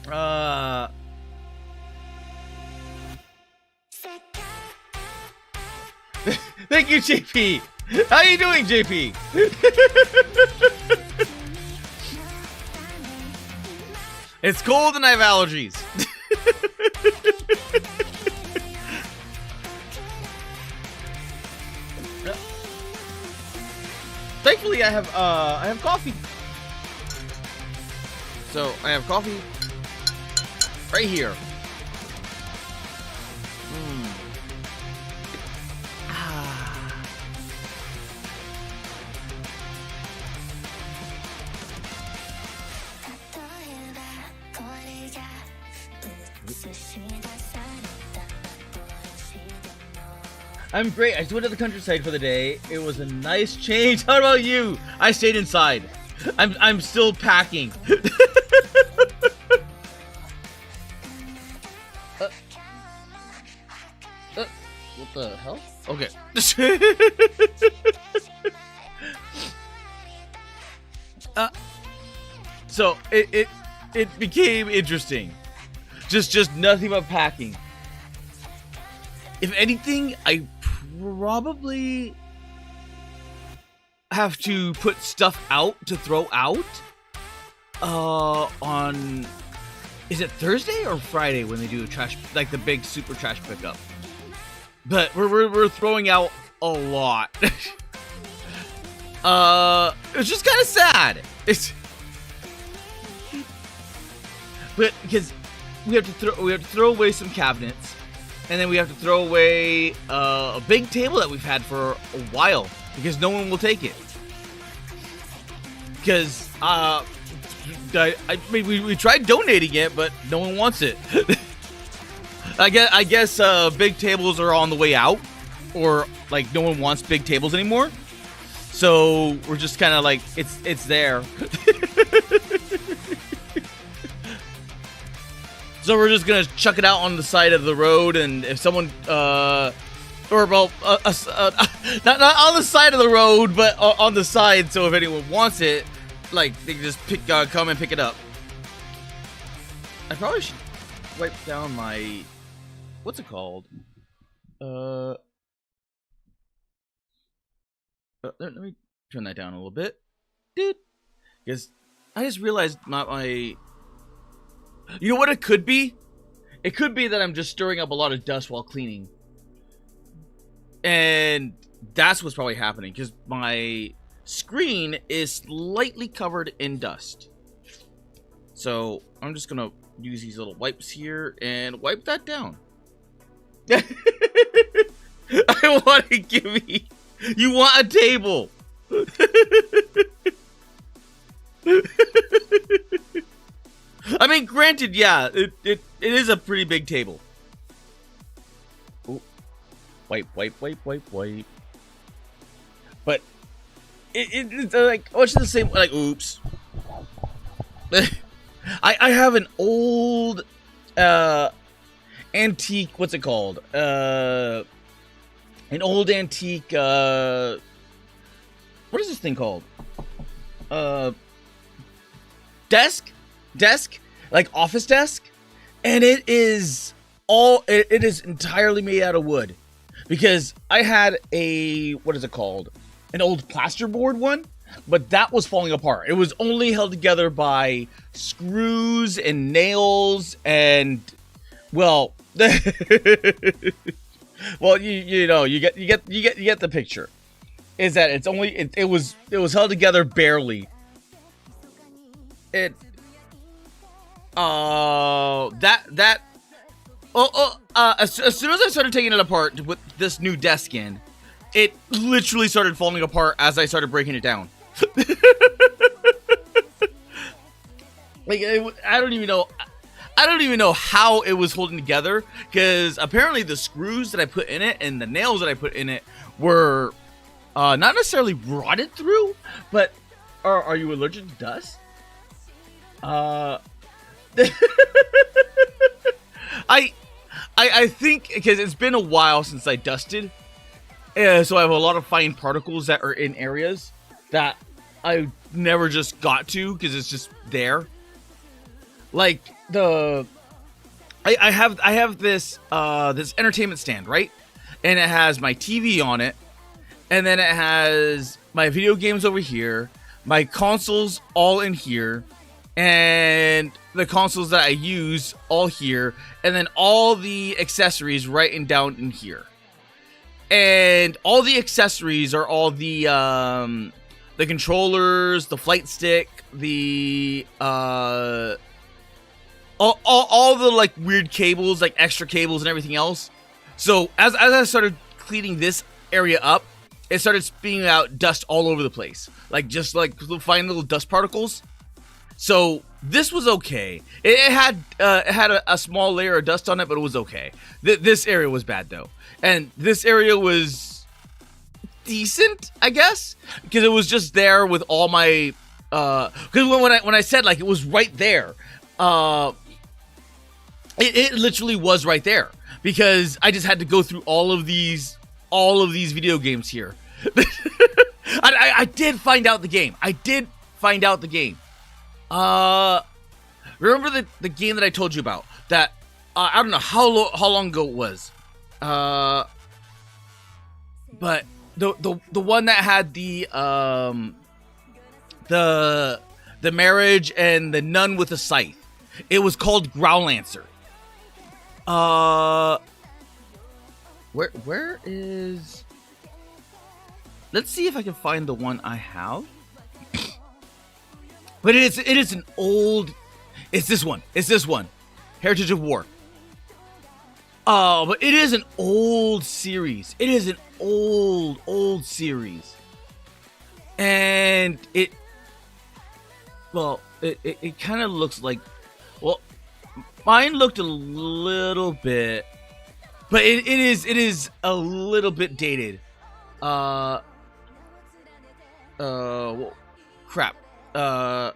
Uh, Thank you, JP. How you doing, JP? It's cold and I have allergies. Thankfully, I have coffee. So I have coffee right here. I'm great. I just went to the countryside for the day. It was a nice change. How about you? I stayed inside. I'm still packing. What the hell? Okay. So it became interesting. Just nothing but packing. If anything, I probably have to put stuff out to throw out. On is it Thursday or Friday when they do a trash, like the big super trash pickup? But we're throwing out a lot. It's just kind of sad. But because we have to throw away some cabinets. And then we have to throw away a big table that we've had for a while because no one will take it. Because we tried donating it, but no one wants it. I guess big tables are on the way out, or like no one wants big tables anymore. So we're just kind of like it's there. So we're just gonna chuck it out on the side of the road, and if someone, not on the side of the road, but on the side, so if anyone wants it, like they can just come and pick it up. I probably should wipe down my, what's it called? Let me turn that down a little bit, dude, because I just realized my. You know what it could be? It could be that I'm just stirring up a lot of dust while cleaning. And that's what's probably happening, because my screen is slightly covered in dust. So I'm just going to use these little wipes here and wipe that down. I want to give me... You want a table! I mean, granted, yeah, it is a pretty big table. Ooh. Wipe. But it's like much the same. Like, oops. I have an old antique. What's it called? An old antique. What is this thing called? Desk, like office desk, and it is entirely made out of wood, because I had a, what is it called, an old plasterboard one, but that was falling apart. It was only held together by screws and nails and, well, well, you know, you get the picture. Is that it's only it was held together barely. As soon as I started taking it apart to put this new desk in, it literally started falling apart as I started breaking it down. Like, I don't even know how it was holding together, because apparently the screws that I put in it and the nails that I put in it were not necessarily rotted through, but are you allergic to dust? I think because it's been a while since I dusted, so I have a lot of fine particles that are in areas that I never just got to because it's just there. like I have this this entertainment stand, right? And it has my TV on it, and then it has my video games over here, my consoles all in here, and the consoles that I use all here, and then all the accessories right and down in here. And all the accessories are all the controllers, the flight stick, the all the like weird cables, like extra cables and everything else. So as I started cleaning this area up, it started spewing out dust all over the place, like just like fine little dust particles. So this was okay. It had a small layer of dust on it, but it was okay. This area was bad though, and this area was decent, I guess, because it was just there with all my. Because when I said like it was right there, it literally was right there because I just had to go through all of these video games here. I did find out the game. Remember the game that I told you about? That I don't know how long ago it was. But the one that had the marriage and the nun with a scythe. It was called Growlancer. Where is? Let's see if I can find the one I have. But it is an old. It's this one. Heritage of War. But it is an old series. It is an old series. And it kind of looks like, well, mine looked a little bit, but it is a little bit dated. Well, crap. There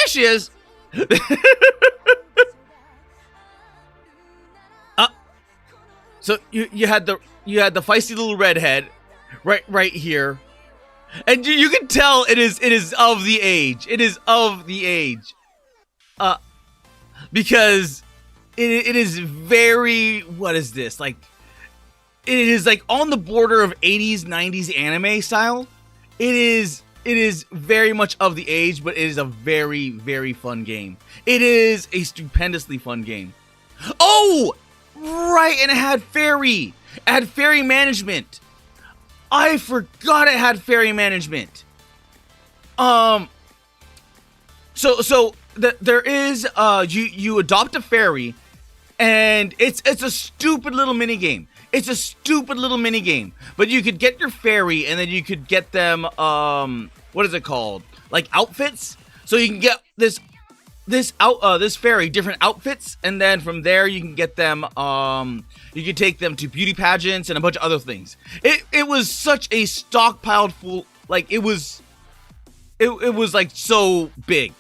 she is. So you had the feisty little redhead right here, and you can tell it is of the age. It is of the age, because it is very, what is this, like? It is like on the border of 80s, 90s anime style. It is very much of the age, but it is a very, very fun game. It is a stupendously fun game. Oh, right, and it had fairy. It had fairy management. I forgot it had fairy management. There is you adopt a fairy, and it's a stupid little mini game. It's a stupid little mini game, but you could get your fairy, and then you could get them what is it called? Like outfits. So you can get this fairy different outfits, and then from there you can get them. You can take them to beauty pageants and a bunch of other things. It was such a stockpiled full, like it was like so big.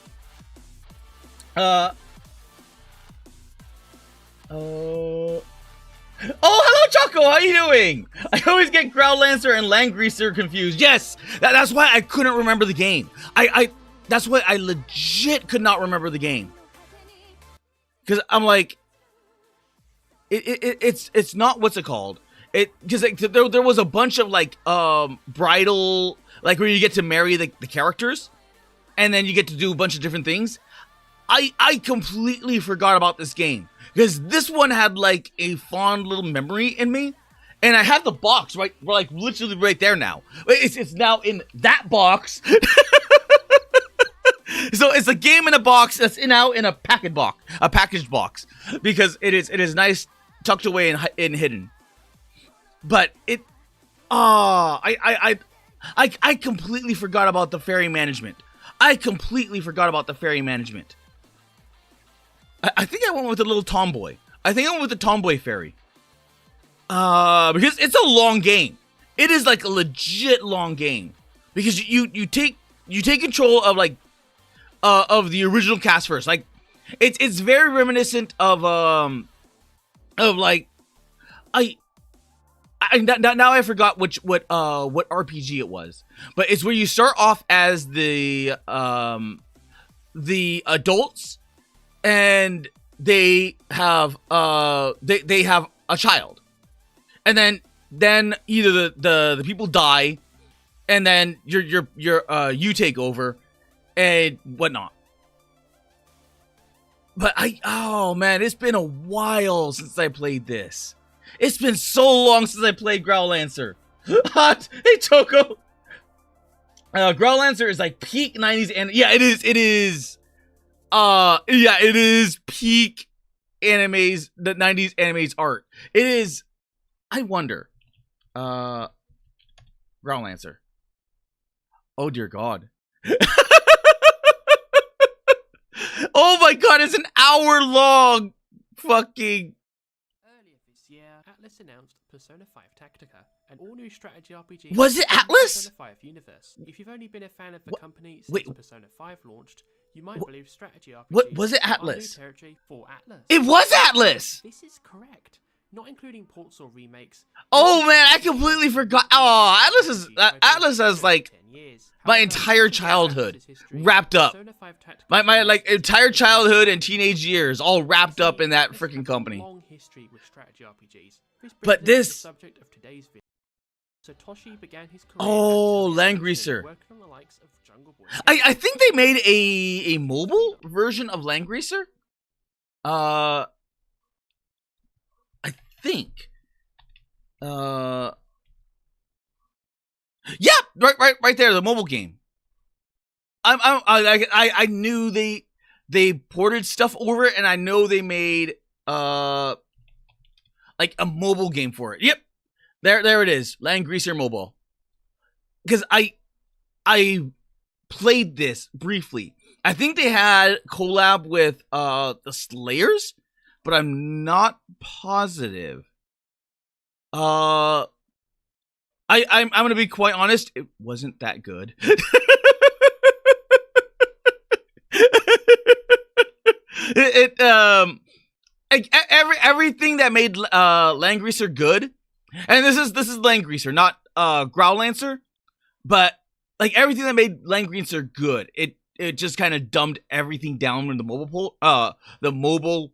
Oh, hello, Choco. How you doing? I always get Growlancer and Langreaser confused. Yes, that's why I couldn't remember the game. That's why I legit could not remember the game. Because I'm like, it's not, what's it called? Because like, there was a bunch of like bridal, like where you get to marry the characters, and then you get to do a bunch of different things. I completely forgot about this game. Because this one had like a fond little memory in me, and I have the box right, like literally right there now. It's now in that box. So it's a game in a box that's now in a packaged box, because it is nice, tucked away and hidden. But I completely forgot about the fairy management. I think I went with a little tomboy. I think I went with the tomboy fairy. Because it's a long game. It is like a legit long game. Because you take control of like of the original cast first. Like it's very reminiscent of like I now I forgot what RPG it was, but it's where you start off as the adults, and they have they have a child, and then either the people die, and then you take over and whatnot. But oh man, it's been a while since I played this. It's been so long since I played Growlancer. Hey Toko. Growlancer is like peak 90s, and yeah, it is. Yeah, it is peak animes, the 90s animes art. It is. I wonder. Growlancer. Oh dear God. Oh my God, it's an hour long fucking. Earlier this year, Atlas announced Persona 5 Tactica, an all-new strategy RPG. Was it Atlas? Persona 5 universe. If you've only been a fan of the company since Persona 5 launched, you might believe strategy RPG. What was it? Atlas? New territory for Atlas. It was Atlas. This is correct. Not including ports or remakes. Oh man, I completely forgot. Oh, Atlas has like my entire childhood wrapped up. My like entire childhood and teenage years all wrapped up in that freaking company. Long history with strategy RPGs. But this subject of today's video. Satoshi began his career. Oh, Langreaser. I think they made a mobile version of Langreaser. I think. Yeah, right there, the mobile game. I knew they ported stuff over it, and I know they made like a mobile game for it. Yep, there it is, Langreaser Mobile. Because I played this briefly. I think they had collab with the Slayers, but I'm not positive. I'm gonna be quite honest. It wasn't that good. Everything that made Langreaser good, and this is Langreaser, not Growlancer, but like everything that made Langreaser good, it just kind of dumbed everything down in the mobile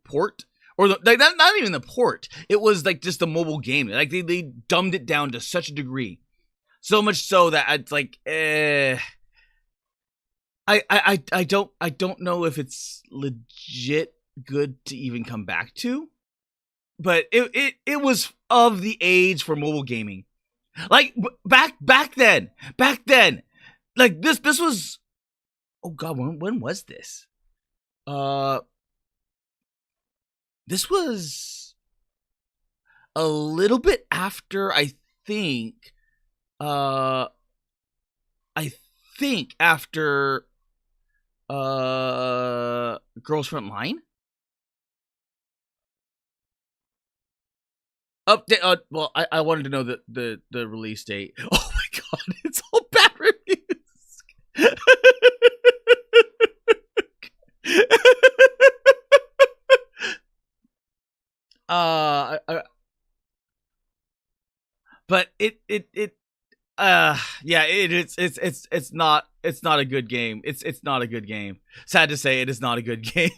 port. Or not even the port. It was like just the mobile game. Like they dumbed it down to such a degree, so much so that it's like, I don't know if it's legit good to even come back to, but it was of the age for mobile gaming. Like back then, like this was, oh God, when was this? This was a little bit after, I think after Girls Front Line. Update. Well, I wanted to know the release date. Oh my God, it's all bad reviews. But yeah, it's not a good game. It's not a good game. Sad to say, it is not a good game.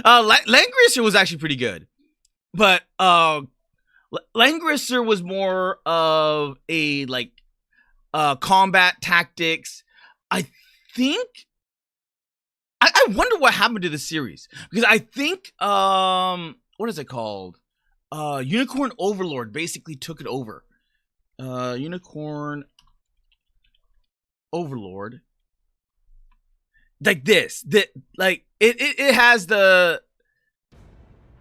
Langreaser was actually pretty good, but Langreaser was more of a like combat tactics. I think. I wonder what happened to the series, because I think what is it called? Unicorn Overlord basically took it over. Unicorn Overlord, like this, like it has the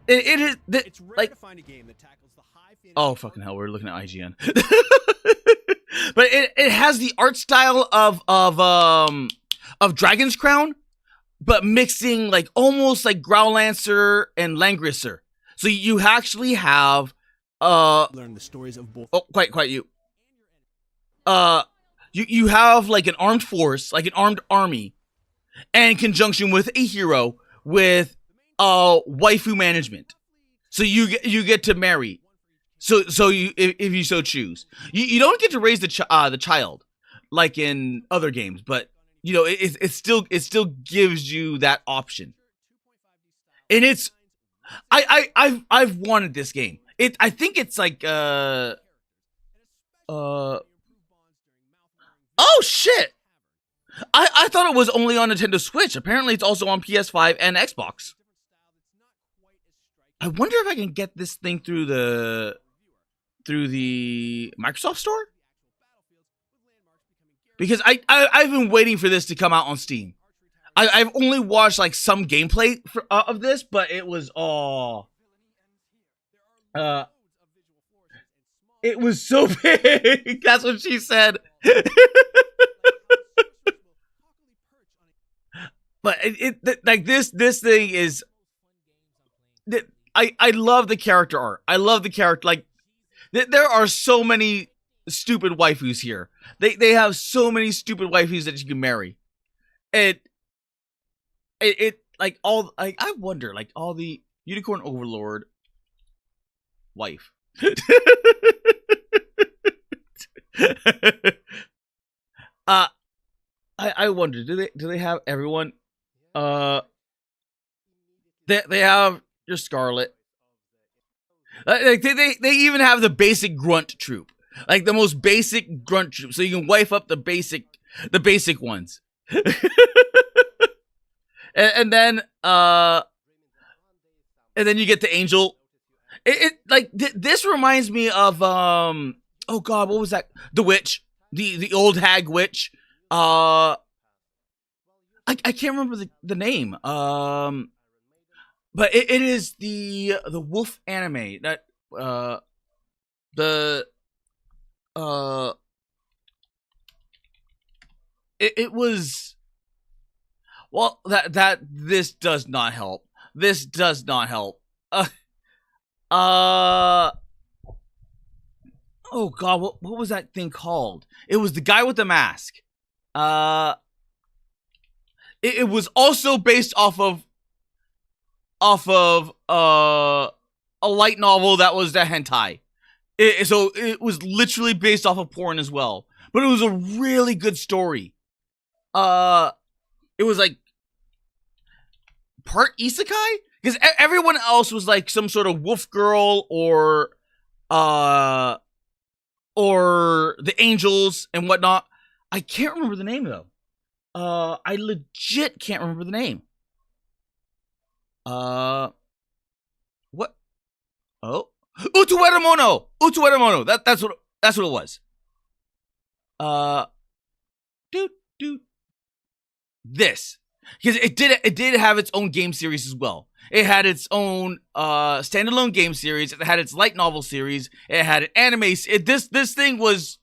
it is the, it's rare like, to find a game that tackles the high fantasy. Oh fucking hell, we're looking at IGN. But it has the art style of Dragon's Crown, but mixing like almost like Growlancer and Langreaser. So you actually have learn the stories of both. Oh, quite you. You have like an armed force, like an armed army, and in conjunction with a hero with waifu management. So you get to marry So you, if you so choose, you don't get to raise the child like in other games, but you know it still gives you that option, and it's I've wanted this game. I think it's like oh shit. I thought it was only on Nintendo Switch. Apparently it's also on PS5 and Xbox. I wonder if I can get this thing through the Microsoft Store? Because I've been waiting for this to come out on Steam. I've only watched like some gameplay of this, but it was it was so big. That's what she said. But like this thing is. I love the character art. I love the character. Like there are so many stupid waifus here. They have so many stupid waifus that you can marry. It like all I wonder like all the Unicorn Overlord wife. I wonder, do they have everyone? They have your Scarlet. Like they even have the basic grunt troop, like the most basic grunt troop, so you can wife up the basic ones. and then you get the angel. It like this reminds me of oh god, what was that? The witch, the old hag witch. I can't remember the name. But it is the wolf anime that it was, well, that this does not help. This does not help. Oh god, what was that thing called? It was the guy with the mask. It was also based off of a light novel that was the hentai. So it was literally based off of porn as well. But it was a really good story. It was like part isekai? Because everyone else was like some sort of wolf girl or the angels and whatnot. I can't remember the name though. I legit can't remember the name. What? Oh, Utuweramono. That's what it was. This, because it did have its own game series as well. It had its own standalone game series. It had its light novel series. It had an anime. This thing was,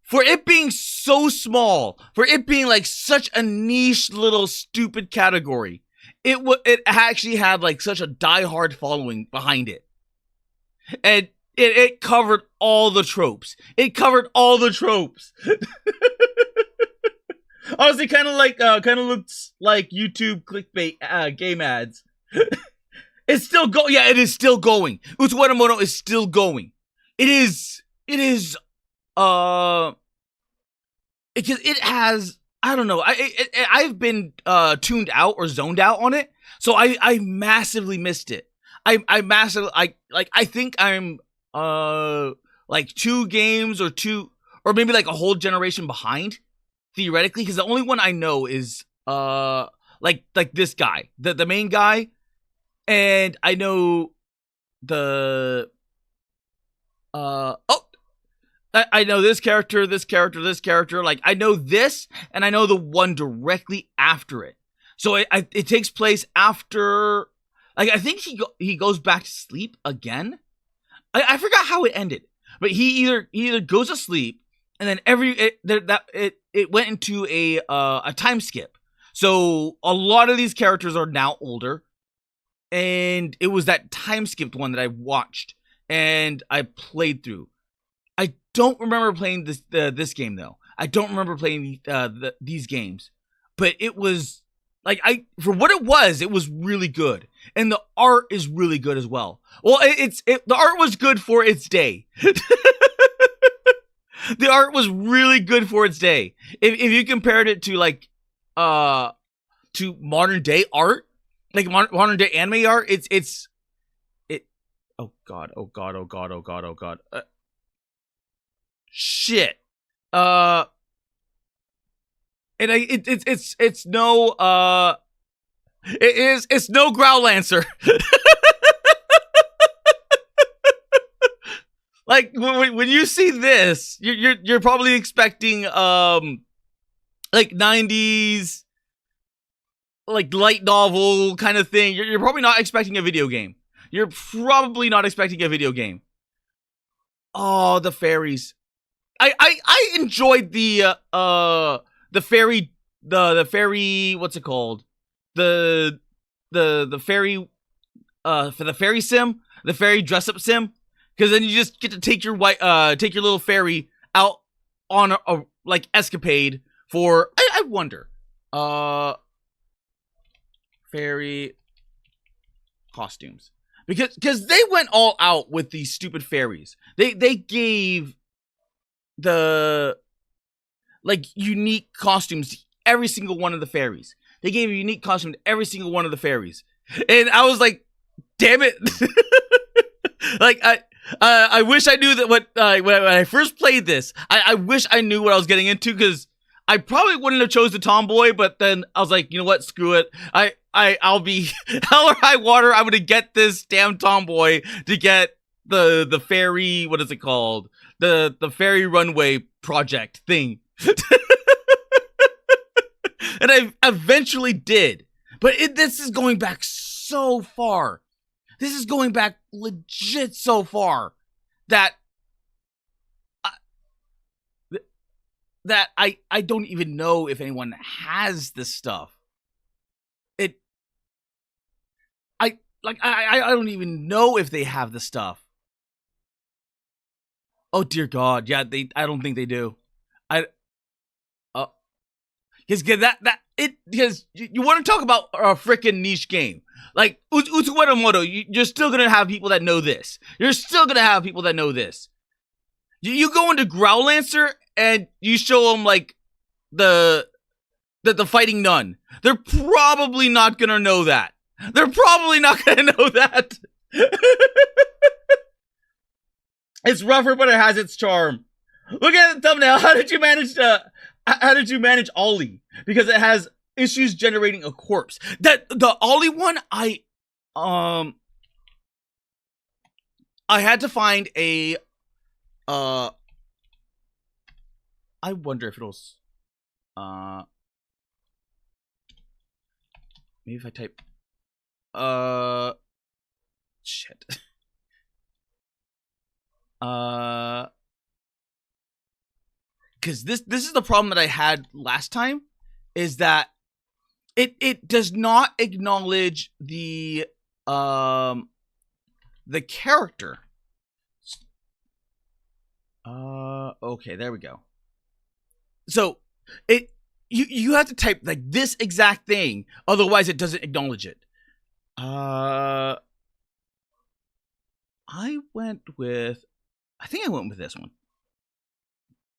for it being so small, for it being like such a niche little stupid category, it actually had like such a diehard following behind it, and it covered all the tropes. Honestly, kind of looks like YouTube clickbait game ads. It's still going. Yeah, it is still going. Utsubaramono is still going. It is because it has, I don't know. I've been tuned out or zoned out on it, so I massively missed it. I think I'm like 2 games or maybe like a whole generation behind theoretically, because the only one I know is like this guy, the main guy, and I know the I know this character. Like, I know this, and I know the one directly after it. So it takes place after, like, I think he goes back to sleep again. I forgot how it ended, but he either goes to sleep, and then it went into a time skip. So a lot of these characters are now older, and it was that time skipped one that I watched and I played through. I don't remember playing this game though. I don't remember playing these games, but it was like for what it was really good, and the art is really good as well. Well, the art was good for its day. The art was really good for its day. If you compared it to like to modern day art, like modern day anime art, it. Oh god. Shit. And it's no it's no Growlancer. Like when you see this, you're probably expecting like 90s like light novel kind of thing. You're probably not expecting a video game. You're probably not expecting a video game. Oh, the fairies. I enjoyed the fairy what's it called? The fairy for the fairy sim, the fairy dress up sim, because then you just get to take your little fairy out on a like escapade for I wonder fairy costumes, because they went all out with these stupid fairies. They gave the like unique costumes to every single one of the fairies. They gave a unique costume to every single one of the fairies, and I was like, "Damn it!" Like I wish I knew that when I first played this. I wish I knew what I was getting into, because I probably wouldn't have chose the tomboy. But then I was like, you know what? Screw it. I'll be hell or high water. I'm gonna get this damn tomboy to get the fairy. What is it called? The fairy runway project thing. And I eventually did. But this is going back so far. This is going back legit so far that I don't even know if anyone has this stuff. I don't even know if they have the stuff. Oh dear God, yeah, I don't think they do. Because you want to talk about a freaking niche game like Utsuweta Moto, you're still gonna have people that know this. You're still gonna have people that know this. You go into Growlancer and you show them like the fighting nun. They're probably not gonna know that. They're probably not gonna know that. It's rougher, but it has its charm. Look at the thumbnail. How did you manage Ollie? Because it has issues generating a corpse. The Ollie one, I had to find a I wonder if it'll maybe if I type shit. Because this is the problem that I had last time, is that it does not acknowledge the character. Okay, there we go. So you have to type like this exact thing, otherwise it doesn't acknowledge it. I think I went with this one.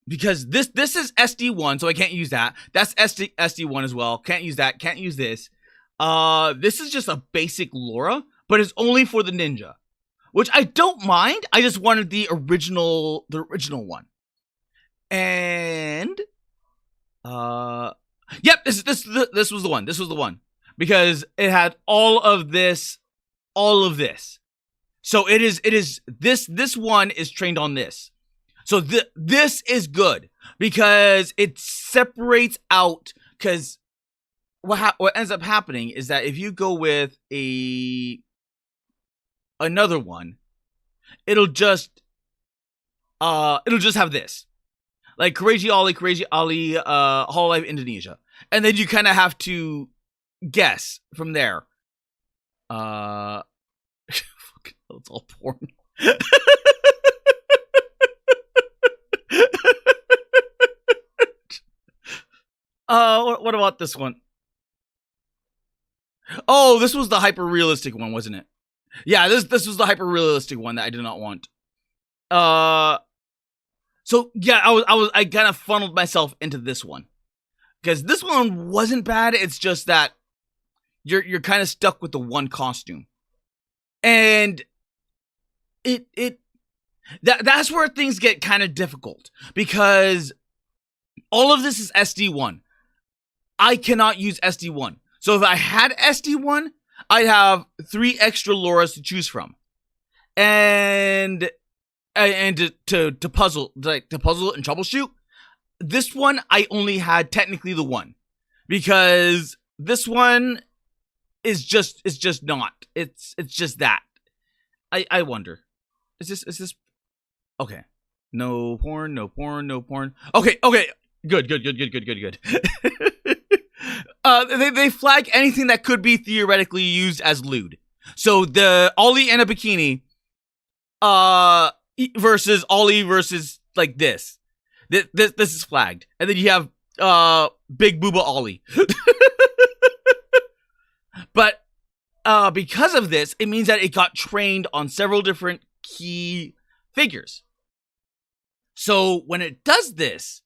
Because this is SD1, so I can't use that. That's SD1 as well. Can't use that. Can't use this. This is just a basic Laura, but it's only for the ninja, which I don't mind. I just wanted the original one. And yep, this was the one. This was the one, because it had all of this. So it is this one is trained on this. So this is good because it separates out, because what ends up happening is that if you go with another one, it'll just have this, like Crazy Ollie, Hololive Indonesia, and then you kind of have to guess from there. It's all porn. What about this one? Oh, this was the hyper realistic one, wasn't it? Yeah, this was the hyper realistic one that I did not want. So yeah, I kind of funneled myself into this one because this one wasn't bad. It's just that you're kind of stuck with the one costume, and that's where things get kind of difficult because all of this is SD1. I cannot use SD1. So if I had SD1, I'd have 3 extra Lauras to choose from, and to puzzle, like to puzzle and troubleshoot. This one I only had technically the one because this one is just not. It's just that. I wonder. Is this okay? No porn. Okay. Good. They flag anything that could be theoretically used as lewd. So the Ollie and a bikini, versus Ollie versus like this. This is flagged, and then you have Big Booba Ollie. But because of this, it means that it got trained on several different key figures. So when it does this,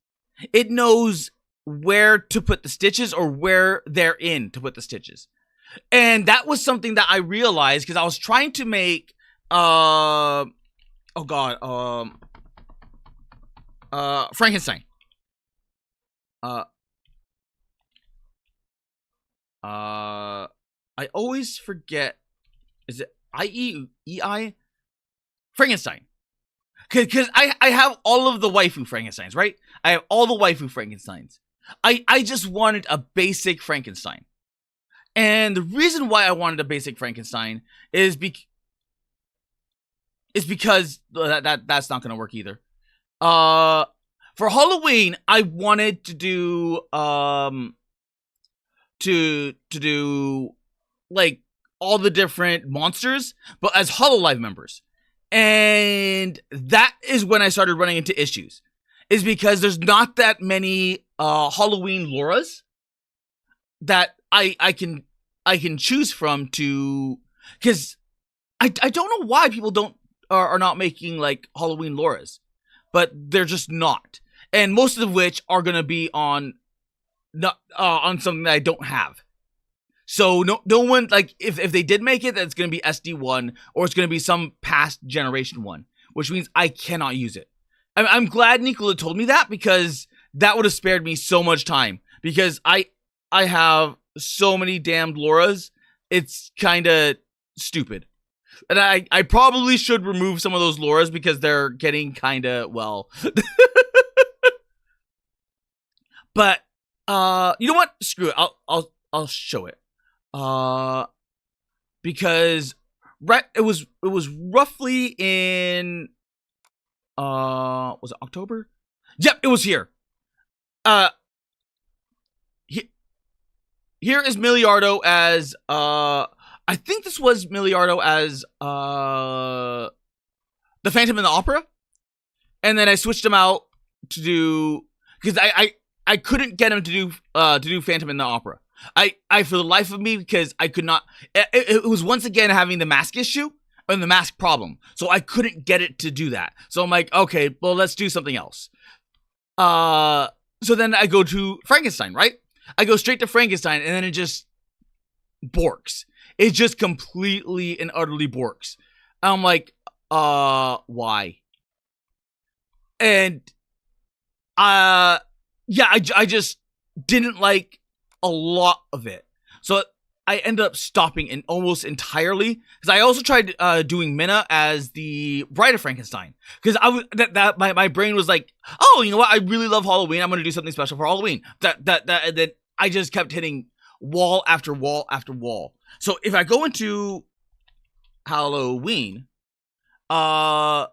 it knows where to put the stitches or where they're in to put the stitches. And that was something that I realized because I was trying to make Frankenstein. I always forget. Is it I-E-I? Frankenstein. Because I have all of the waifu Frankensteins, right? I have all the waifu Frankensteins. I just wanted a basic Frankenstein. And the reason why I wanted a basic Frankenstein is because that's not going to work either. For Halloween, I wanted to do to do like all the different monsters, but as Hololive members. And that is when I started running into issues. Is because there's not that many Halloween Lauras that I can choose from to, because I don't know why people are not making like Halloween Lauras, but they're just not, and most of which are gonna be on something that I don't have. So no one, like if they did make it, that's gonna be SD1 or it's gonna be some past generation one, which means I cannot use it. I'm glad Nicola told me that because that would have spared me so much time because I have so many damned Lauras. It's kind of stupid. And I probably should remove some of those Lauras because they're getting kind of, well. But you know what? Screw it. I'll show it. Because it was roughly in was it October? Yep, it was here. Here is Miliardo as I think this was Miliardo as the Phantom in the Opera, and then I switched him out to do because I couldn't get him to do Phantom in the Opera. I for the life of me, because I could not. It was once again having the mask issue and the mask problem, so I couldn't get it to do that. So I'm like, okay, well, let's do something else. So then I go to Frankenstein, right? I go straight to Frankenstein, and then it just borks. It just completely and utterly borks. I'm like, why? And yeah, I just didn't like a lot of it. So I ended up stopping it almost entirely, because I also tried doing Minna as the Bride of Frankenstein, because my brain was like, oh, you know what, I really love Halloween, I'm gonna do something special for Halloween. And then I just kept hitting wall after wall after wall. So if I go into Halloween, there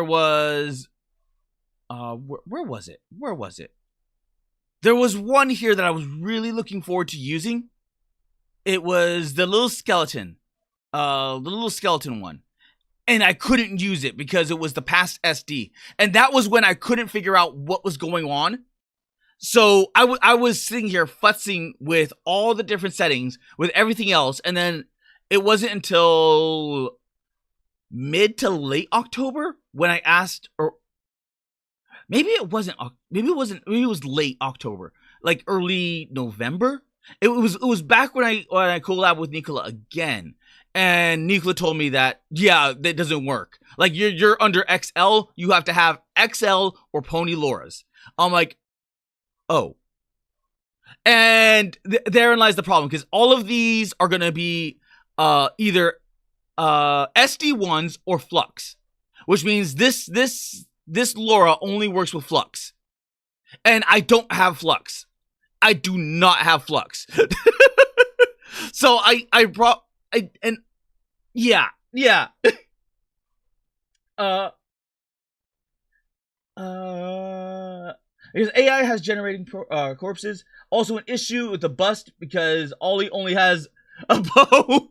was where was it? There was one here that I was really looking forward to using. It was the little skeleton one. And I couldn't use it because it was the past SD. And that was when I couldn't figure out what was going on. So I was sitting here futzing with all the different settings, with everything else, and then it wasn't until mid to late October when I asked, or maybe it was late October, like early November. It was back when I collabed with Nicola again, and Nicola told me that that doesn't work. Like you're under XL, you have to have XL or Pony Laura's. I'm like, oh. And therein lies the problem, because all of these are going to be either SD1s or Flux, which means this Laura only works with Flux. And I don't have Flux. I do not have Flux. So yeah. Because AI has generating corpses. Also an issue with the bust because Ollie only has a bow.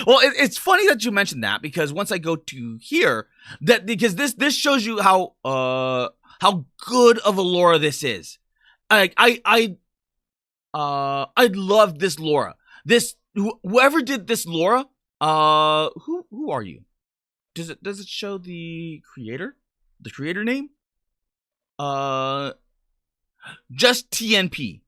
Well, it's funny that you mentioned that, because once I go to here, because this shows you how good of a Laura this is. Like I love this Laura. Whoever did this Laura, who are you? Does it show the creator? The creator name? Just TNP.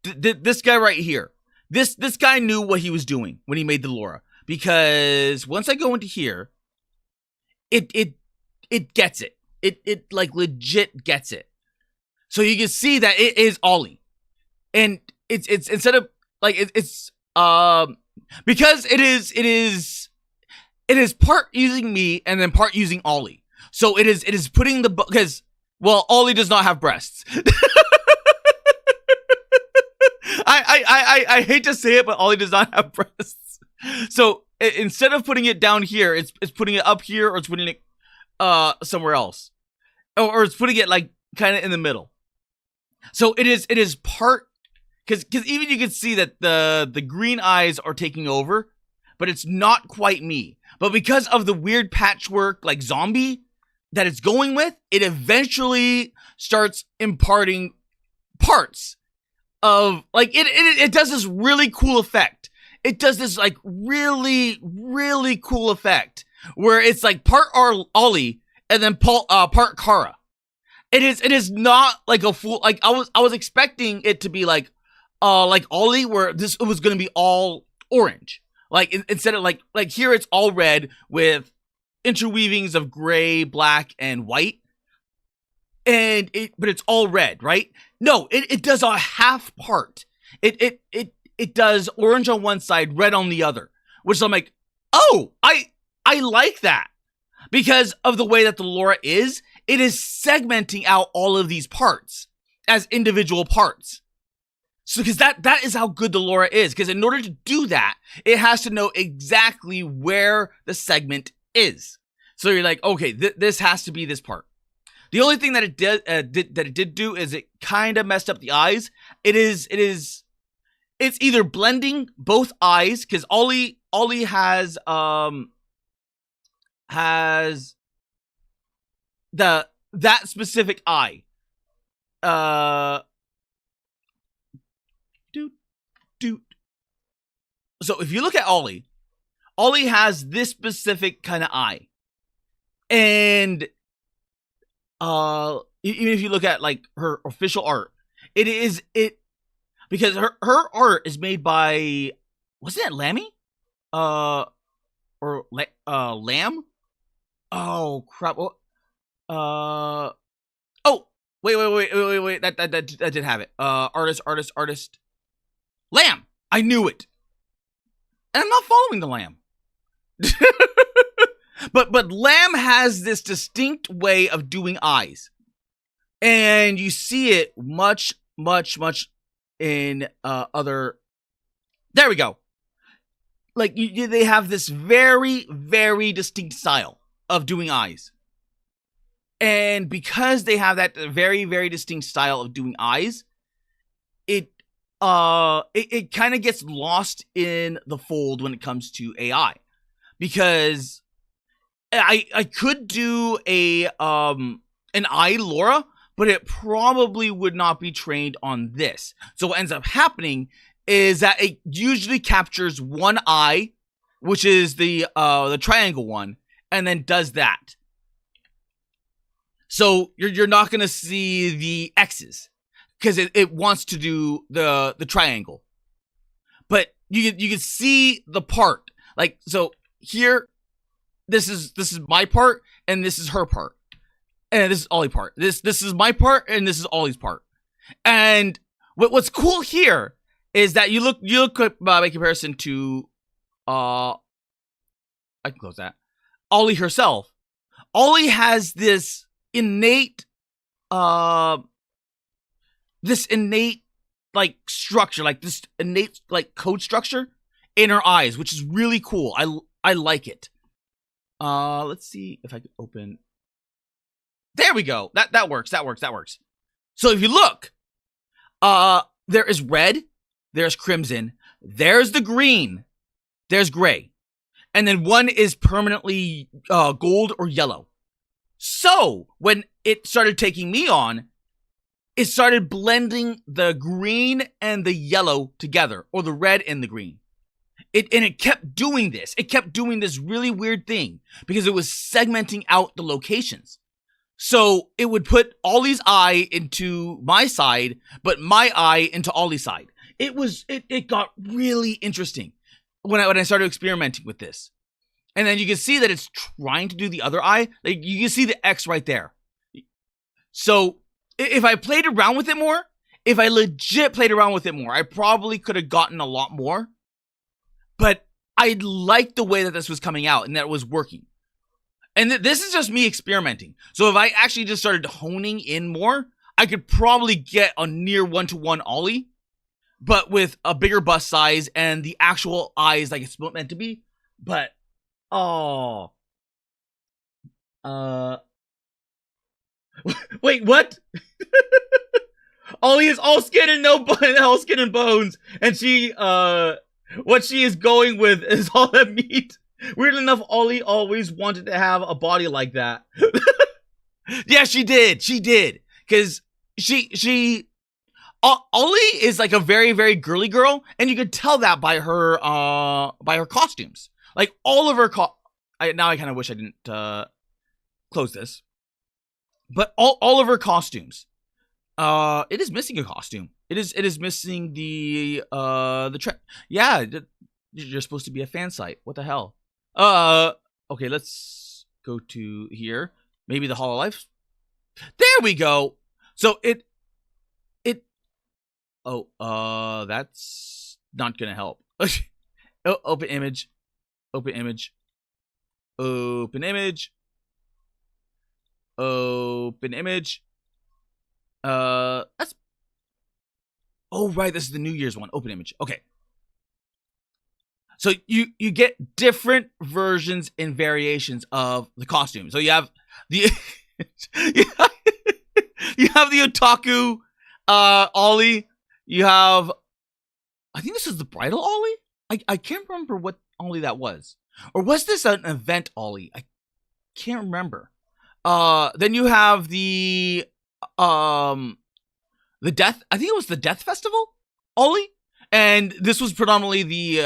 This guy right here. This guy knew what he was doing when he made the Laura, because once I go into here, it gets it. It like legit gets it. So you can see that it is Ollie, and it's instead of like it's because it is part using me and then part using Ollie. So it is putting the because Ollie does not have breasts. I hate to say it, but Ollie does not have breasts. So instead of putting it down here, it's putting it up here, or it's putting it somewhere else, or it's putting it like kind of in the middle. So it is part, because even you can see that the green eyes are taking over, but it's not quite me. But because of the weird patchwork like zombie that it's going with, it eventually starts imparting parts of like it does this really cool effect. It does this like really, really cool effect where it's like part Ollie and then part Kara. It is not like a full, like I was expecting it to be like Ollie, where it was gonna be all orange. Like instead of like here it's all red with interweavings of gray, black, and white. But it's all red, right? No, it does a half part. It does orange on one side, red on the other. Which I'm like, oh, I like that. Because of the way that the Laura is, it is segmenting out all of these parts as individual parts. So, because that is how good the Laura is. Because in order to do that, it has to know exactly where the segment is. So you're like, okay, this has to be this part. The only thing that it did do is it kind of messed up the eyes. It's either blending both eyes, because Ollie has that specific eye. So if you look at Ollie has this specific kind of eye. And even if you look at like her official art, because her art is made by, wasn't it Lammy? Or Lamb? Oh crap. Oh wait. That did have it. Artist. Lamb. I knew it. And I'm not following the Lamb. But Lamb has this distinct way of doing eyes. And you see it much in other. There we go. Like they have this very, very distinct style of doing eyes. And because they have that very, very distinct style of doing eyes, it kind of gets lost in the fold when it comes to AI. Because I could do an eye Laura, but it probably would not be trained on this. So what ends up happening is that it usually captures one eye, which is the triangle one, and then does that. So you're not gonna see the X's because it wants to do the triangle, but you can see the part. Like, so here, this is my part and this is her part, and this is Ollie part. This is my part and this is Ollie's part. And what's cool here is that you look by comparison to I can close that, Ollie herself. Ollie has this innate like structure, like this innate like code structure in her eyes, which is really cool. I like it. Let's see if I can open. There we go. That works. So if you look, there is red, there's crimson, there's the green, there's gray, and then one is permanently gold or yellow. So when it started taking me on, it started blending the green and the yellow together, or the red and the green. It kept doing this. It kept doing this really weird thing because it was segmenting out the locations. So it would put Ollie's eye into my side, but my eye into Ollie's side. It got really interesting when I started experimenting with this. And then you can see that it's trying to do the other eye. Like, you can see the X right there. So if I played around with it more, if I legit played around with it more, I probably could have gotten a lot more. But I liked the way that this was coming out and that it was working. And this is just me experimenting. So if I actually just started honing in more, I could probably get a near one-to-one Ollie, but with a bigger bust size and the actual eyes like it's meant to be. But oh, wait, what? Ollie is all skin and all skin and bones, and she, what she is going with is all that meat. Weird enough, Ollie always wanted to have a body like that. Yeah, she did, because Ollie is like a very, very girly girl, and you could tell that by her costumes. Like, all of her now I kind of wish I didn't close this. But all of her costumes. It is missing a costume. It is missing the yeah, you're supposed to be a fan site. What the hell? Okay, let's go to here. Maybe the Hololive. There we go. So that's not gonna help. Open image. Open image. Open image. Open image. That's. Oh, right. This is the New Year's one. Open image. Okay. So you get different versions and variations of the costume. So you have the you have the otaku Ollie. You have, I think this is the bridal Ollie. I can't remember what Ollie that was, or was this an event Ollie? I can't remember. Then you have the death. I think it was the Death Festival Ollie. And this was predominantly the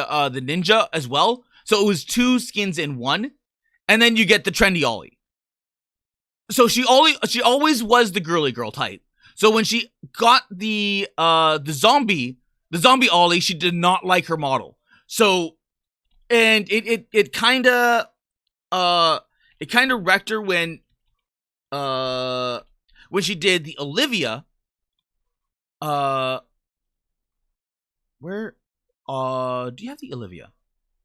ninja as well. So it was two skins in one. And then you get the trendy Ollie. So she always was the girly girl type. So when she got the zombie Ollie, she did not like her model. So, and it kind of wrecked her when she did the Olivia. Where, do you have the Olivia?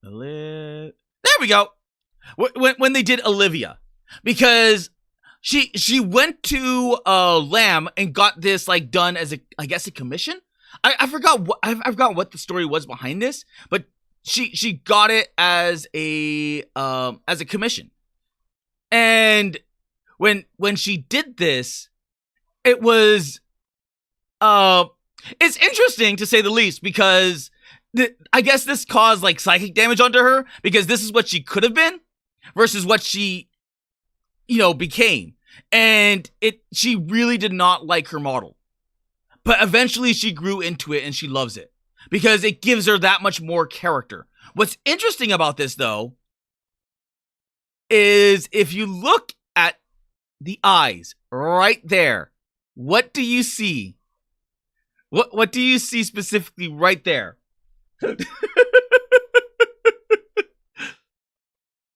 There we go. When they did Olivia, because she went to Lamb and got this like done as I guess a commission. I forgot what the story was behind this, but she got it as a commission. And when she did this, it was it's interesting to say the least, because I guess this caused like psychic damage onto her, because this is what she could have been versus what she, became. And she really did not like her model. But eventually she grew into it and she loves it because it gives her that much more character. What's interesting about this, though, is if you look at the eyes right there, what do you see? What do you see specifically right there?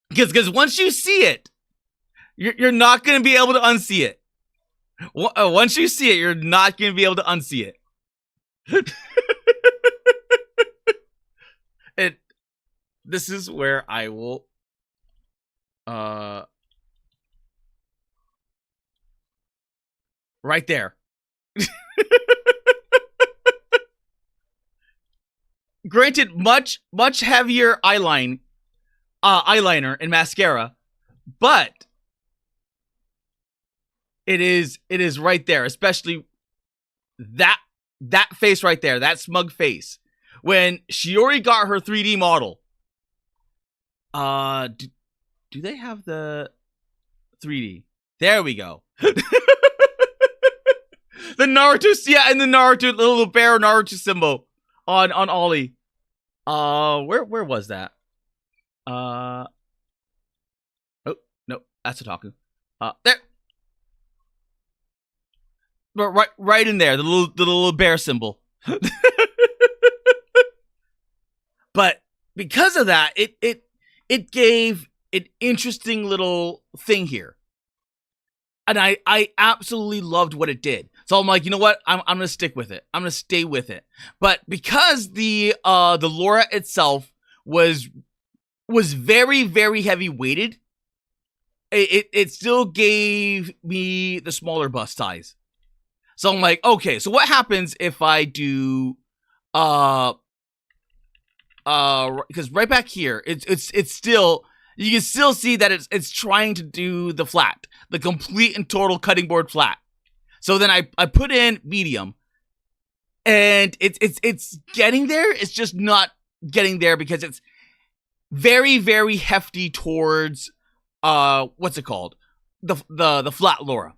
Because once you see it, you're not going to be able to unsee it. Once you see it, you're not going to be able to unsee it. And this is where I will right there. Granted, much heavier eyeliner and mascara, but it is right there, especially that face right there, that smug face. When Shiori got her 3D model, do they have the 3D? There we go. The Naruto, yeah, and the Naruto little bear Naruto symbol on Ollie. Where was that? Oh no, that's Otaku. There. Right in there, the little bear symbol. But because of that, it gave an interesting little thing here. And I absolutely loved what it did. So I'm like, you know what? I'm gonna stick with it. I'm gonna stay with it. But because the Laura itself was very, very heavy weighted, it still gave me the smaller bust size. So I'm like, okay, so what happens if I do because right back here, it's still, you can still see that it's trying to do the flat, the complete and total cutting board flat. So then I put in medium, and it's getting there. It's just not getting there because it's very, very hefty towards what's it called, the flat Laura.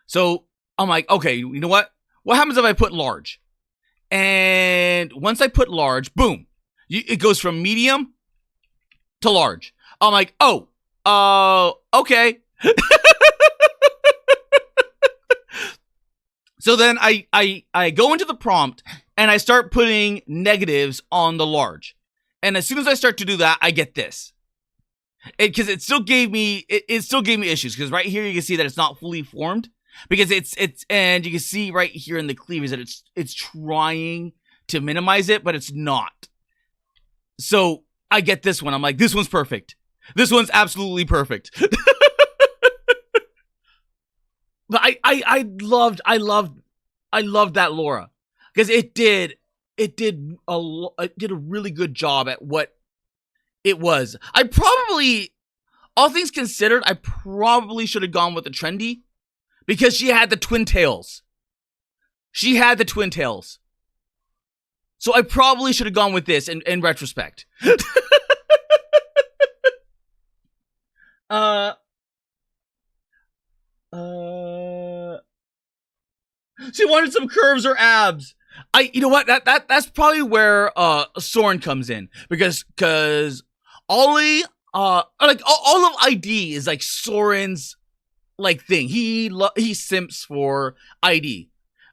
So I'm like, okay, you know what? What happens if I put large? And once I put large, boom, it goes from medium to large. I'm like, oh, okay. So then I go into the prompt and I start putting negatives on the large. And as soon as I start to do that, I get this. Because it still gave me issues. Because right here you can see that it's not fully formed. Because and you can see right here in the cleavage that it's trying to minimize it, but it's not. So I get this one. I'm like, this one's perfect. This one's absolutely perfect. But I loved that Laura because it did a really good job at what it was. I probably, all things considered, I probably should have gone with the trendy because she had the twin tails. She had the twin tails. So I probably should have gone with this in retrospect. She wanted some curves or abs. You know what? That's probably where Soren comes in because Ollie, like all of ID is like Soren's like thing. He simps for ID,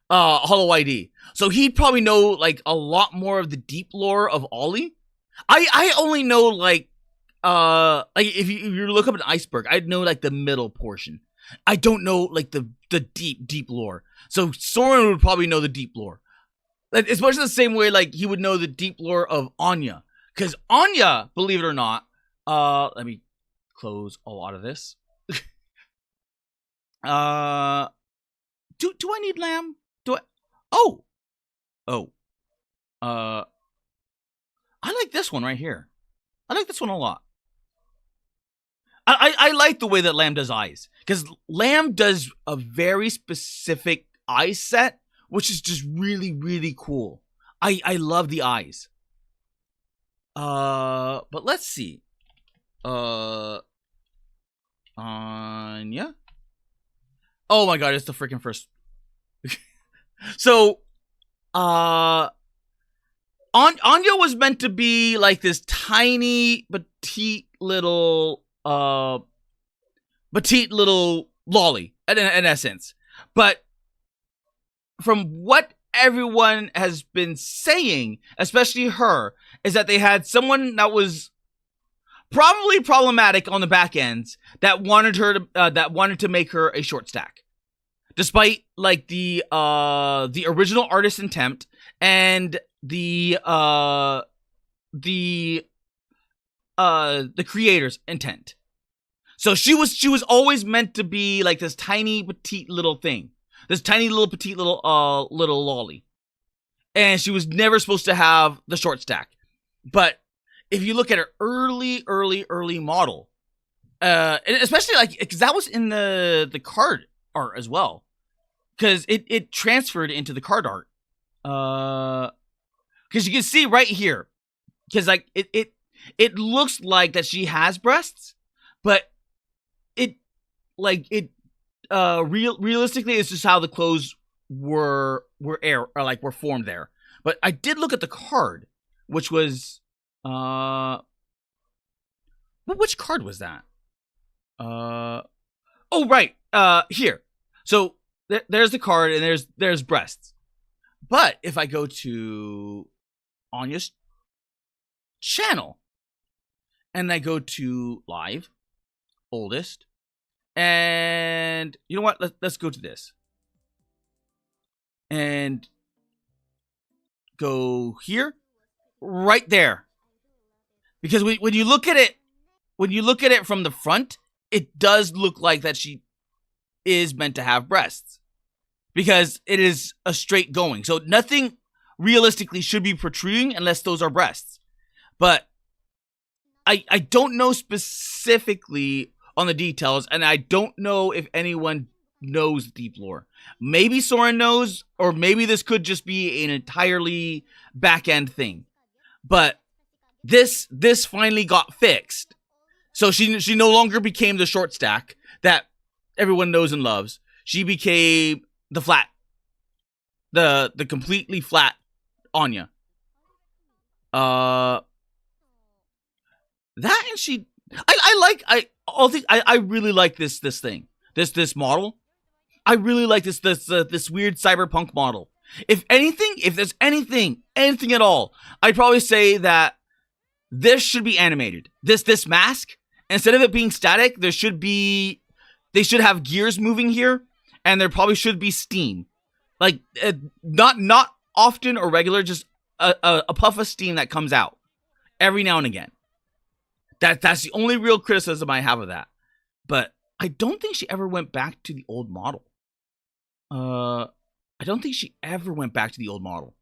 Holo ID. So he'd probably know like a lot more of the deep lore of Ollie. I only know like if you look up an iceberg, I'd know like the middle portion. I don't know like the deep lore. So Soren would probably know the deep lore. It's much the same way like he would know the deep lore of Anya. Because Anya, believe it or not, let me close a lot of this. Do I need lamb? Do I? I like this one right here. I like this one a lot. I like the way that Lamb does eyes. Because Lamb does a very specific eye set, which is just really, really cool. I love the eyes. But let's see. Anya. Oh my god, it's the freaking first. So, Anya was meant to be like this tiny, petite little lolly in essence. But from what everyone has been saying, especially her, is that they had someone that was probably problematic on the back ends that wanted her to make her a short stack, despite like the original artist intent and the creator's intent. So she was always meant to be like this tiny petite little thing, this tiny little petite little lolly, and she was never supposed to have the short stack. But if you look at her early model, and especially like because that was in the card art as well, because it transferred into the card art, because you can see right here, because like it looks like that she has breasts, but realistically it's just how the clothes were formed there. But I did look at the card, which was which card was that? Oh right, here. So there's the card and there's breasts. But if I go to Anya's channel and I go to live, oldest, and you know what? Let's go to this and go here, right there, because when you look at it from the front, it does look like that she is meant to have breasts, because it is a straight going. So nothing realistically should be protruding unless those are breasts. But I don't know specifically on the details, and I don't know if anyone knows deep lore. Maybe Soren knows, or maybe this could just be an entirely back-end thing. But this finally got fixed. So she no longer became the short stack that everyone knows and loves. She became the flat, the completely flat Anya. That, and she, I really like this thing, this model. I really like this weird cyberpunk model. If there's anything at all, I'd probably say that this should be animated. This mask, instead of it being static, they should have gears moving here, and there probably should be steam, like not often or regular, just a puff of steam that comes out every now and again. That's the only real criticism I have of that. But I don't think she ever went back to the old model. I don't think she ever went back to the old model.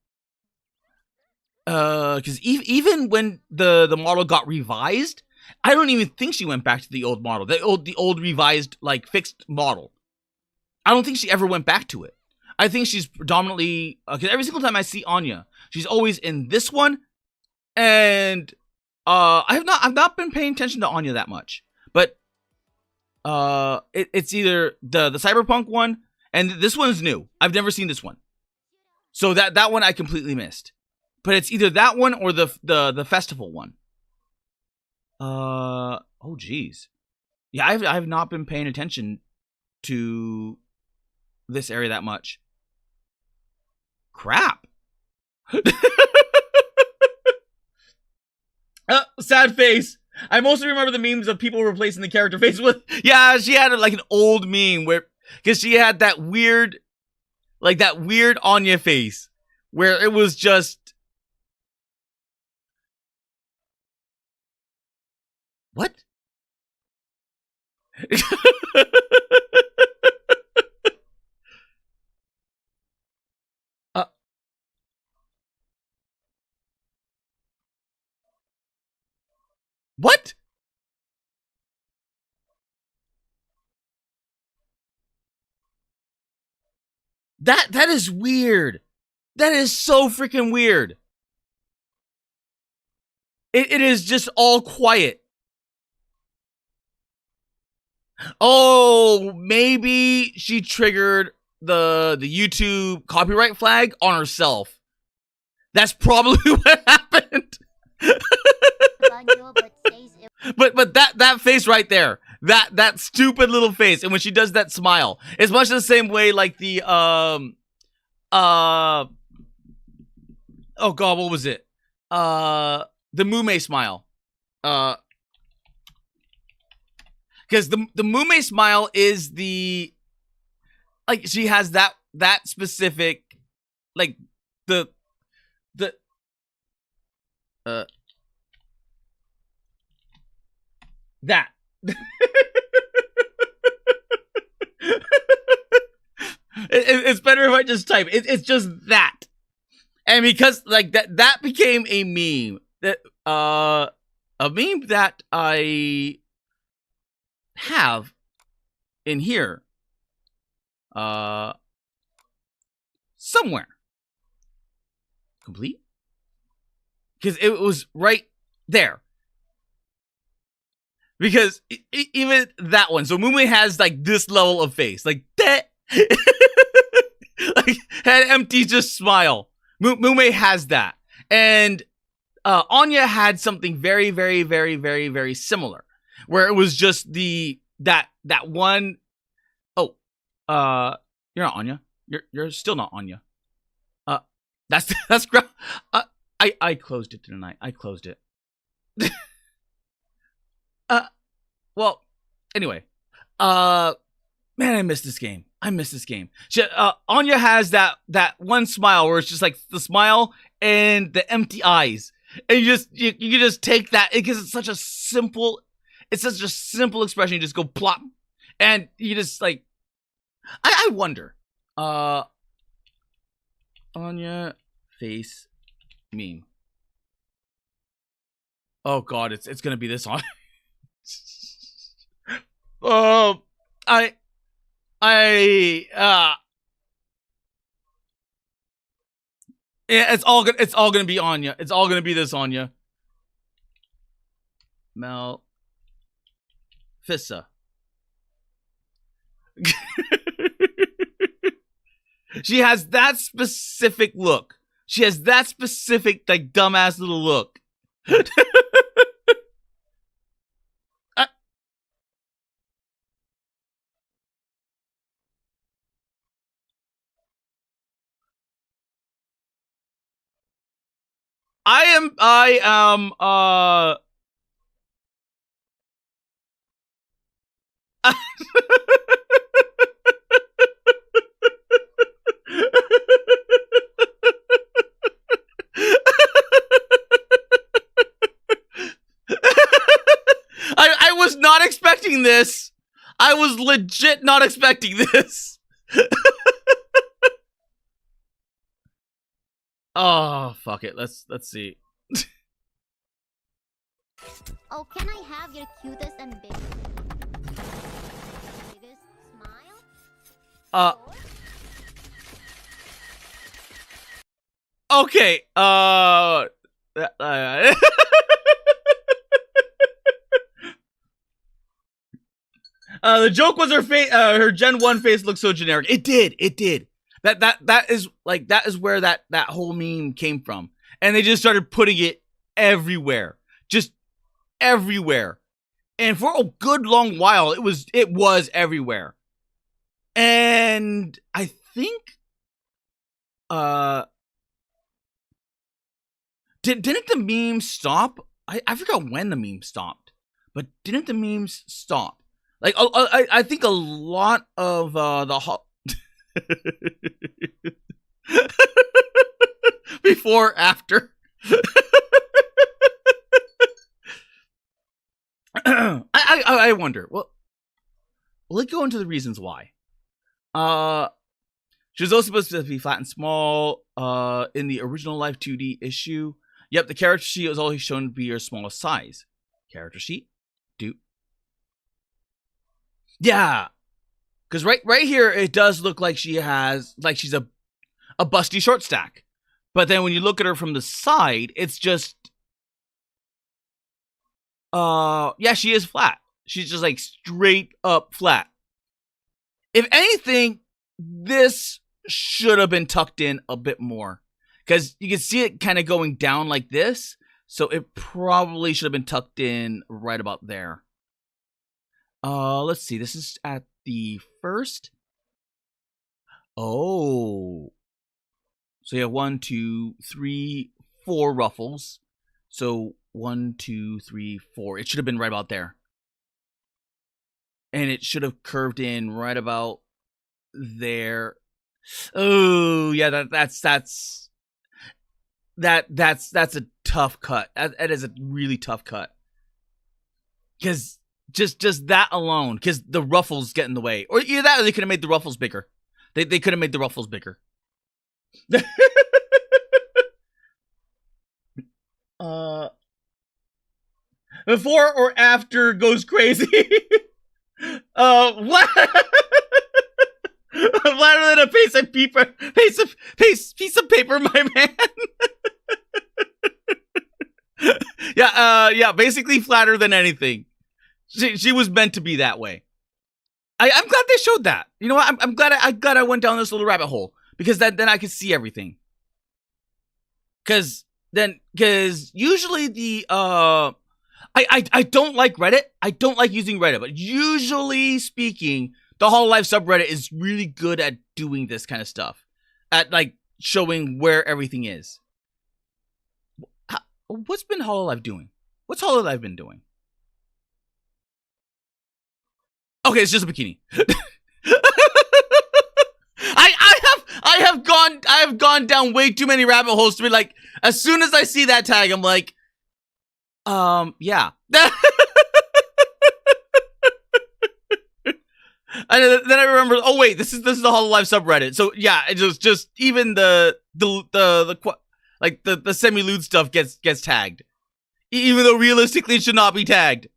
Because even when the model got revised, I don't even think she went back to the old model. The old revised, like, fixed model. I don't think she ever went back to it. I think she's predominantly, because every single time I see Anya, she's always in this one, and I've not been paying attention to Anya that much. But it's either the cyberpunk one, and this one is new. I've never seen this one, so that one I completely missed. But it's either that one or the festival one. Oh geez, yeah, I've not been paying attention to this area that much. Crap. Sad face. I mostly remember the memes of people replacing the character face with, yeah, she had like an old meme where, because she had that weird Anya face where it was just, what? What? That is weird. That is so freaking weird. It is just all quiet. Oh, maybe she triggered the YouTube copyright flag on herself. That's probably what happened. but that face right there, that stupid little face, and when she does that smile, it's much the same way like the oh god, what was it? The Mume smile. Because the Mume smile is the, like, she has that specific, like, the that. It's better if I just type. It's just that. And because, like, that became a meme. That, a meme that I have in here. Somewhere. Complete? Because it was right there. Because even that one. So Mume has, like, this level of face. Like, that. Like, had empty just smile. Mume has that. And Anya had something very, very, very, very, very similar. Where it was just that one. Oh. You're not Anya. You're still not Anya. That's I closed it tonight. I closed it. Well, anyway. Man, I miss this game. Anya has that one smile where it's just like the smile and the empty eyes. And you can just take that, because it's such a simple expression. You just go plop. And you just, like, I wonder. Anya face meme. Oh god, it's gonna be this on. Oh, yeah, it's all gonna be Anya. It's all gonna be this Anya. Fissa. She has that specific look. She has that specific, like, dumbass little look. I am I was not expecting this. I was legit not expecting this. Oh, fuck it. Let's see. Oh, can I have your cutest and biggest smile? Okay. The joke was her face. Her Gen 1 face looked so generic. It did. That is where that whole meme came from, and they just started putting it everywhere, just everywhere, and for a good long while it was everywhere, and I think didn't the meme stop? I forgot when the meme stopped, but didn't the memes stop? Like, I think a lot of the before, after. I wonder. Well, let's go into the reasons why. She was also supposed to be flat and small. In the original Live 2D issue. Yep, the character sheet was always shown to be her smallest size. Character sheet, Doot. Yeah, because right here it does look like she's a busty short stack, but then when you look at her from the side, it's just yeah, she is flat. She's just like straight up flat. If anything, this should have been tucked in a bit more. Because you can see it kind of going down like this. So it probably should have been tucked in right about there. Let's see. This is at the first. Oh. So you have 1, 2, 3, 4 ruffles. So 1, 2, 3, 4. It should have been right about there. And it should have curved in right about there. Oh, yeah, that's a tough cut. That is a really tough cut. Because just that alone, because the ruffles get in the way. Or either that or they could have made the ruffles bigger. They could have made the ruffles bigger. Before or after goes crazy. What? Flatter than a piece of paper, my man. Yeah, basically flatter than anything. She was meant to be that way. I'm glad they showed that. You know what? I'm glad I went down this little rabbit hole because then I could see everything. Cause usually the I don't like Reddit. I don't like using Reddit, but usually speaking, the Hololive subreddit is really good at doing this kind of stuff, at like showing where everything is. What's been Hololive doing? What's Hololive been doing? Okay, it's just a bikini. I have gone down way too many rabbit holes to be like, as soon as I see that tag, I'm like, yeah. And then I remember, oh wait, this is the Hololive subreddit. So yeah, it just even the semi-lewd stuff gets tagged, even though realistically it should not be tagged.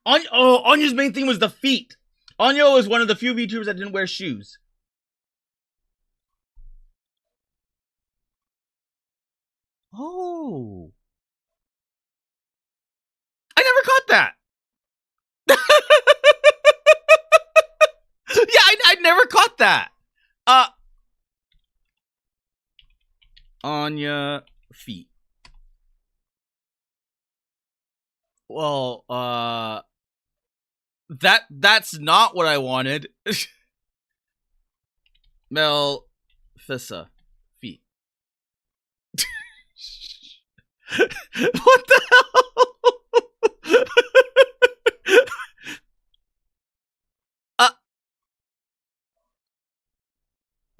Anya's main thing was the feet. Anya was one of the few VTubers that didn't wear shoes. Oh. I never caught that. Yeah, I never caught that. Anya feet. Well, that's not what I wanted. Mel Fissa feet. What the hell?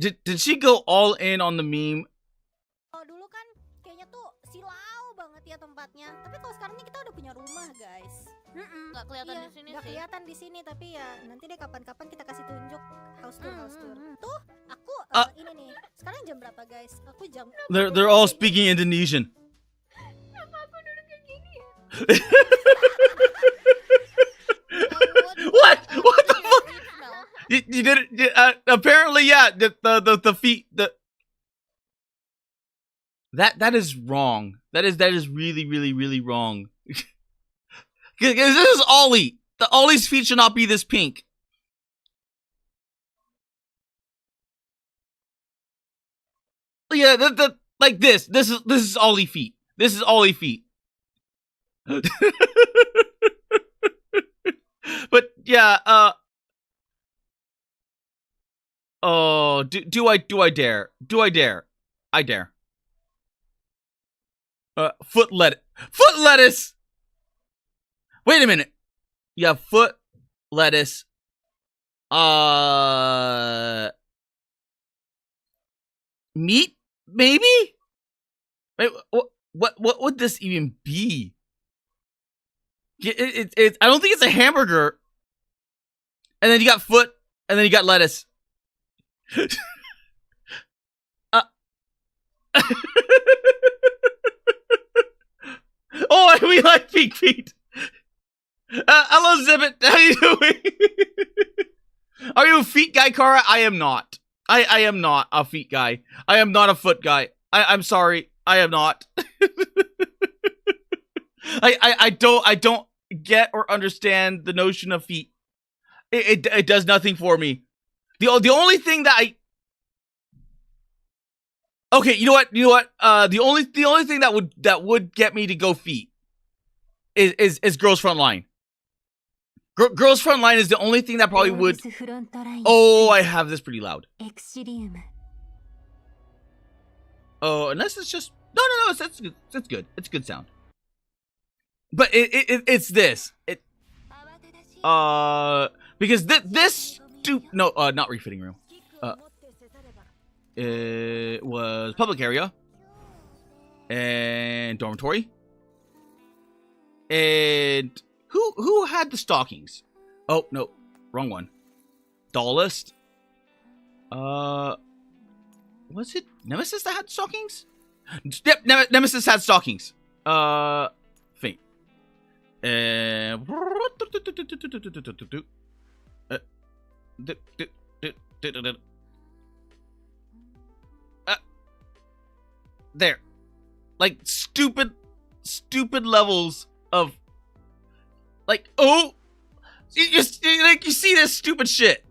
Did she go all in on the meme? Oh, dulu kan kayaknya tuh silau banget ya tempatnya. Tapi kalau sekarang ini kita udah punya rumah, guys. Nggak kelihatan di sini nggak sih. kelihatan di sini, tapi ya nanti deh kapan-kapan kita kasih tunjuk house tour. Tuh, aku ini nih. Sekarang jam berapa, guys? Aku jam. They're all speaking Indonesian. Kenapa aku duduk kayak gini ya? What? What the fuck? You did it? Apparently, yeah. The feet. That is wrong. That is really, really, really wrong. Because this is Ollie. The Ollie's feet should not be this pink. Yeah, like this. This is Ollie feet. This is Ollie feet. But yeah, oh, do I dare? Do I dare? I dare. Foot lettuce. Wait a minute. Yeah, foot lettuce. Meat, maybe? Wait, what would this even be? It I don't think it's a hamburger. And then you got foot, and then you got lettuce. Oh, we like pink feet. Hello, Zibbit. How you doing? Are you a feet guy, Kara? I am not. I am not a feet guy. I am not a foot guy. I'm sorry. I am not. I don't get or understand the notion of feet. It does nothing for me. The only thing that okay, you know what? The only thing that would get me to go feet is Girls Front Line. Girls Front Line is the only thing that probably would. Oh, I have this pretty loud. Oh, unless it's just no. It's good. It's good. It's good sound. But it's this. Because this not refitting room. It was public area and dormitory. And who had the stockings? Oh no, wrong one. Doll list. Was it Nemesis that had stockings? Yep, Nemesis had stockings. Faint. And there, like stupid levels of like, oh, you see this stupid shit.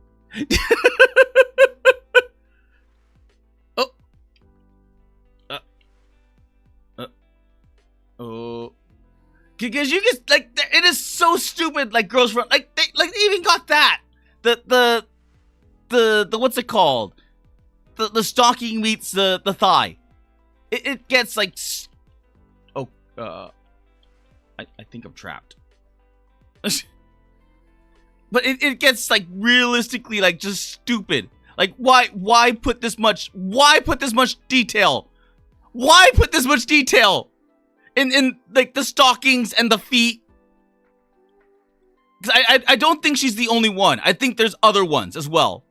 Oh, because you just like it is so stupid. Like Girls Front, like they even got that the what's it called? The stocking meets the thigh. It gets like I think I'm trapped. But it gets like realistically like just stupid. Like why put this much detail? Why put this much detail in like the stockings and the feet? Cuz I don't think she's the only one. I think there's other ones as well.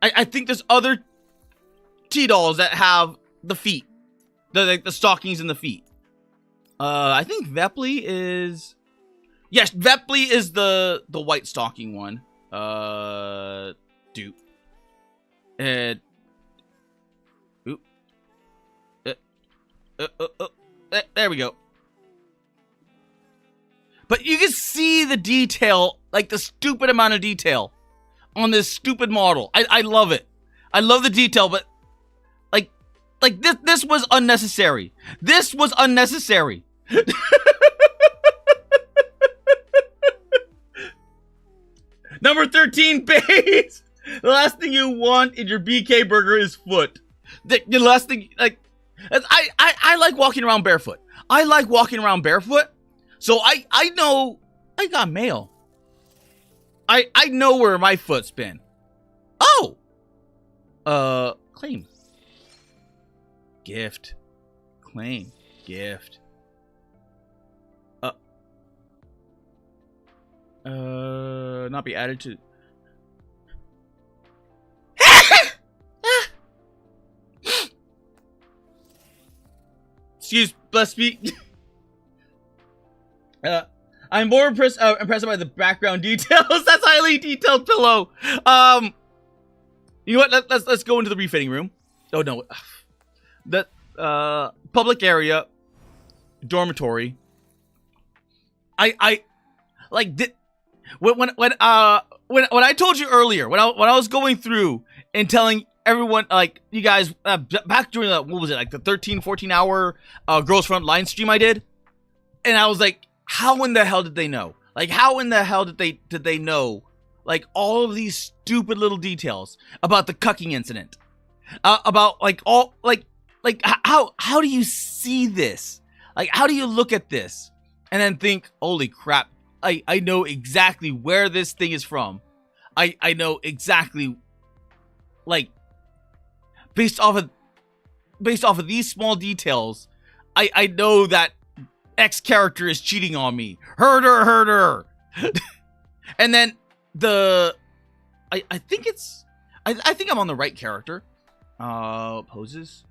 I think there's other T-dolls that have the feet. The stockings and the feet. I think Vepley is... Yes, Vepley is the white stocking one. Dupe. And... Oop. There we go. But you can see the detail, like the stupid amount of detail on this stupid model. I love it. I love the detail, but like this was unnecessary. This was unnecessary. Number 13, base. The last thing you want in your BK burger is foot. The last thing, like, I like walking around barefoot. I like walking around barefoot. So I know I got mail. I know where my foot's been. Oh. Claim. Gift. Claim. Gift. Not be added to. Bless me. I'm more impressed by the background details. That's highly detailed pillow. You know what? Let's go into the refitting room. Oh no, that public area, dormitory. I like when I told you earlier when I was going through and telling everyone, like, you guys, back during the, what was it, like the 13-14 hour Girls Front Line stream I did, and I was like, how in the hell did they know? Like, how in the hell did they know, like, all of these stupid little details about the cucking incident, about like all like how do you see this? Like, how do you look at this and then think, holy crap, I know exactly where this thing is from. I know exactly, like, based off of these small details, I know that X character is cheating on me. Herder. And then I think it's I think I'm on the right character. Poses.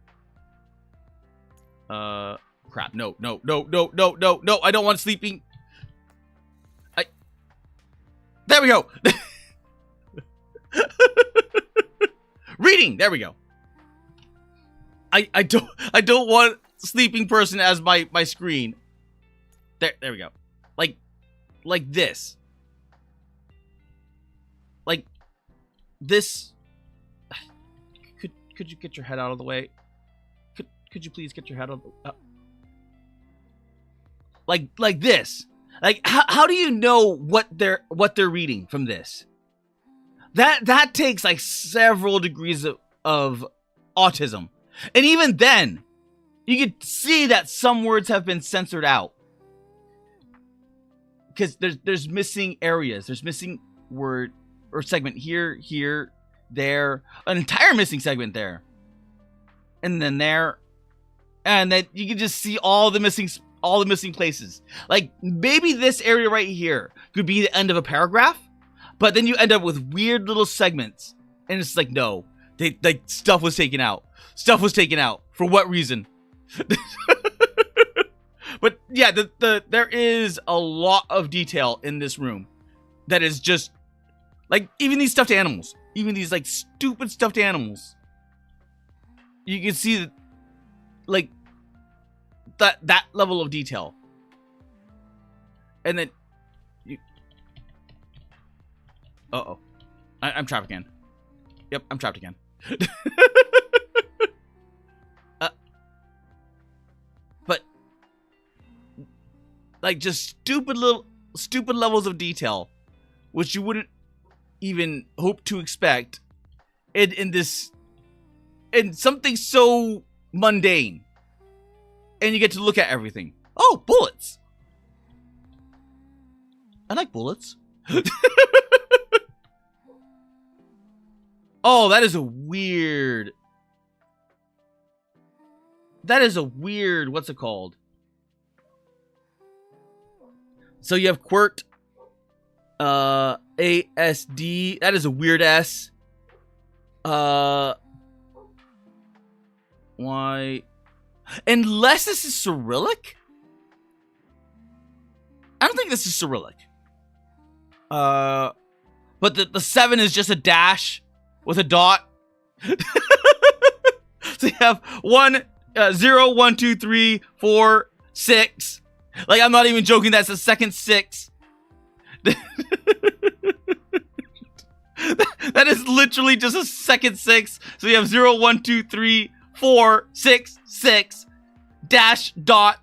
Crap. No. I don't want sleeping. There we go. Reading. There we go. I don't want sleeping person as my screen. There we go. Like this. Like this. Could you get your head out of the way? Could you please get your head out of like this? Like how do you know what they're reading from this? That takes like several degrees of autism. And even then, you could see that some words have been censored out. Because there's missing areas. There's missing word or segment here, there. An entire missing segment there. And then there. And then you can just see all the missing places. Like maybe this area right here could be the end of a paragraph, but then you end up with weird little segments. And it's like, no. Stuff was taken out. Stuff was taken out. For what reason? But yeah, there is a lot of detail in this room that is just like even these stuffed animals, even these like stupid stuffed animals. You can see like that level of detail. And then you uh-oh. I'm trapped again. Yep, I'm trapped again. But like just stupid levels of detail, which you wouldn't even hope to expect in something so mundane. And you get to look at everything. Oh, bullets. I like bullets. Oh, that is a weird. What's it called? So you have quirked. ASD. That is a weird S. Why? Unless this is Cyrillic? I don't think this is Cyrillic. But the 7 is just a dash with a dot. So you have 0, 1, 2, 3, 4, 6. Like, I'm not even joking, that's the second 6. That is literally just a second 6. So you have 0, 1, 2, 3, 4, 6, 6, dash, dot,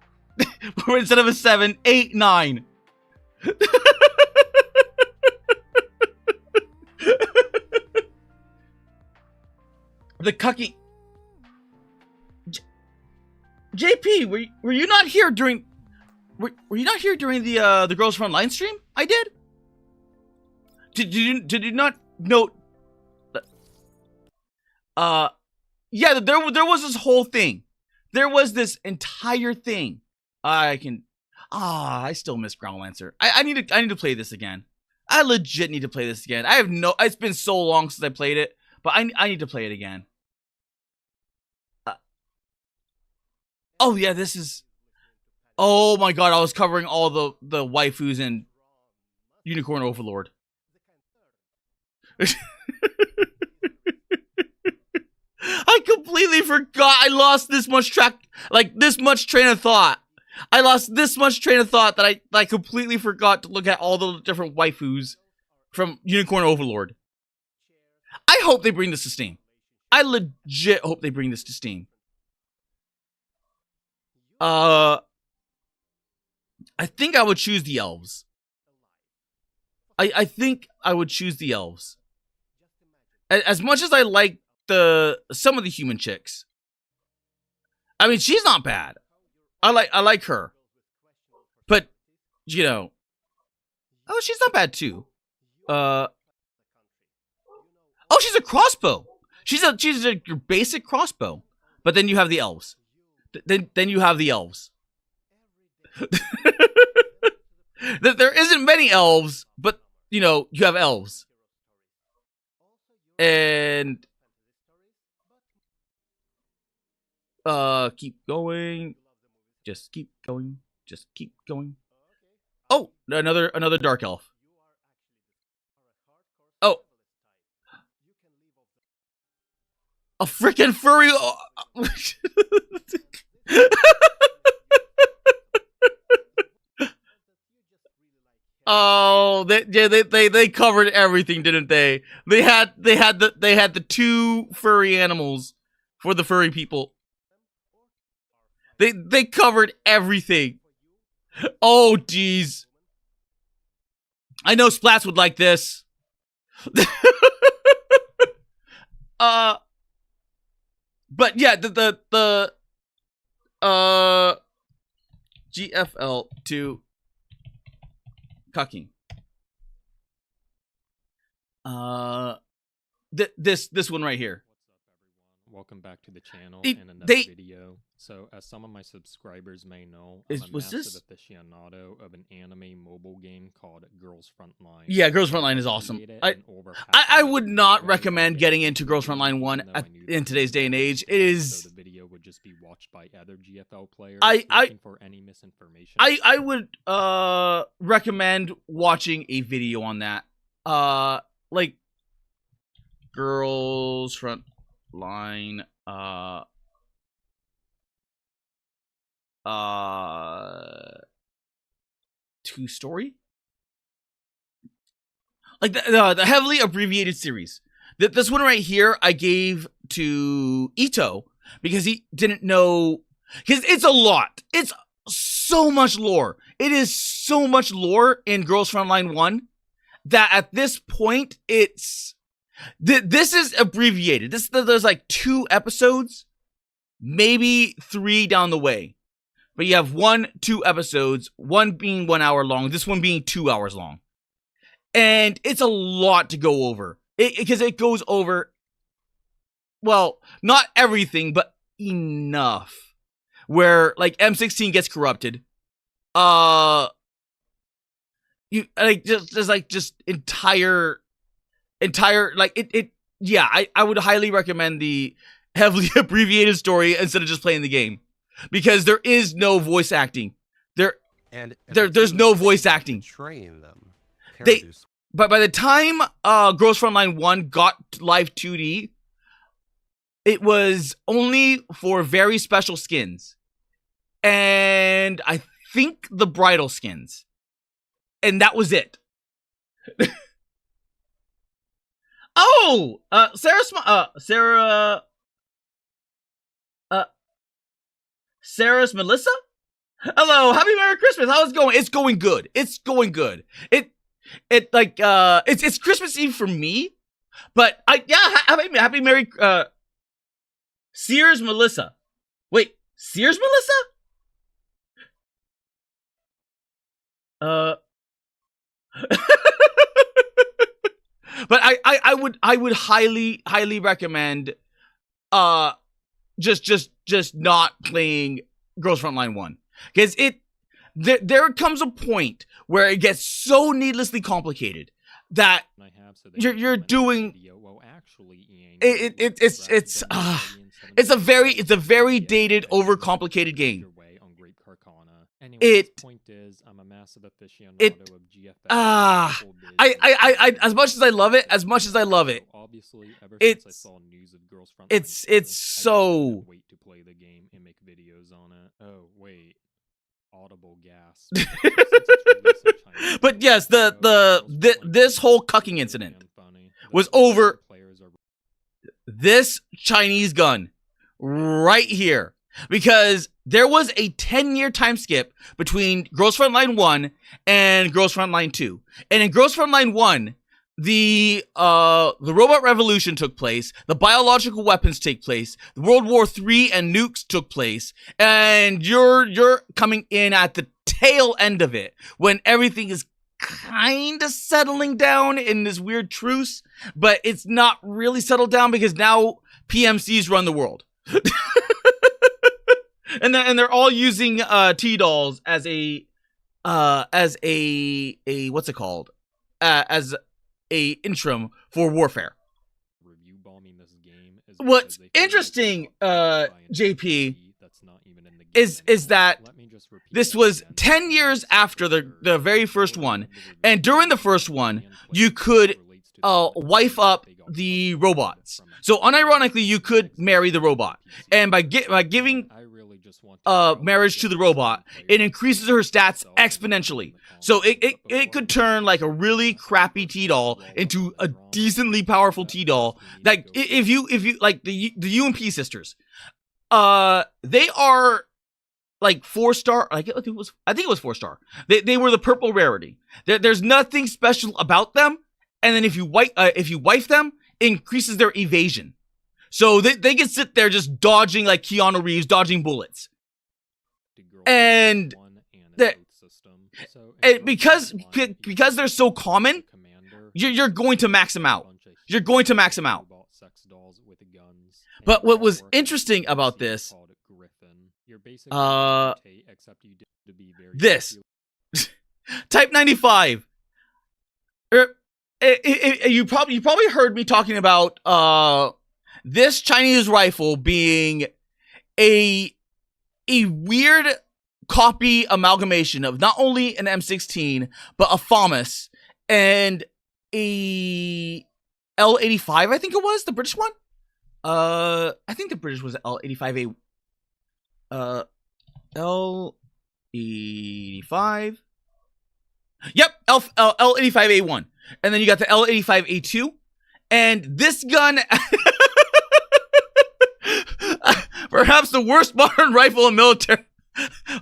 instead of a 7, 8, 9. The cucking. JP, were you not here during? Were you not here during the Girls Front line stream? I did. Did you not note? Yeah, there was this whole thing. There was this entire thing. I still miss Ground Lancer. I need to play this again. I legit need to play this again. It's been so long since I played it, but I need to play it again. Oh yeah, this is. Oh my god, I was covering all the waifus and Unicorn Overlord. I completely forgot. I lost this much train of thought. I lost this much train of thought that I completely forgot to look at all the different waifus from Unicorn Overlord. I hope they bring this to Steam. I legit hope they bring this to Steam. I think I would choose the elves. I think I would choose the elves. As much as I like some of the human chicks. I mean, she's not bad. I like her. But, you know. Oh, she's not bad too. Oh, she's a crossbow. She's your basic crossbow. But then you have the elves. Then you have the elves. There isn't many elves, but you know, you have elves. And keep going. Just keep going. Just keep going. Oh, another dark elf. Oh. A freaking furry. Oh, they covered everything, didn't they? They had the two furry animals for the furry people. They covered everything. Oh, jeez. I know Splats would like this. But yeah, the GFL to cucking. This one right here. Welcome back to the channel It- and another they- video. So, as some of my subscribers may know, Is- I'm a was massive this- aficionado of an anime mobile game called Girls Frontline. Yeah, Girls Frontline is awesome. I would not recommend getting into Girls Frontline 1 in today's day and age. It is. So the video would just be watched by other GFL players I looking for any misinformation. I would recommend watching a video on that. Like Girls Frontline 2 story, like the heavily abbreviated series. This one right here I gave to Ito because he didn't know, because it's a lot. It's so much lore. It is so much lore in Girls Frontline 1 that at this point it's this is abbreviated. There's like 2 episodes, maybe 3 down the way. But you have 2 episodes, one being 1 hour long, this one being 2 hours long. And it's a lot to go over. Because it goes over, well, not everything, but enough. Where, like, M16 gets corrupted. You, like, just entire, like, yeah, I would highly recommend the heavily abbreviated story instead of just playing the game. Because there is no voice acting. There's no voice acting. Train them. But by the time Girls Frontline 1 got live 2D, it was only for very special skins. And I think the bridal skins. And that was it. Oh! Sarah's Melissa? Hello, happy Merry Christmas. How's it going? It's going good. It's going good. It's Christmas Eve for me, but happy Merry Sears Melissa. Wait, Sears Melissa? But I would highly recommend just not playing Girls Frontline 1, because there comes a point where it gets so needlessly complicated that you're doing it's a very dated, overcomplicated game. Point is, I'm a massive aficionado of GFL. I as much as I love it, Obviously, ever since I saw news of Girls Frontline, it's so wait to play the game and make videos on it. Oh wait, audible gas. But yes, this whole cucking incident was over this Chinese gun right here, because there was a 10-year time skip between Girls Frontline 1 and Girls Frontline 2. And in Girls Frontline 1, the robot revolution took place, the biological weapons take place, the World War III and nukes took place, and you're coming in at the tail end of it when everything is kind of settling down in this weird truce, but it's not really settled down because now PMCs run the world. And they're all using T-dolls as a what's it called? As a interim for warfare. Review bombing this game What's interesting, JP, is that this was 10 years after the very first one, and during the first one, you could wife up the robots. So unironically, you could marry the robot, and by giving marriage to the robot, it increases her stats exponentially. So it could turn like a really crappy T-doll into a decently powerful T-doll. Like if you like the UMP sisters, they are like 4-star. I think it was 4-star. They were the purple rarity. There's nothing special about them. And then if you wife them, it increases their evasion. So they can sit there just dodging like Keanu Reeves, dodging bullets. And because they're so common, you're going to max them out. You're going to max them out. But what was interesting about this, this Type 95. You probably heard me talking about this Chinese rifle being a weird copy amalgamation of not only an M16 but a FAMAS and a L85. I think it was the British one. I think the British was L85A. L85. Yep, L85A1. And then you got the L85A2. And this gun, perhaps the worst modern rifle in military,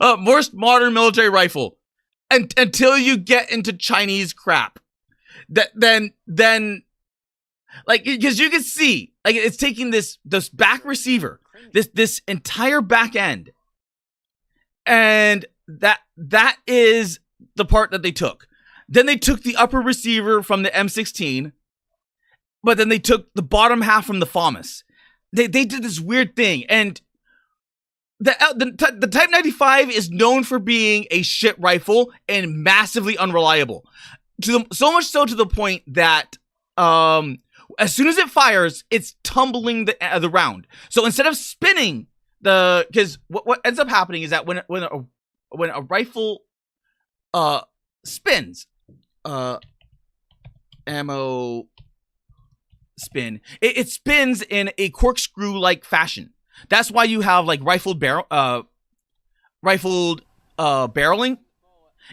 worst modern military rifle, until you get into Chinese crap. Then, like, because you can see, like, it's taking this back receiver, this entire back end, and that is the part that they took. Then they took the upper receiver from the M16, but then they took the bottom half from the FAMAS. They did this weird thing, and the Type 95 is known for being a shit rifle and massively unreliable. So much so to the point that as soon as it fires, it's tumbling the round. So instead of spinning because what ends up happening is that when a rifle spins, ammo spin, it spins in a corkscrew-like fashion. That's why you have like rifled barreling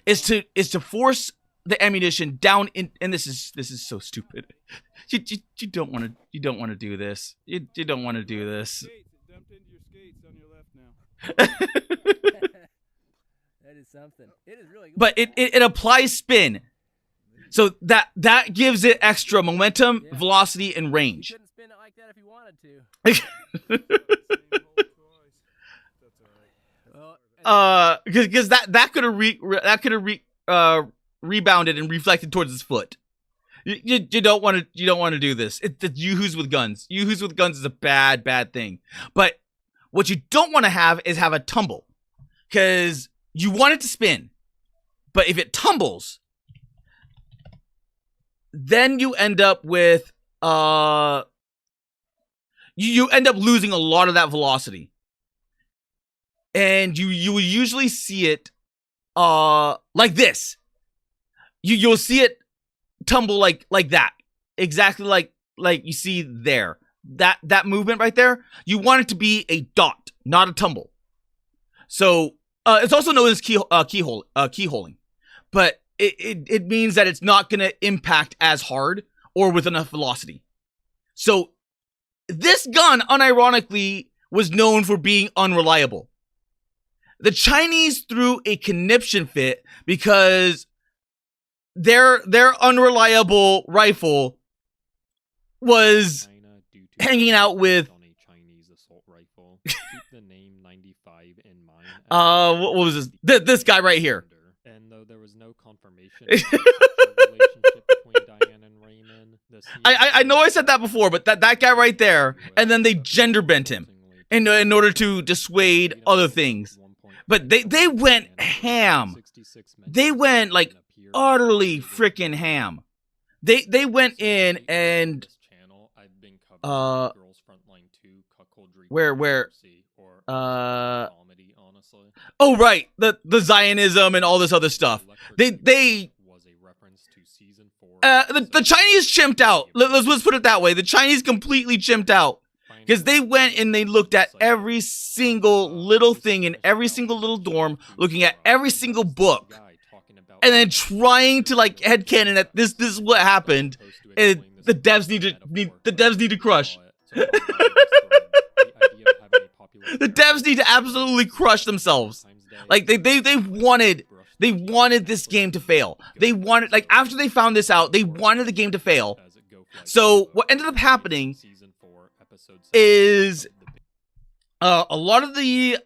is to force the ammunition down in. And this is so stupid. You don't want to do this. You don't want to do this. Dumped into your skates on your left now. That is something. It is really good. But it applies spin. So that gives it extra momentum, velocity, and range. You couldn't spin it like that if you wanted to. Because that could have rebounded and reflected towards his foot. You don't want to do this. It's yoo-hoos with guns. Yoo-hoos with guns is a bad thing. But what you don't want to have is have a tumble, because you want it to spin. But if it tumbles, then you end up with you end up losing a lot of that velocity. And you will usually see it like this. You'll see it tumble like that. Exactly like you see there. That movement right there, you want it to be a dot, not a tumble. So it's also known as keyholing. But it means that it's not going to impact as hard or with enough velocity. So this gun, unironically, was known for being unreliable. The Chinese threw a conniption fit because their unreliable rifle was hanging out with what was this guy right here. And though there was no confirmation of the relationship between Diane and Raymond, I know I said that before, but that guy right there, and then they gender bent him in order to dissuade other things. But they went ham. They went like utterly freaking ham. They went in and where oh right, the Zionism and all this other stuff. The Chinese chimped out. Let's put it that way. The Chinese completely chimped out Because they went and they looked at every single little thing in every single little dorm, looking at every single book, and then trying to like headcanon that this is what happened, and the devs need to crush. The devs need to absolutely crush themselves. Like they wanted this game to fail. They wanted, like, after they found this out, they wanted the game to fail. So what ended up happening is a lot of the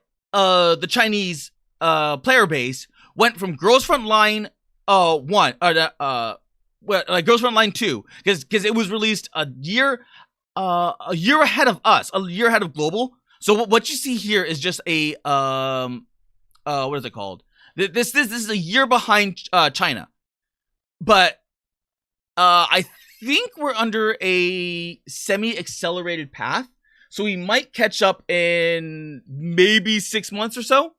Chinese player base went from Girls Frontline 1 like Girls Frontline 2, because it was released a year ahead of us, a year ahead of global. So what you see here is just a what is it called? This is a year behind China, but I think we're under a semi-accelerated path, so we might catch up in maybe 6 months or so.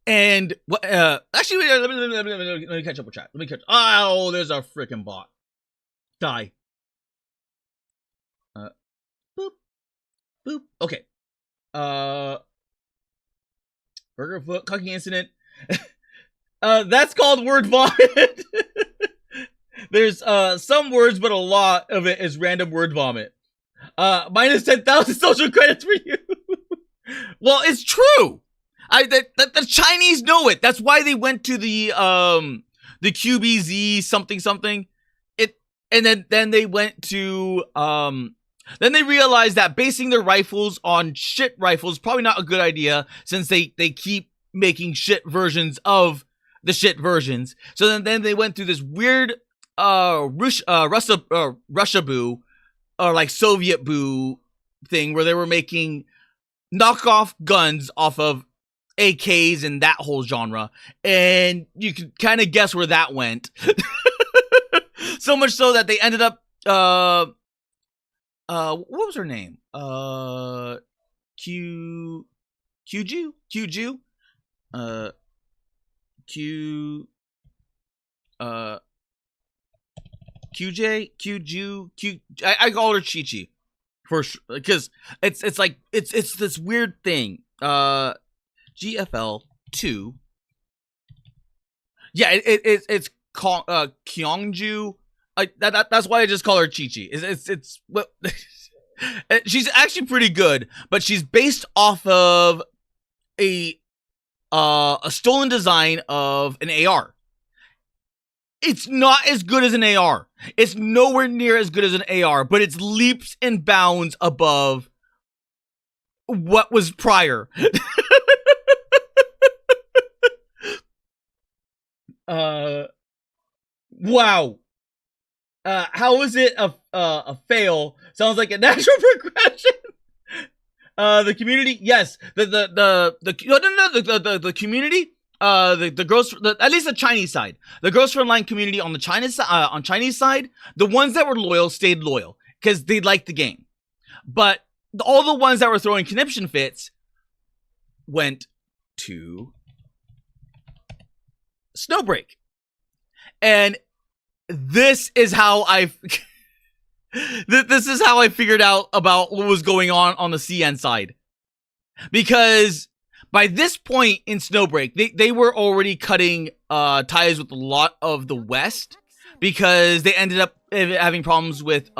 And what? Actually, wait, let me catch up with chat. Let me catch. Oh, there's a freaking bot. Die. Boop, boop. Okay. Burger foot cucking incident. That's called word vomit. There's some words, but a lot of it is random word vomit. Minus 10,000 social credits for you. Well, it's true. The Chinese know it. That's why they went to the QBZ something. And then they went to then they realized that basing their rifles on shit rifles is probably not a good idea, since they keep making shit versions of the shit versions. So then they went through this weird Russia boo, or like Soviet boo thing, where they were making knockoff guns off of AKs and that whole genre, and you can kind of guess where that went. So much so that they ended up what was her name? QJ? I call her Chi-Chi for sure, because it's like it's this weird thing. GFL 2. Yeah, it's Kyongju. That's why I just call her Chi-Chi. It's well, she's actually pretty good, but she's based off of a stolen design of an AR. It's not as good as an AR. It's nowhere near as good as an AR, but it's leaps and bounds above what was prior. Wow. How is it a fail? Sounds like a natural progression. The community, yes. The community. The girls, at least the Chinese side, the Girls Frontline community on the Chinese side, the ones that were loyal stayed loyal because they liked the game. But all the ones that were throwing conniption fits went to Snowbreak, and this is how I figured out about what was going on the CN side, because by this point in Snowbreak, they were already cutting ties with a lot of the West, because they ended up having problems with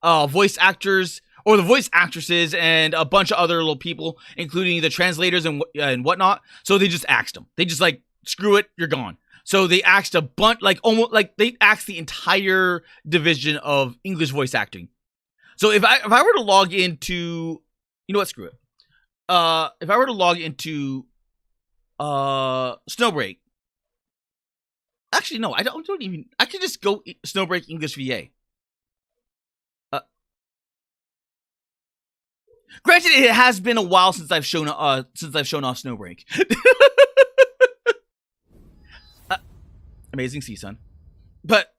voice actors, or the voice actresses, and a bunch of other little people, including the translators and whatnot. So they just axed them. They just like, screw it, you're gone. So they axed a bunch, like almost like they axed the entire division of English voice acting. So if I were to log into, you know what, screw it. If I were to log into Snowbreak, actually no, I don't even. I could just go Snowbreak English VA. Granted, it has been a while since I've shown off Snowbreak. Amazing CSUN, but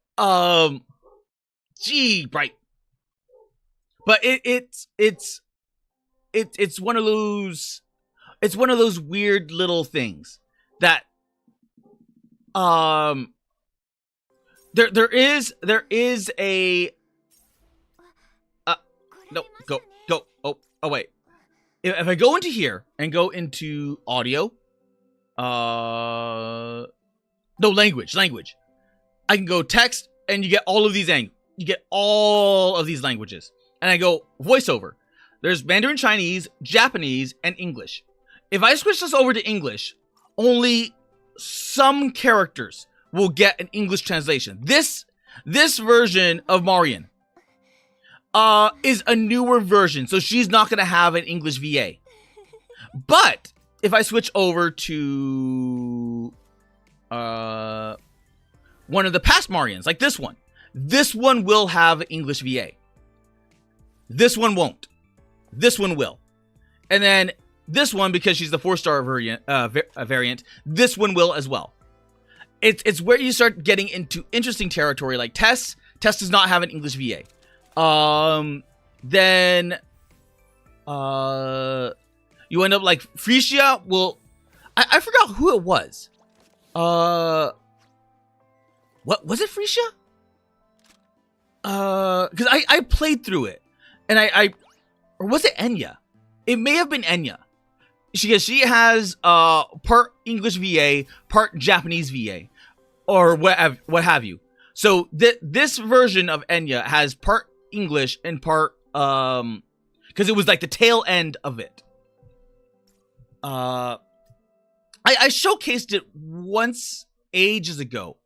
gee, right. But it's one of those. it's one of those weird little things that there is a no, go oh wait, if I go into here and go into audio, no, language, I can go text and you get all of these languages, and I go voiceover. There's Mandarin Chinese, Japanese, and English. If I switch this over to English, only some characters will get an English translation. This version of Marian is a newer version, so she's not going to have an English VA. But if I switch over to one of the past Marians, like this one will have English VA. This one won't. This one will. And then this one, because she's the 4-star variant, this one will as well. It's where you start getting into interesting territory, like Tess. Tess does not have an English VA. Then you end up like Frisia will... I forgot who it was. What was it, Frisia? Because I played through it, and or was it Enya? It may have been Enya. She has part English VA, part Japanese VA, or what have you. So this version of Enya has part English and part because it was like the tail end of it. I showcased it once ages ago,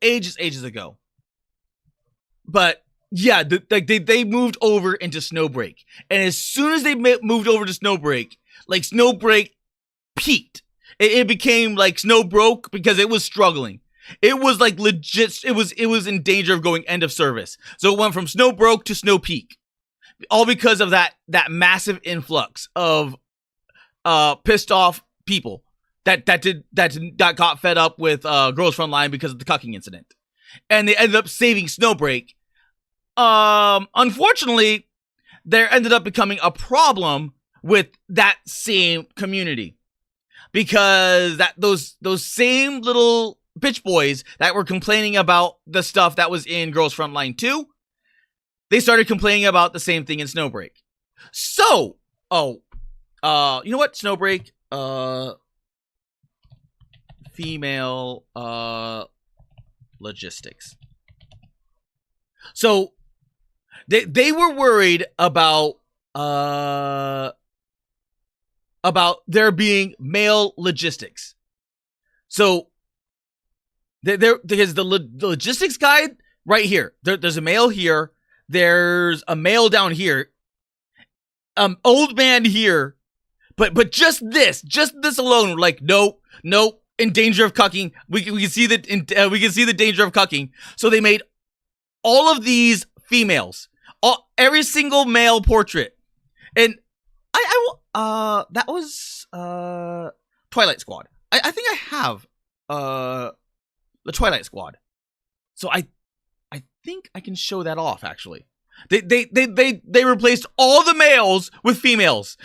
but yeah, they moved over into Snowbreak, and as soon as they moved over to Snowbreak, like Snowbreak peaked. It became like Snow broke because it was struggling. It was like legit. It was in danger of going end of service. So it went from Snow broke to Snow peak, all because of that massive influx of pissed off people that got fed up with Girls Frontline because of the cucking incident, and they ended up saving Snowbreak. Unfortunately, there ended up becoming a problem with that same community, because those same little bitch boys that were complaining about the stuff that was in Girls Frontline 2, they started complaining about the same thing in Snowbreak. So, you know what? Snowbreak, female, logistics. So, they were worried about there being male logistics. So because the logistics guide right here, there's a male here, there's a male down here, old man here, but just this alone, we're like, nope, in danger of cucking. We can see the danger of cucking. So they made all of these females, every single male portrait, and that was Twilight Squad. I think I have the Twilight Squad, so I think I can show that off. Actually, they replaced all the males with females.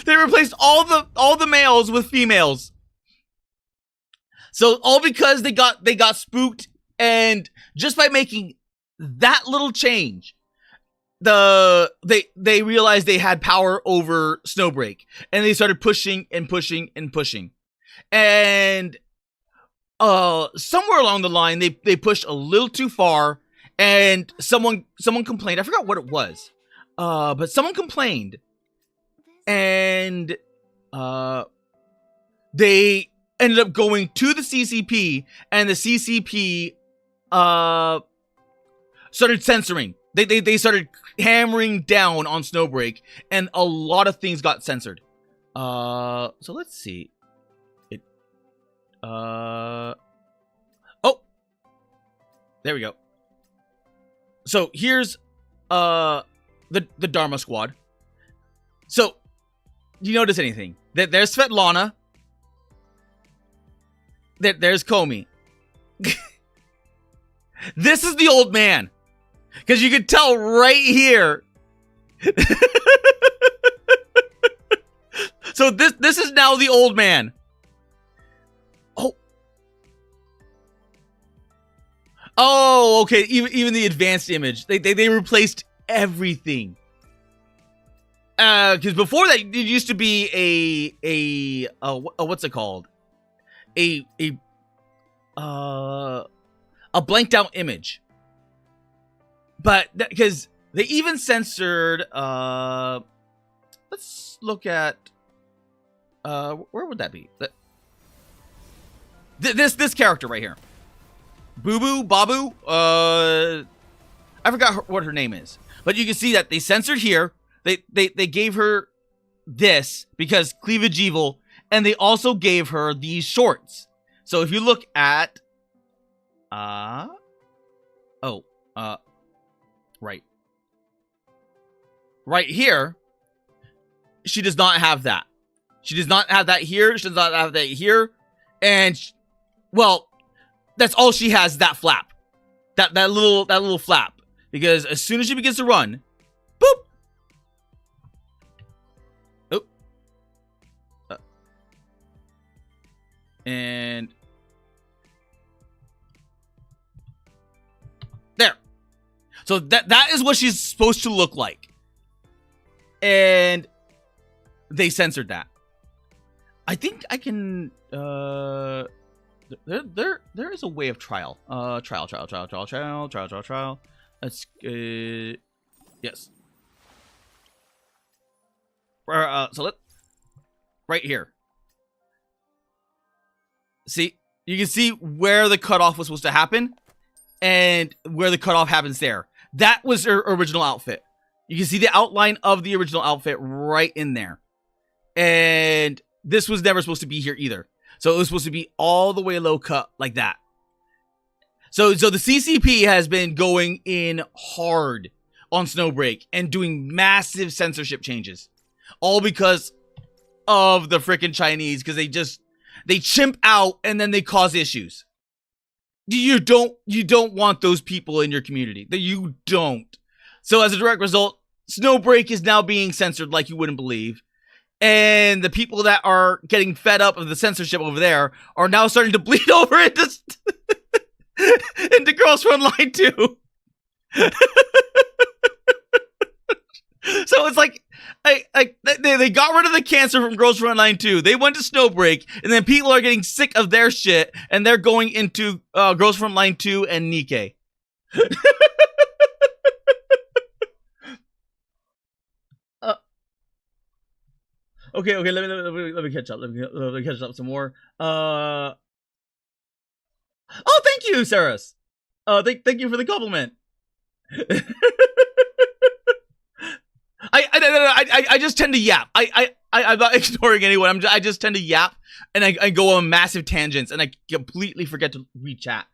They replaced all the males with females. So all because they got spooked, and just by making that little change, they realized they had power over Snowbreak, and they started pushing and pushing and pushing. And somewhere along the line they pushed a little too far, and someone complained. I forgot what it was. But someone complained, and they ended up going to the CCP, and the CCP started censoring. They started hammering down on Snowbreak, and a lot of things got censored. So let's see. Oh, there we go. So here's the Dharma Squad. So, do you notice anything? There's Svetlana. There's Comey. This is the old man. Because you could tell right here. So this is now the old man. Oh. Oh, okay. Even the advanced image, they replaced everything. Because before that, it used to be what's it called? A blanked out image. But because they even censored, let's look at, where would that be? This character right here. Boo Boo, Babu, I forgot what her name is. But you can see that they censored here. They gave her this because cleavage evil, and they also gave her these shorts. So if you look at, right here, she does not have that. She does not have that here. She does not have that here. And, well, that's all she has, that flap. That little flap. Because as soon as she begins to run, boop. Oh. And there. So that is what she's supposed to look like. And they censored that. I think I can there is a way of trial. Trial. Let's yes. So right here. See, you can see where the cutoff was supposed to happen and where the cutoff happens there. That was her original outfit. You can see the outline of the original outfit right in there. And this was never supposed to be here either. So it was supposed to be all the way low cut like that. So the CCP has been going in hard on Snowbreak and doing massive censorship changes. All because of the freaking Chinese, because they chimp out and then they cause issues. You don't want those people in your community. That you don't. So as a direct result, Snowbreak is now being censored like you wouldn't believe. And the people that are getting fed up of the censorship over there are now starting to bleed over into Girls from Line 2. So it's like, they got rid of the cancer from Girls from Line 2. They went to Snowbreak, and then people are getting sick of their shit, and they're going into Girls from Line 2 and Nikkei. Okay, let me catch up. Let me catch up some more. Oh, thank you, Saras. Thank you for the compliment. I just tend to yap. I'm not ignoring anyone. I just tend to yap, and I go on massive tangents, and I completely forget to read chat.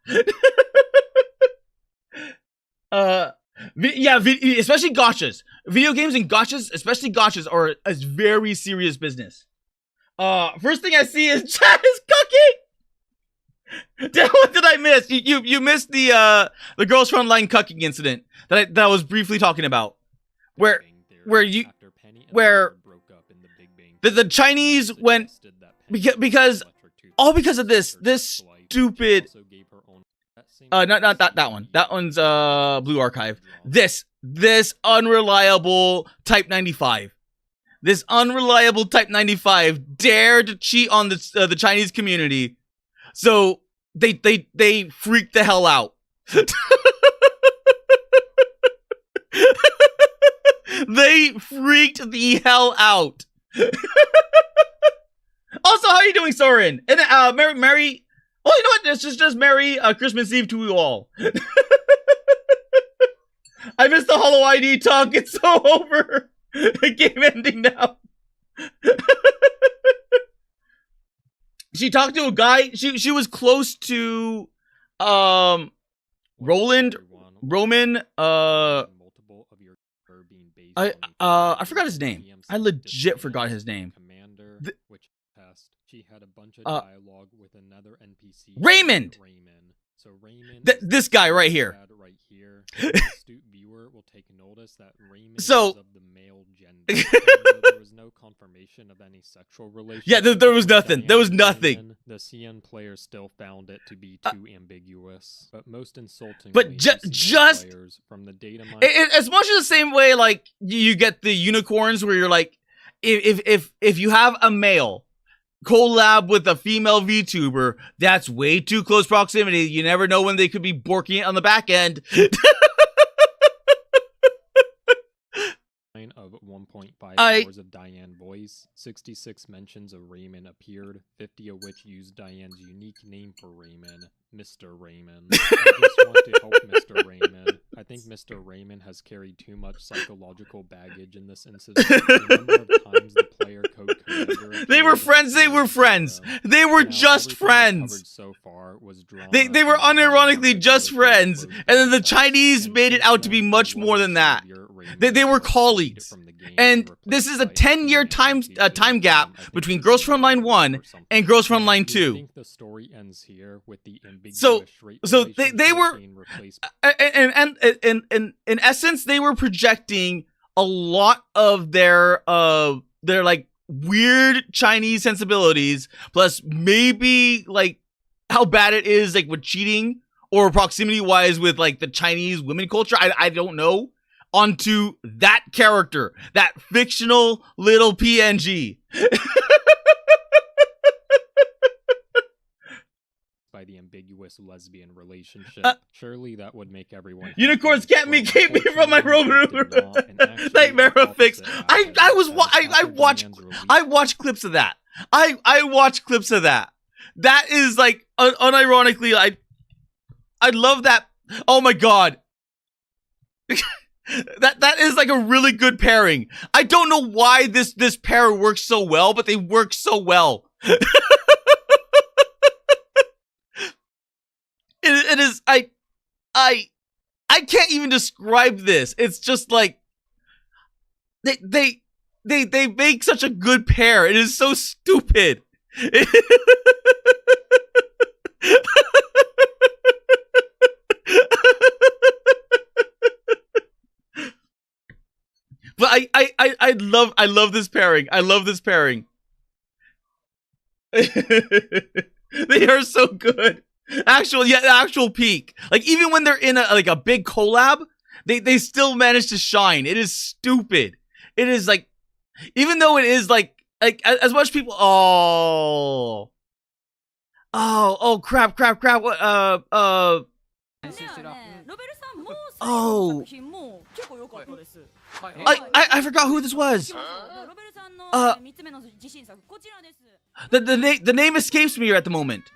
Yeah, especially gotchas. Video games and gotchas, especially gotchas, are a very serious business. First thing I see is chat is cucking. What did I miss? You missed the Girls Frontline cucking incident that I was briefly talking about, where the Chinese went because of this stupid. Not that one. That one's Blue Archive. This unreliable Type 95. This unreliable Type 95 dared to cheat on the Chinese community. So they freaked the hell out. They freaked the hell out. Also, how are you doing, Soren? And Merry. Oh, you know what? It's just Merry Christmas Eve to you all. I missed the Holo ID talk. It's so over. Game ending now. She talked to a guy. She was close to Roman. I forgot his name. I legit forgot his name. She had a bunch of dialogue with another NPC. Raymond. So Raymond This guy right here. Right here. The astute viewer will take notice that Raymond So- is of the male gender. Although there was no confirmation of any sexual relationship. Yeah, there was between nothing. Diane There was and nothing. Raymond, the CN players still found it to be too ambiguous. But most insulting. But just players from the data mine. As much as the same way, like you get the unicorns where you're like, if you have a male collab with a female VTuber, that's way too close proximity. You never know when they could be borking it on the back end. Of 1.5 hours of Diane voice, 66 mentions of Raymond appeared, 50 of which used Diane's unique name for Raymond, Mr. Raymond. I just want to help Mr. Raymond. I think Mr. Raymond has carried too much psychological baggage in this incident. The number of times the player code commander They were friends. They were friends. They were just friends. So far was They were unironically just friends, and then the Chinese made it out to be much more than that. They were colleagues, and this is a 10-year time gap between Girls from Line 1 and Girls from Line 2. I think the story ends here with the ambiguous So they were, and in essence, they were projecting a lot of their like weird Chinese sensibilities, plus maybe like how bad it is like with cheating or proximity wise with like the Chinese women culture. I don't know. Onto that character, that fictional little PNG. By the ambiguous lesbian relationship. Surely that would make everyone unicorns can't keep me from my nightmare fix. I watched clips of that. I watched clips of that. That is like unironically, I love that. Oh my god. That is like a really good pairing. I don't know why this pair works so well, but they work so well. It is I can't even describe this. It's just like they make such a good pair. It is so stupid. But I love this pairing. I love this pairing. They are so good. Actual peak. Like even when they're in a big collab, they still manage to shine. It is stupid. It is like, even though it is like as much people. Oh crap. What Oh. I forgot who this was. The name escapes me at the moment.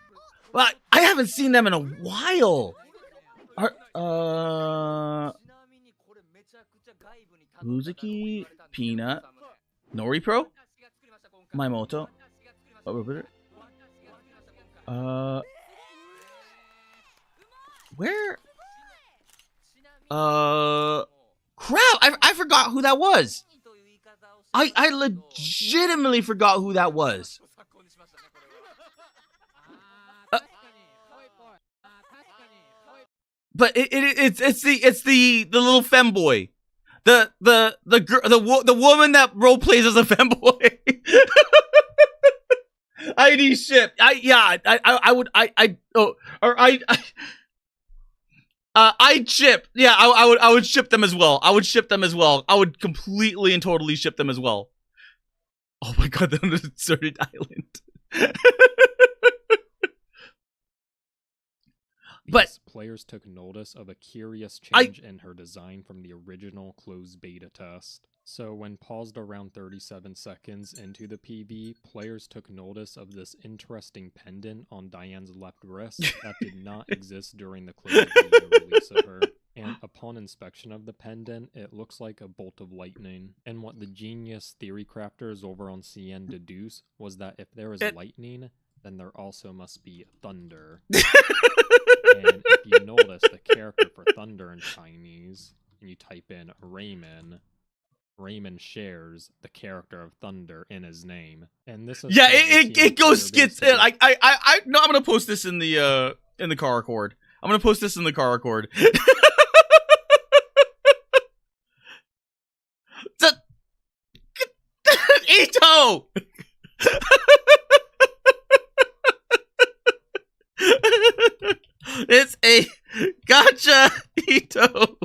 Well, I haven't seen them in a while. Muzuki, Peanut, Nori Pro, Maimoto. Where? Crap! I forgot who that was. I legitimately forgot who that was. But it's the little femboy, the woman that role plays as a femboy. ID ship. I'd ship. Yeah, I would ship them as well. I would ship them as well. I would completely and totally ship them as well. Oh my god, they're on a deserted island. But players took notice of a curious change in her design from the original closed beta test. So when paused around 37 seconds into the PV, players took notice of this interesting pendant on Diane's left wrist that did not exist during the closed beta release of her. And upon inspection of the pendant, it looks like a bolt of lightning. And what the genius theory crafters over on CN deduce was that if there is lightning, then there also must be thunder. And if you notice the character for thunder in Chinese, and you type in Raymond shares the character of thunder in his name. And this is it goes skits in. I'm gonna post this in the car record. I'm gonna post this in the car record. Ito! It's a gotcha, Ito.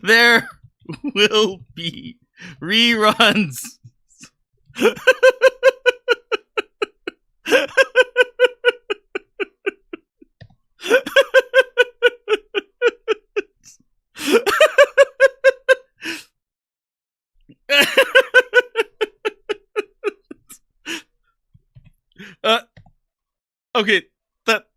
There will be reruns. Okay, that.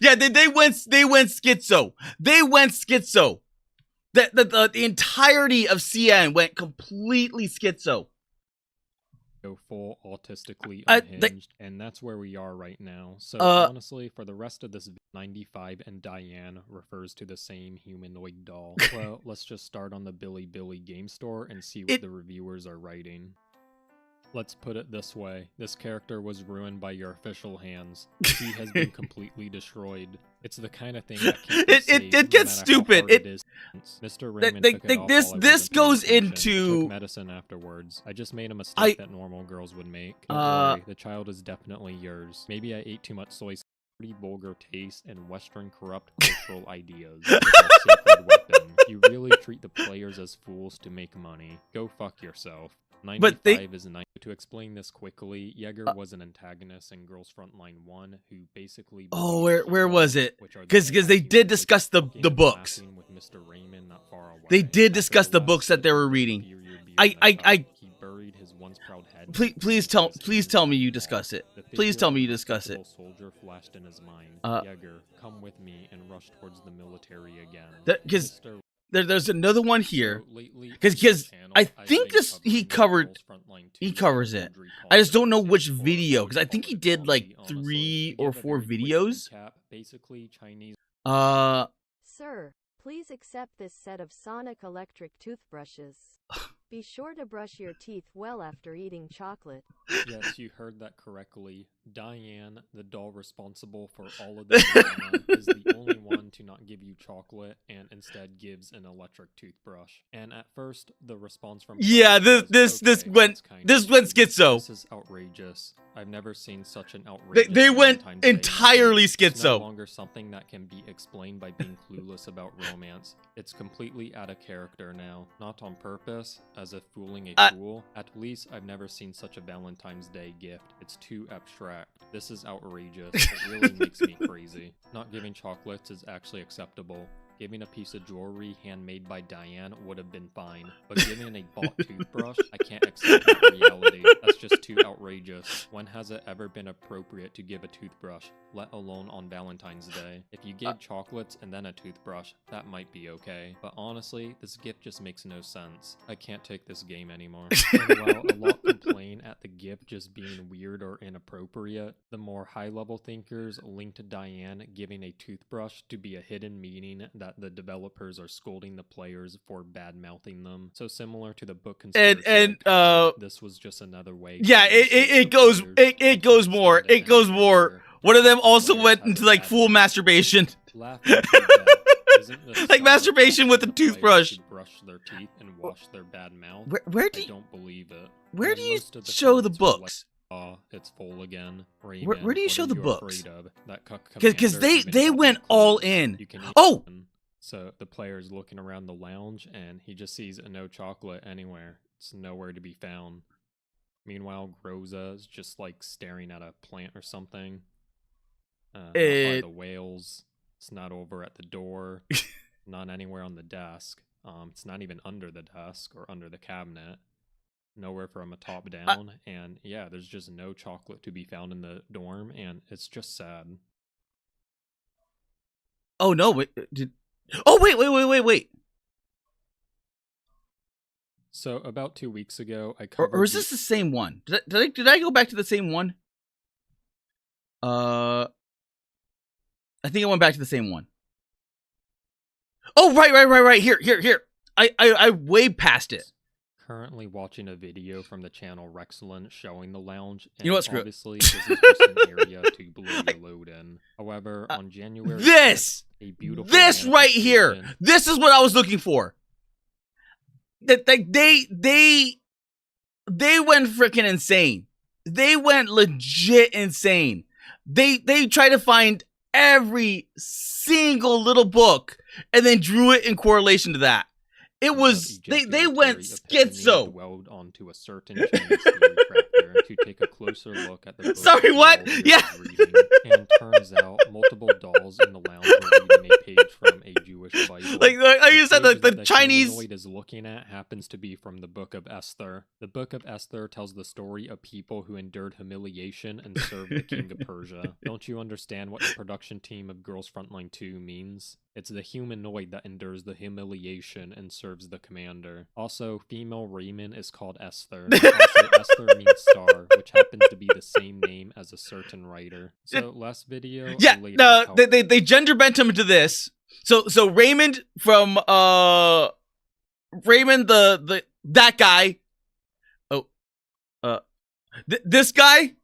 Yeah, they went schizo. They went schizo. The entirety of CN went completely schizo. Go full autistically unhinged, and that's where we are right now. So honestly, for the rest of this, 95 and Diane refers to the same humanoid doll. Well, let's just start on the Billy game store and see what the reviewers are writing. Let's put it this way. This character was ruined by your official hands. He has been completely destroyed. It's the kind of thing that can't be saved, it gets stupid. Mr. Raymond took it off this goes into took medicine afterwards. I just made a mistake that normal girls would make. Don't worry, the child is definitely yours. Maybe I ate too much soy sauce, pretty vulgar taste, and Western corrupt cultural ideas. It's a sacred weapon. You really treat the players as fools to make money. Go fuck yourself. 95 is nice. To explain this quickly, Yeager was an antagonist in Girls Frontline 1 who basically... Oh, where was it? Because they did discuss the books. With Mr. Raymond not far away. They did discuss the books that they were reading. He buried his once proud head. Please tell me you discuss it. Please tell me you discuss it. Soldier flashed in his mind. Yeager, come with me and rush towards the military again. Because there's another one here. Because I think he covers it. I just don't know which video, because I think he did like 3 or 4 videos. Basically Chinese. Sir, please accept this set of Sonic electric toothbrushes. Be sure to brush your teeth well after eating chocolate. Yes, you heard that correctly. Diane, the doll responsible for all of this drama, is the only one to not give you chocolate and instead gives an electric toothbrush. And at first, the response from this went schizo. This is outrageous. I've never seen such an outrageous. They went entirely schizo. It's no longer something that can be explained by being clueless about romance. It's completely out of character now, not on purpose, as if fooling a fool. At least I've never seen such a Valentine's Day gift. It's too abstract. This is outrageous. It really makes me crazy. Not giving chocolates is actually acceptable. Giving a piece of jewelry handmade by Diane would have been fine, but giving a bought toothbrush, I can't accept that reality. That's just too outrageous. When has it ever been appropriate to give a toothbrush, let alone on Valentine's Day? If you gave chocolates and then a toothbrush, that might be okay. But honestly, this gift just makes no sense. I can't take this game anymore. And while a lot complain at the gift just being weird or inappropriate, the more high-level thinkers link to Diane giving a toothbrush to be a hidden meaning that the developers are scolding the players for bad-mouthing them. So similar to the book conspiracy, this was just another way. Yeah, it goes more. One of them also went into like full masturbation. Like masturbation with a toothbrush. Brush their teeth and wash their bad mouth. Where do you, I don't believe it. Where do you show the books? It's full again. Raymond, where do you show the books? Because they went all in. Oh! So the player's looking around the lounge and he just sees no chocolate anywhere. It's nowhere to be found. Meanwhile, Groza is just like staring at a plant or something. Not by the whales. It's not over at the door. Not anywhere on the desk. It's not even under the desk or under the cabinet. Nowhere from a top down. And yeah, there's just no chocolate to be found in the dorm, and it's just sad. Oh no! Wait. Wait. So about 2 weeks ago, I covered. Or is this the same one? Did I go back to the same one? I think I went back to the same one. Oh, right. Here. I way past it. currently watching a video from the channel Rexlin showing the lounge, and You know what, screw it. obviously this is just an area to blow your load in. However, on January 6th, a beautiful this right here, manifestation- this is what I was looking for. That they went freaking insane. They went legit insane. They tried to find every single little book and then drew it in correlation to that. It was they went schizo. Dwelled onto a certain Chinese theory crafter to take a closer look at the book. Sorry, what? Dolls Yeah. was reading, and turns out multiple dolls in the lounge were reading a page from a Jewish Bible. Like you said, page the that Chinese. humanoid is looking at happens to be from the Book of Esther. The Book of Esther tells the story of people who endured humiliation and served the king of Persia. Don't you understand what the production team of Girls Frontline 2 means? It's the humanoid that endures the humiliation and serves the commander. Also, female Raymond is called Esther. Also, Esther means star, which happens to be the same name as a certain writer. So, last video, Yeah, I laid no, out how- they gender bent him into this. So Raymond from Raymond that guy. Oh, this guy,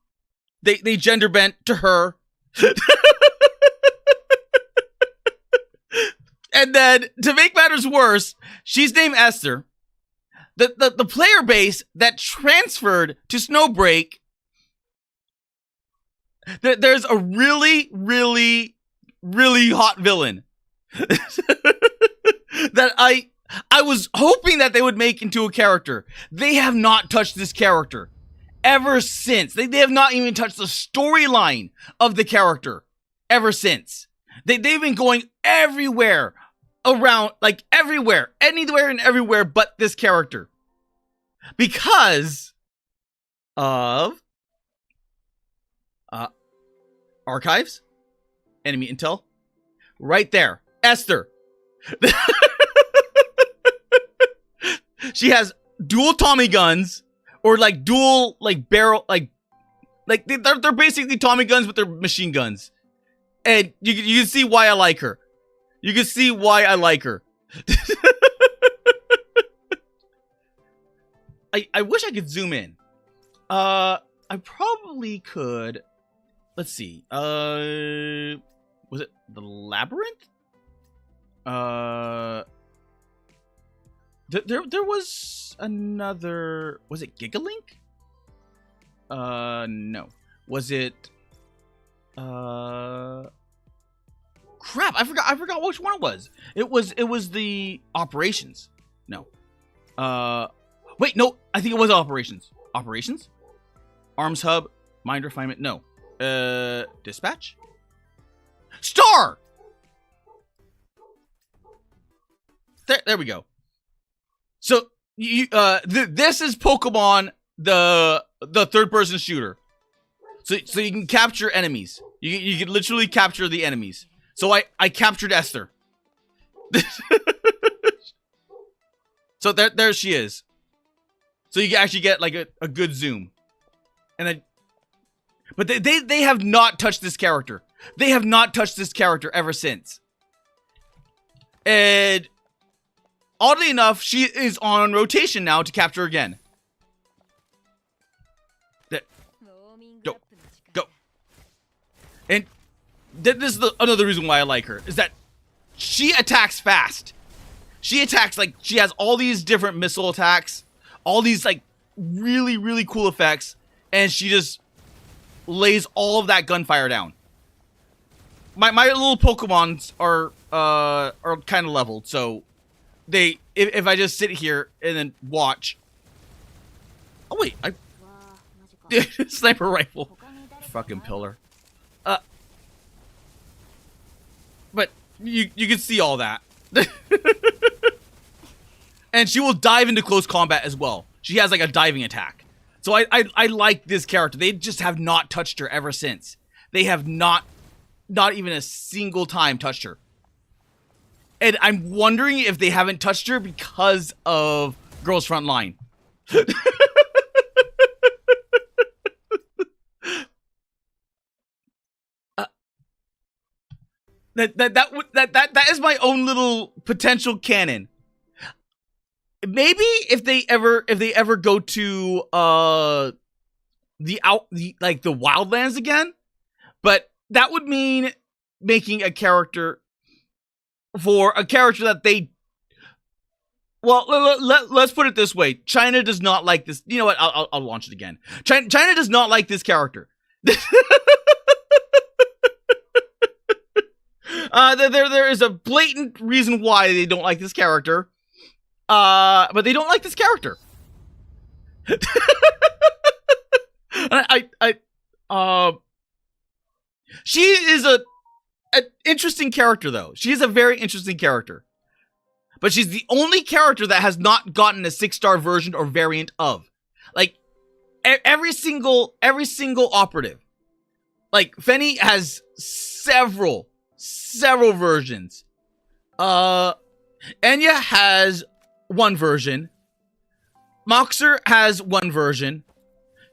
they gender bent to her. And then, to make matters worse, she's named Esther. The player base that transferred to Snowbreak, there's a really, really, really hot villain that I was hoping that they would make into a character. They have not touched this character ever since. They have not even touched the storyline of the character ever since. They've been going everywhere. Around, like everywhere, anywhere and everywhere but this character. Because of archives, enemy intel, right there, Esther. She has dual Tommy guns, or like dual like barrel, like they're basically Tommy guns, but they're machine guns, and you can see why I like her. You can see why I like her. I wish I could zoom in. I probably could. Let's see. Was it the labyrinth? There was another. Was it Gigalink? No. Was it? Crap! I forgot which one it was. It was the operations. No. Wait, no. I think it was operations. Operations? Arms hub. Mind refinement. No. Dispatch. Star. There we go. So this is Pokemon the third person shooter. So you can capture enemies. You can literally capture the enemies. So I captured Esther. So there she is. So you can actually get like a good zoom. But they have not touched this character. They have not touched this character ever since. And oddly enough, she is on rotation now to capture again. There. Go. And this is another reason why I like her, is that she attacks fast. She attacks, like, she has all these different missile attacks, all these, like, really, really cool effects, and she just lays all of that gunfire down. My little Pokemons are kind of leveled, so if I just sit here and then watch. Oh wait, sniper rifle, fucking pillar. But you can see all that. And she will dive into close combat as well. She has like a diving attack. So I like this character. They just have not touched her ever since. They have not even a single time touched her. And I'm wondering if they haven't touched her because of Girls Frontline. That is my own little potential canon. maybe if they ever go to the Wildlands again, but that would mean making a character that they. Well, let's put it this way: China does not like this. You know what? I'll launch it again. China does not like this character. There is a blatant reason why they don't like this character. But they don't like this character. She is an interesting character, though. She is a very interesting character. But she's the only character that has not gotten a 6-star version or variant of. Like, every single operative. Like, Fenny has several versions. Enya has one version. Moxer has one version.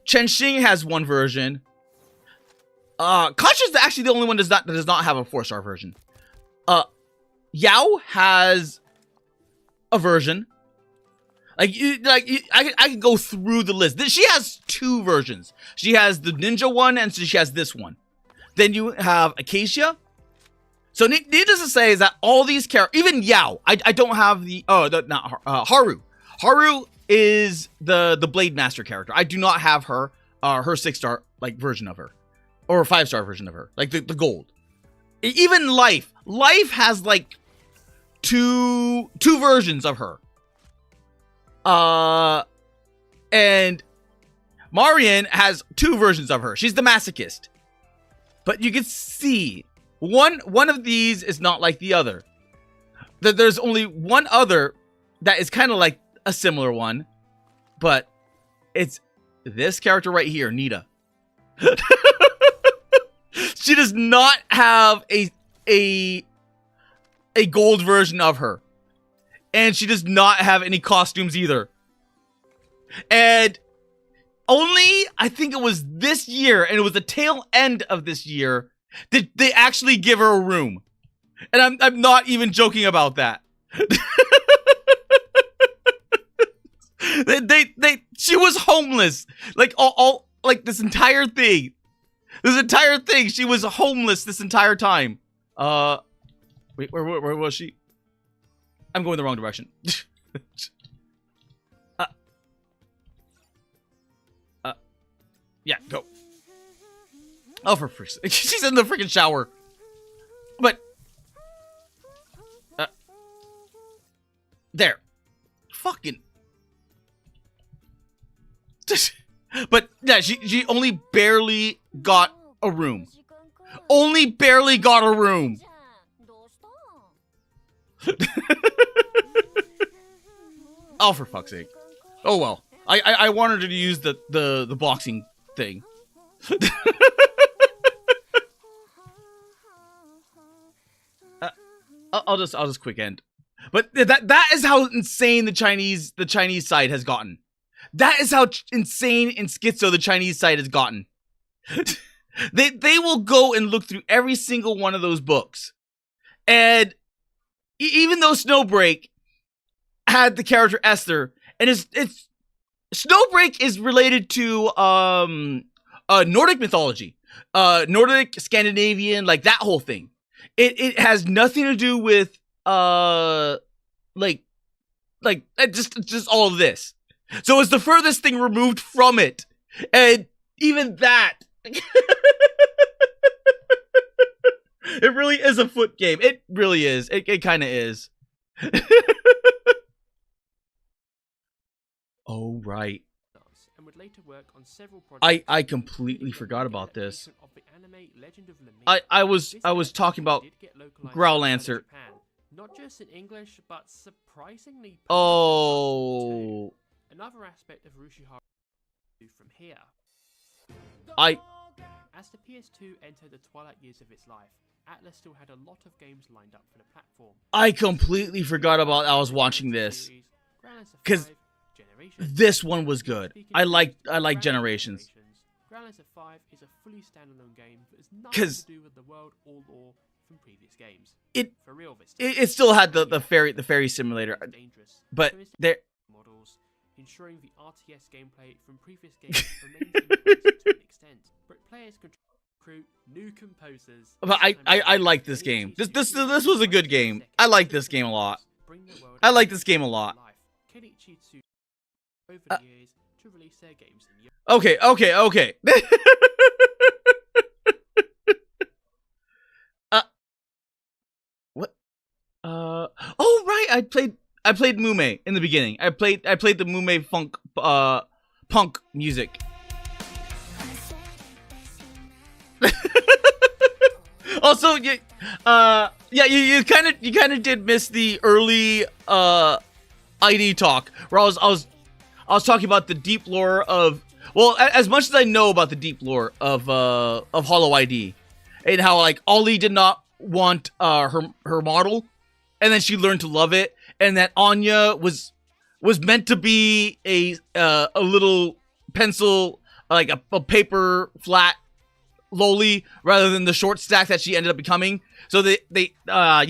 Chenxing has one version. Kasha's actually the only one that does not have a 4-star version. Yao has a version. I could go through the list. She has 2 versions. She has the ninja one, and so she has this one. Then you have Acacia. So needless to say is that all these characters, even Yao, I don't have Haru. Haru is the Blade Master character. I do not have her 6-star version of her, or a 5-star version of her, like the gold. Even Life has like two versions of her. And Marian has 2 versions of her. She's the masochist. But you can see one of these is not like the other. There's only one other that is kind of like a similar one, but it's this character right here, Nita. She does not have a gold version of her. And she does not have any costumes either. And only, I think it was this year, and it was the tail end of this year, did they actually give her a room. And I'm not even joking about that. She was homeless. Like all like this entire thing. She was homeless this entire time. Wait, where was she? I'm going the wrong direction. Yeah, go. Oh, for freak's sake. She's in the freaking shower. But there. Fucking. But yeah, she only barely got a room. Only barely got a room. Oh, for fuck's sake. Oh well. I wanted her to use the boxing thing. I'll just quick end. But that is how insane the Chinese side has gotten. That is how insane and schizo the Chinese side has gotten. They will go and look through every single one of those books. And even though Snowbreak had the character Esther, and it's Snowbreak is related to Nordic mythology, Nordic, Scandinavian, like that whole thing. It has nothing to do with just all of this. So it's the furthest thing removed from it, and even that. It really is a foot game. It really is. It kind of is. Oh, right. I completely forgot about this. I was talking about Growlancer. Not just in English, but surprisingly. Oh. Another aspect of Rushiharu from here. As the PS2 entered the twilight years of its life, Atlas still had a lot of games lined up for the platform. I completely forgot about I was watching this. Because this one was good. I like Generations. Groundlancer 5 is a fully standalone game that has nothing to do with the world or lore from previous games. It still had the fairy simulator. But models, ensuring the RTS gameplay from previous games remains in place to an extent, but players can recruit new composers. But I like this game. This was a good game. I like this game a lot. I like this game a lot. Over the years to release their games in Okay. What? Oh right, I played Mume in the beginning. I played the Mume funk punk music. Also, you kind of did miss the early ID talk where I was talking about the deep lore of, well, as much as I know about the deep lore of Holo ID, and how like Ollie did not want her model, and then she learned to love it, and that Anya was meant to be a little pencil, like a paper flat loli, rather than the short stack that she ended up becoming. So I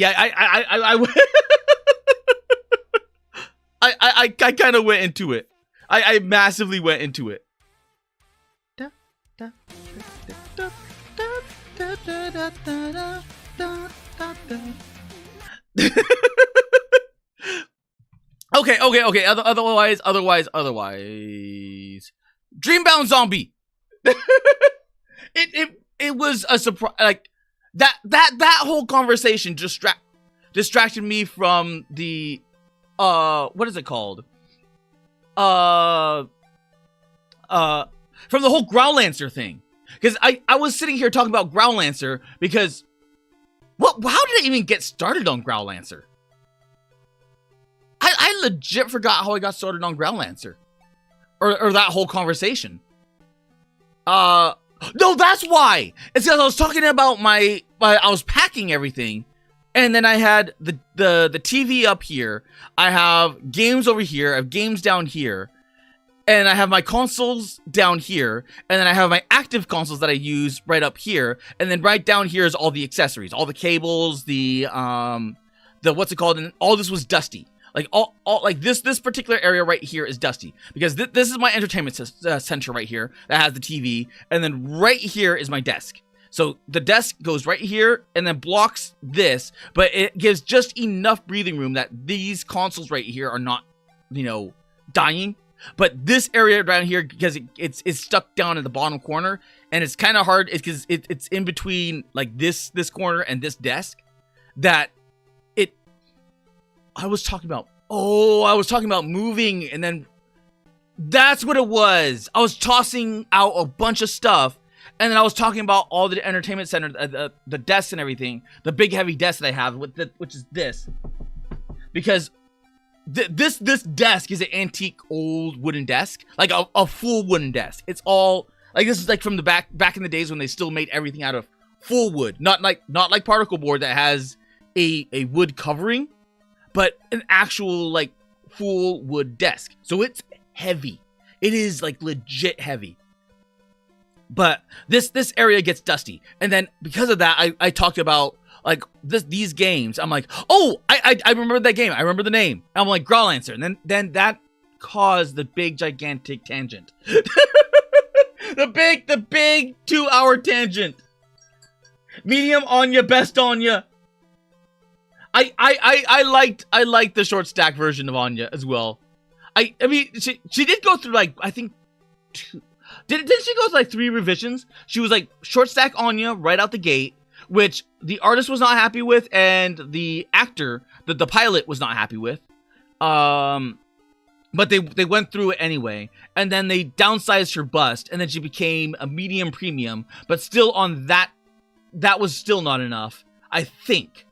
kind of went into it. I massively went into it. Okay. Otherwise. Dreambound Zombie. It was a surprise. Like that whole conversation distracted me from the what is it called? From the whole Growlancer thing. Because I was sitting here talking about Growlancer because how did I even get started on Growlancer? I legit forgot how I got started on Growlancer. Or that whole conversation. No, that's why. It's because I was talking about I was packing everything, and then I had the TV up here. I have games over here. I have games down here, and I have my consoles down here, and then I have my active consoles that I use right up here, and then right down here is all the accessories, all the cables, the what's it called, and all this was dusty. Like all like this particular area right here is dusty because this is my entertainment center right here that has the TV, and then right here is my desk. So the desk goes right here and then blocks this, but it gives just enough breathing room that these consoles right here are not, dying. But this area down here, because it's stuck down in the bottom corner, and it's kind of hard. It's because it's in between like this corner and this desk that. I was talking about moving, and then that's what it was. I was tossing out a bunch of stuff, and then I was talking about all the entertainment center, the desks and everything, the big heavy desk that I have, which is this. Because this desk is an antique old wooden desk, like a full wooden desk. It's all, like this is like from the back in the days when they still made everything out of full wood, not like particle board that has a wood covering. But an actual, like, full wood desk. So it's heavy. It is, like, legit heavy. But this area gets dusty. And then, because of that, I talked about, like, these games. I'm like, oh, I remember that game. I remember the name. I'm like, Growlancer. And then that caused the big, gigantic tangent. the big 2-hour tangent. Medium Anya, best Anya. I liked the short stack version of Anya as well. I mean she did go through like I think 2. Did she go through like 3 revisions? She was like short stack Anya right out the gate, which the artist was not happy with, and the actor, the pilot, was not happy with. But they went through it anyway, and then they downsized her bust, and then she became a medium premium, but still on that was still not enough, I think.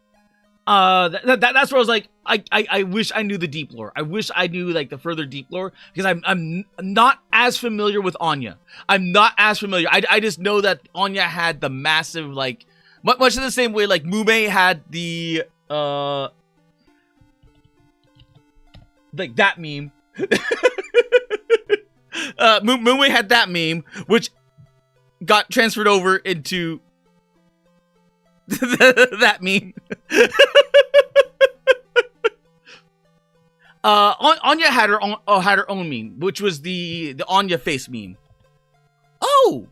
That's where I was like, I wish I knew the deep lore. I wish I knew like the further deep lore, because I'm not as familiar with Anya. I'm not as familiar. I just know that Anya had the massive, like, much in the same way like Mume had the like that meme. Mume had that meme, which got transferred over into that meme. Anya had her own meme, which was the Anya face meme. Oh.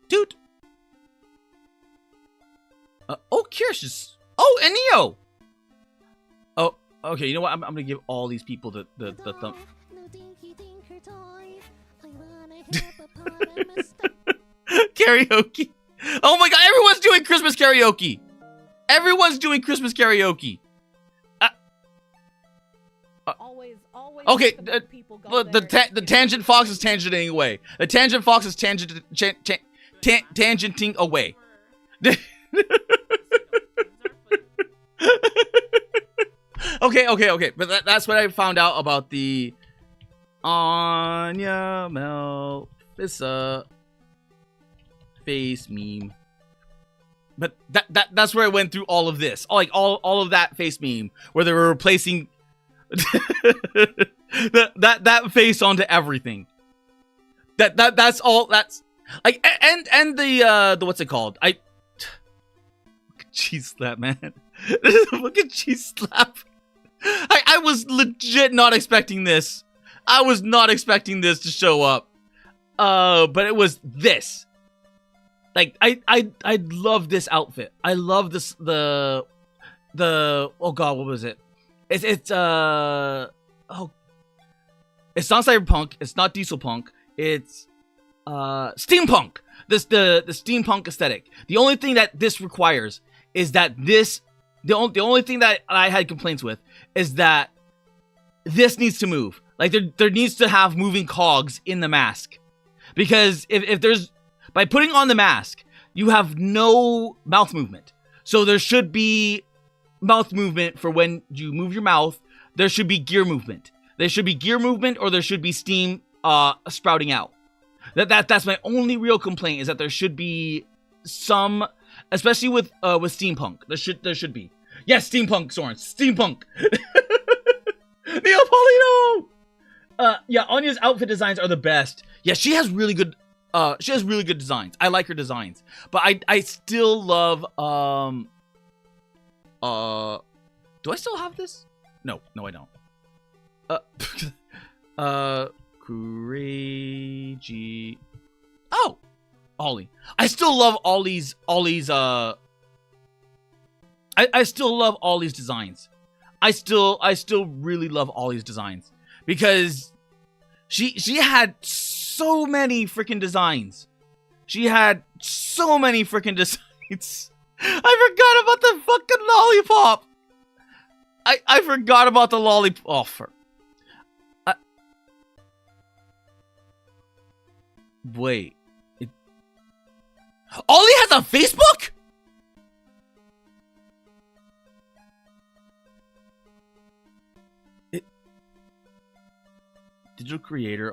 Dude. Oh, Kirsch. Oh, and Neo. Oh, okay. You know what? I'm gonna give all these people the thumb. Karaoke. Oh my god, everyone's doing Christmas karaoke. Everyone's doing Christmas karaoke. Always. Okay, the tangent fox is tangenting away. The tangent fox is tangenting away. Okay. But that's what I found out about the Anya Melissa face meme. But that's where I went through all of this. Like all of that face meme where they were replacing that face onto everything. That's all. That's like and the what's it called? Cheese slap, man. Look at cheese slap. I was legit not expecting this. I was not expecting this to show up. But it was this. Like I love this outfit. I love this the oh god, what was it? It's it's not cyberpunk, it's not diesel punk, it's steampunk. The steampunk aesthetic. The only thing that this requires is that the only thing that I had complaints with is that this needs to move. Like there needs to have moving cogs in the mask. Because if there's, by putting on the mask, you have no mouth movement. So there should be mouth movement for when you move your mouth. There should be gear movement. There should be gear movement, or there should be steam sprouting out. That's my only real complaint, is that there should be some, especially with steampunk. There should be. Yes, steampunk, Soren. Steampunk. Neapolino. Yeah, Anya's outfit designs are the best. Yeah, she has really good designs. I like her designs. But I still love do I still have this? No, I don't. Crazy. Oh, Ollie. I still love Ollie's I still love Ollie's designs. I still really love Ollie's designs because she had so many freaking designs. She had so many freaking designs. I forgot about the fucking lollipop. I forgot about the lollipop. Oh, wait. Ollie has a Facebook? Digital creator.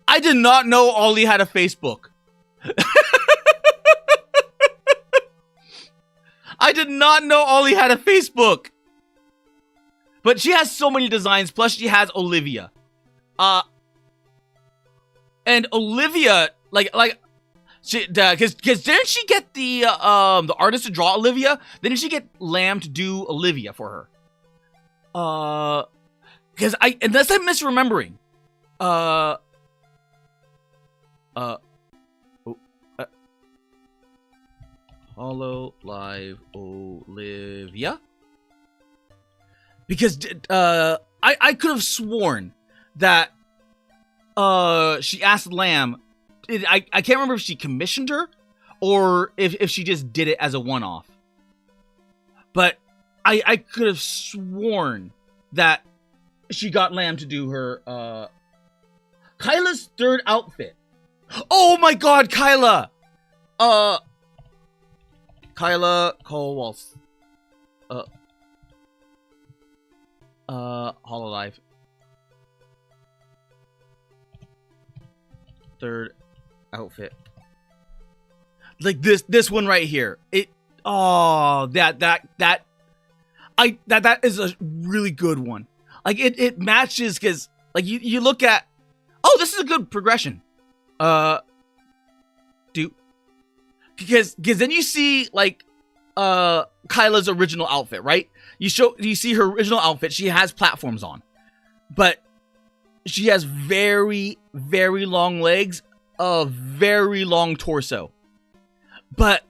I did not know Ollie had a Facebook. I did not know Ollie had a Facebook. But she has so many designs. Plus, she has Olivia. And Olivia, she, because didn't she get the artist to draw Olivia? Didn't she get Lamb to do Olivia for her? Because unless I'm misremembering, Holo Live Olivia, because I could have sworn that she asked Lamb. I can't remember if she commissioned her or if she just did it as a one-off. But I could have sworn that she got Lamb to do her Kyla's third outfit. Oh my god, Kyla! Kyla Kowals. Hololive. Third outfit. Like this one right here. That is a really good one. Like it matches, because like you look at, oh, this is a good progression. Because because then you see like Kyla's original outfit, right? You see her original outfit. She has platforms on, but she has very, very long legs, a very long torso. But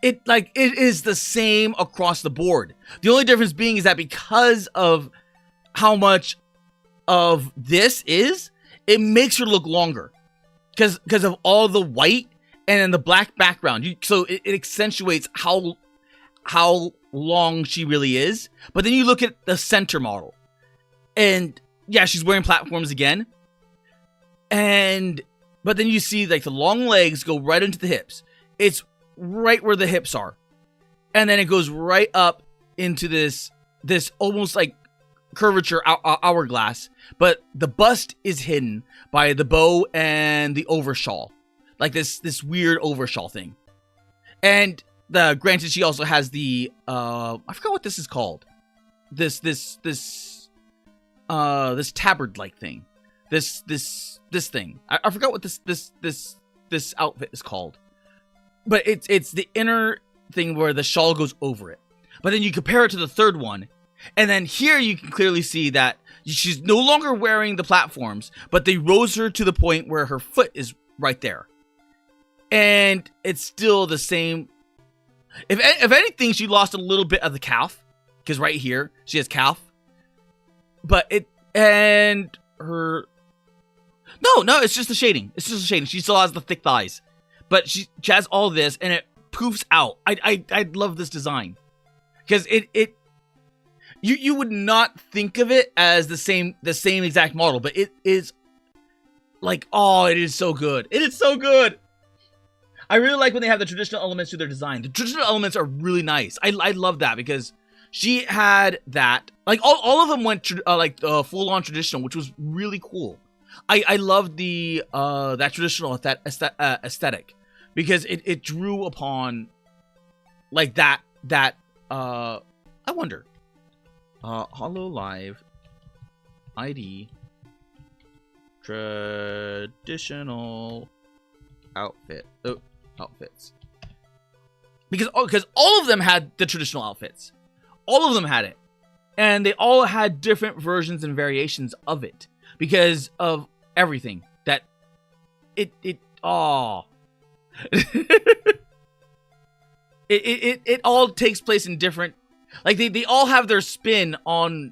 it is the same across the board. The only difference being is that because of how much of this is, it makes her look longer. Because of all the white and then the black background. So it accentuates how long she really is. But then you look at the center model. And yeah, she's wearing platforms again. But then you see like the long legs go right into the hips. It's right where the hips are. And then it goes right up into this almost like curvature hourglass. But the bust is hidden by the bow and the overshawl. Like this weird overshawl thing. And granted, she also has the I forgot what this is called. This tabard like thing. This thing. I forgot what this outfit is called. But it's the inner thing where the shawl goes over it. But then you compare it to the third one, and then here you can clearly see that she's no longer wearing the platforms, but they rose her to the point where her foot is right there. And it's still the same. If anything, she lost a little bit of the calf, because right here she has calf. But no, it's just the shading. It's just the shading. She still has the thick thighs. But she has all this, and it poofs out. I love this design. Because you would not think of it as the same exact model, but it is like, oh, it is so good. It is so good. I really like when they have the traditional elements to their design. The traditional elements are really nice. I love that because she had that. Like all of them went full on traditional, which was really cool. I loved that traditional aesthetic because it drew upon like that I wonder Holo Live ID traditional outfits because all of them had the traditional outfits. All of them had it, and they all had different versions and variations of it. Because of everything that it all takes place in different, like they all have their spin on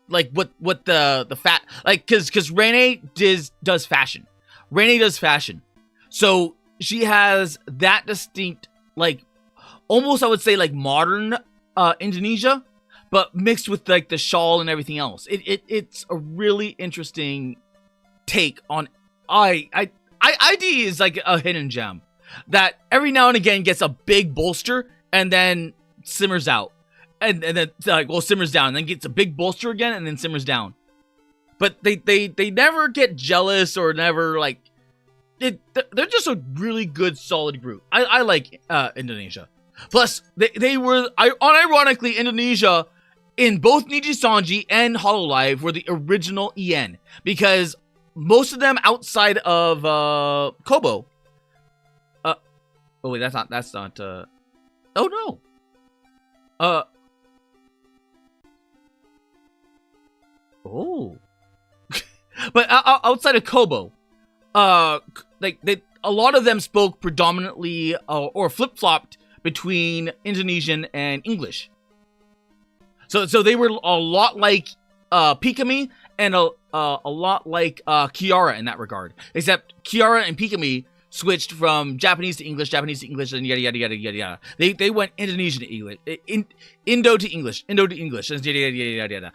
like what the fat, like because Rene does fashion. Rene does fashion, so she has that distinct, like almost I would say like modern Indonesia, but mixed with like the shawl and everything else. It's a really interesting take on ID is like a hidden gem that every now and again gets a big bolster and then simmers out. And then simmers down and then gets a big bolster again and then simmers down. But they never get jealous or never like they're just a really good solid group. I like Indonesia. Plus they were unironically Indonesia in both Niji Sanji and Hololive were the original EN, because most of them outside of Kobo. Oh wait, that's not. Oh no. Oh. But outside of Kobo, like a lot of them spoke predominantly or flip flopped between Indonesian and English. So they were a lot like Pikami and a lot like Kiara in that regard. Except Kiara and Pikami switched from Japanese to English, and yada yada yada yada yada. They went Indonesian to English, Indo to English, and yada yada yada yada.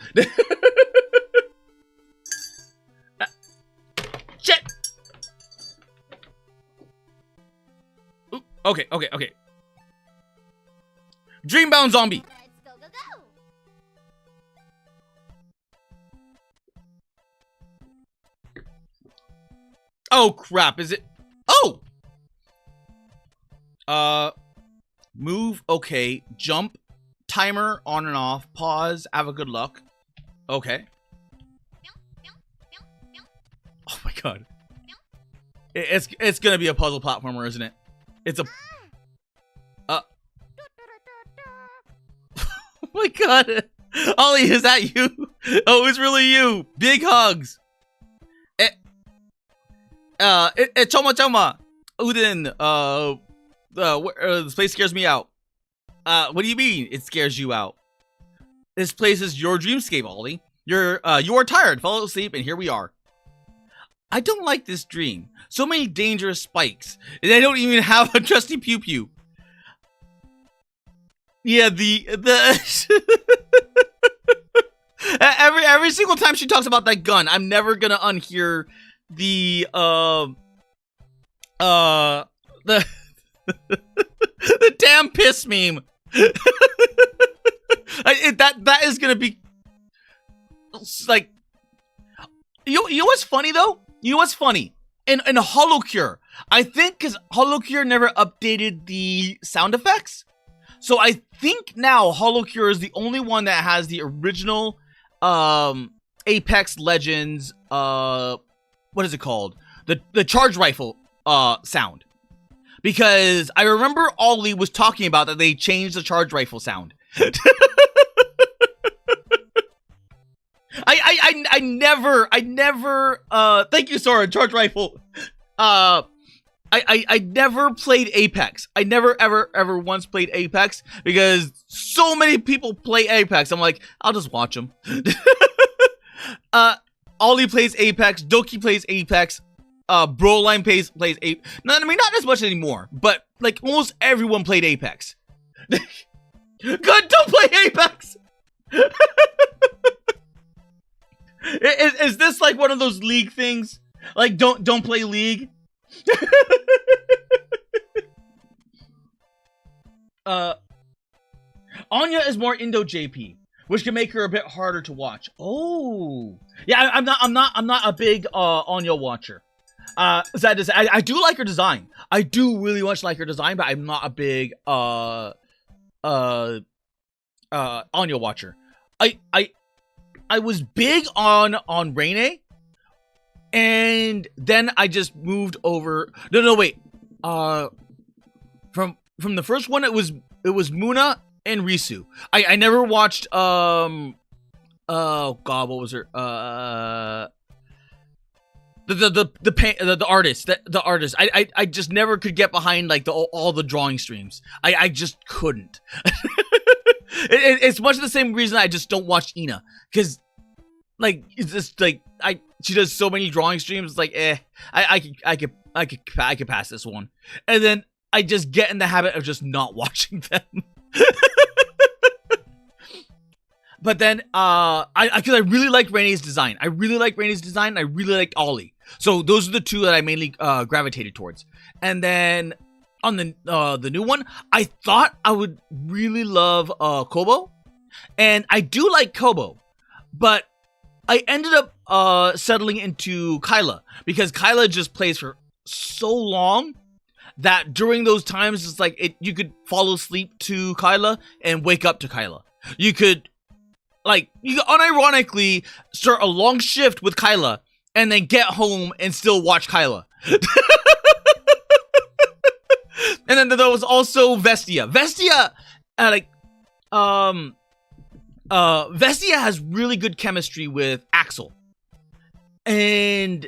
Shit. Ooh, okay. Dreambound Zombie. Let's go. Oh crap, is it? Oh! Move, okay. Jump, timer, on and off, pause, have a good luck. Okay. Oh my god. It's gonna be a puzzle platformer, isn't it? my god. Ollie, is that you? Oh, it's really you. Big hugs. Choma. Uden, this place scares me out. What do you mean it scares you out? This place is your dreamscape, Ollie. You are tired, fell asleep, and here we are. I don't like this dream. So many dangerous spikes, and I don't even have a trusty pew pew. Yeah, the every single time she talks about that gun, I'm never gonna unhear the the damn piss meme. That is gonna be like, you know what's funny though? You know what's funny? In HoloCure, I think because HoloCure never updated the sound effects, so I think now HoloCure is the only one that has the original Apex Legends what is it called? The charge rifle sound. Because I remember Ollie was talking about that they changed the charge rifle sound. I never thank you, Sora, charge rifle. I never played Apex. I never ever once played Apex because so many people play Apex. I'm like, I'll just watch them. Ollie plays Apex, Doki plays Apex, Broline plays Apex. No, I mean, not as much anymore, but like almost everyone played Apex. Good, don't play Apex. Is this like one of those League things? Like don't play League? Anya is more Indo JP, which can make her a bit harder to watch. Oh, yeah, I'm not a big Anya watcher. Sad to say, I do like her design. I do really much like her design, but I'm not a big Anya watcher. I was big on Rene, and then I just moved over. No, wait. From the first one, it was Muna and Risu. I never watched oh god, what was her the artist, the artist. I just never could get behind like all the drawing streams. I just couldn't. It's much of the same reason I just don't watch Ina, because like it's just like she does so many drawing streams. It's like I could pass this one, and then I just get in the habit of just not watching them. But then because I really like Rene's design. I really like Ollie. So those are the two that I mainly gravitated towards. And then on the new one, I thought I would really love Kobo, and I do like Kobo, but I ended up settling into Kyla because Kyla just plays for so long that during those times it's like you could fall asleep to Kyla and wake up to Kyla. You could unironically start a long shift with Kyla and then get home and still watch Kyla. And then there was also Vestia. Vestia has really good chemistry with Axel. And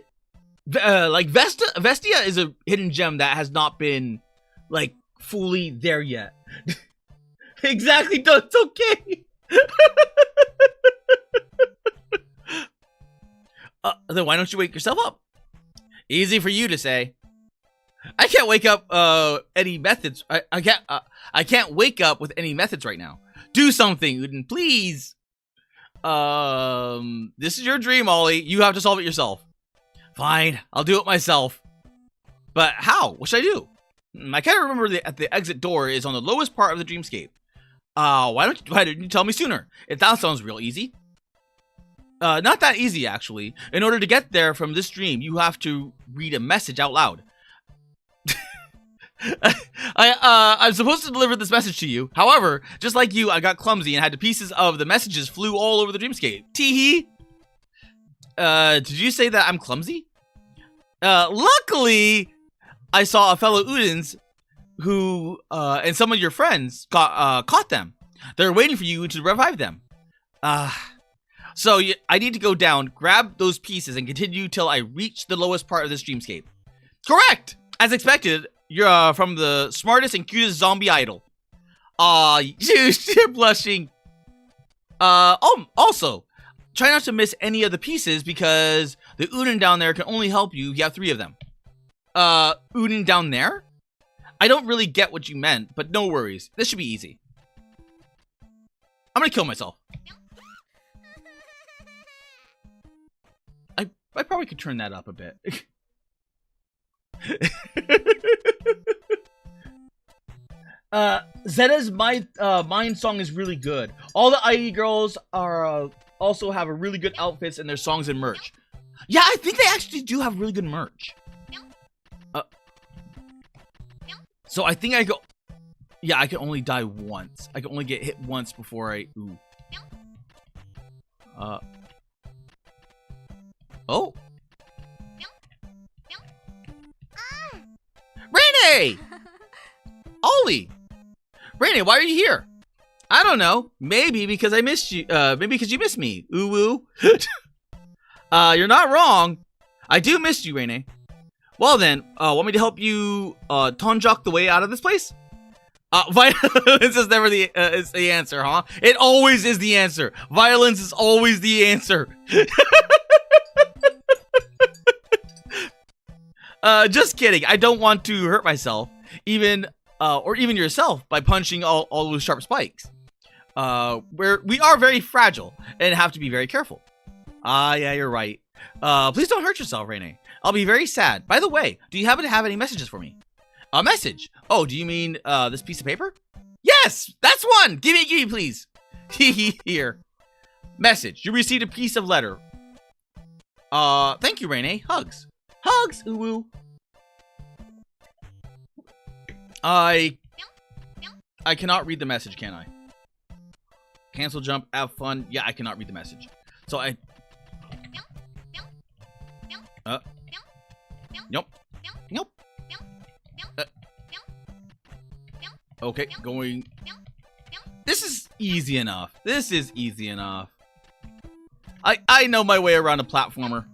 Vestia is a hidden gem that has not been like fully there yet. Exactly, it's okay. Then why don't you wake yourself up? Easy for you to say. I can't wake up any methods. I can't wake up with any methods right now. Do something, Uden, please. This is your dream, Ollie. You have to solve it yourself. Fine, I'll do it myself. But how? What should I do? I can't remember the exit door is on the lowest part of the dreamscape. Why didn't you tell me sooner? That sounds real easy. Not that easy, actually. In order to get there from this dream, you have to read a message out loud. I'm supposed to deliver this message to you. However, just like you, I got clumsy and had the pieces of the messages flew all over the dreamscape. Teehee. Did you say that I'm clumsy? Luckily, I saw a fellow Udens who, and some of your friends caught them. They're waiting for you to revive them. So I need to go down, grab those pieces, and continue till I reach the lowest part of this dreamscape. Correct! As expected, you're from the smartest and cutest zombie idol. You're blushing. Also, try not to miss any of the pieces because the Udon down there can only help you if you have 3 of them. Udon down there? I don't really get what you meant, but no worries. This should be easy. I'm gonna kill myself. I probably could turn that up a bit. Zeta's Mine song is really good. All the IE girls are also have a really good outfits in their songs and merch. Yeah, I think they actually do have really good merch. So I think I go... Yeah, I can only die once. I can only get hit once before I... Ooh. Oh! Rainy! Ollie! Rainy, why are you here? I don't know. Maybe because I missed you. Maybe because you missed me. Ooh woo. You're not wrong. I do miss you, Rainy. Well then, want me to help you tonjok the way out of this place? Violence is never is the answer, huh? It always is the answer. Violence is always the answer. Just kidding. I don't want to hurt myself, or even yourself, by punching all those sharp spikes. We are very fragile and have to be very careful. Yeah, you're right. Please don't hurt yourself, Rainy. I'll be very sad. By the way, do you happen to have any messages for me? A message? Oh, do you mean this piece of paper? Yes, that's one. Give me, please. Here. Message. You received a piece of letter. Thank you, Rainy. Hugs. Hugs. Ooh woo. I cannot read the message, can I? Cancel jump. Have fun. Yeah, I cannot read the message. So I. Nope. Nope. Okay, going. This is easy enough. This is easy enough. I know my way around a platformer.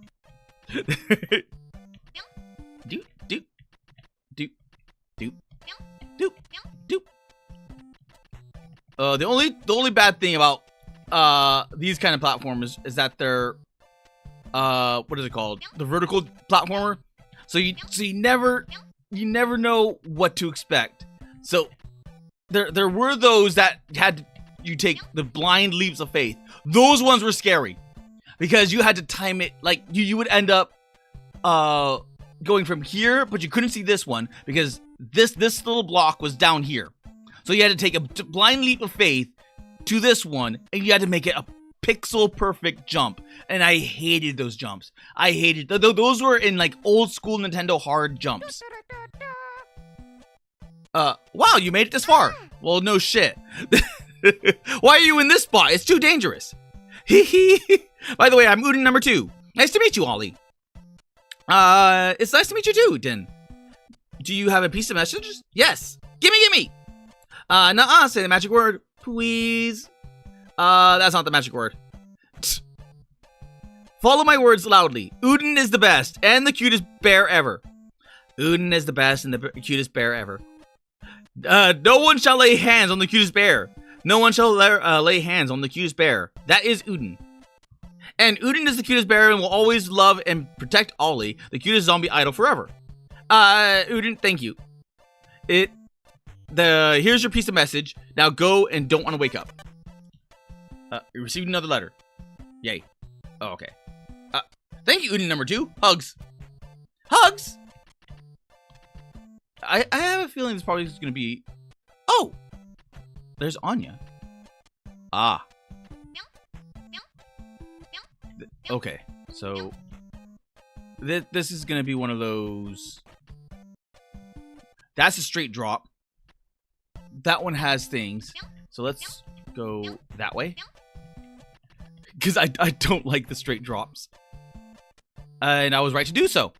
Doop doop doop doop doop doop. The only bad thing about these kind of platformers is that they're what is it called? The vertical platformer. So you never know what to expect. So there were those that had you take the blind leaps of faith. Those ones were scary because you had to time it. Like you would end up going from here, but you couldn't see this one because this little block was down here. So you had to take a blind leap of faith to this one, and you had to make it a pixel perfect jump. And I hated those jumps. I hated those were in like old school Nintendo hard jumps. Wow, you made it this far. Well, no shit. Why are you in this spot? It's too dangerous. By the way, I'm Udon number 2. Nice to meet you, Ollie. It's nice to meet you too, Din. Do you have a piece of messages? Yes. Gimme. Nuh-uh, say the magic word, please. That's not the magic word. Follow my words loudly. Udon is the best and the cutest bear ever. Udon is the best and the cutest bear ever. No one shall lay hands on the cutest bear. No one shall lay hands on the cutest bear. That is Udon. And Udon is the cutest bear and will always love and protect Ollie, the cutest zombie idol forever. Udon, thank you. Here's your piece of message. Now go and don't want to wake up. You received another letter. Yay. Oh, okay. Thank you, Udon number 2. Hugs. Hugs! I have a feeling this probably is going to be... Oh! There's Anya. Ah. Okay, so... This is going to be one of those... That's a straight drop. That one has things. So let's go that way. Because I don't like the straight drops. And I was right to do so.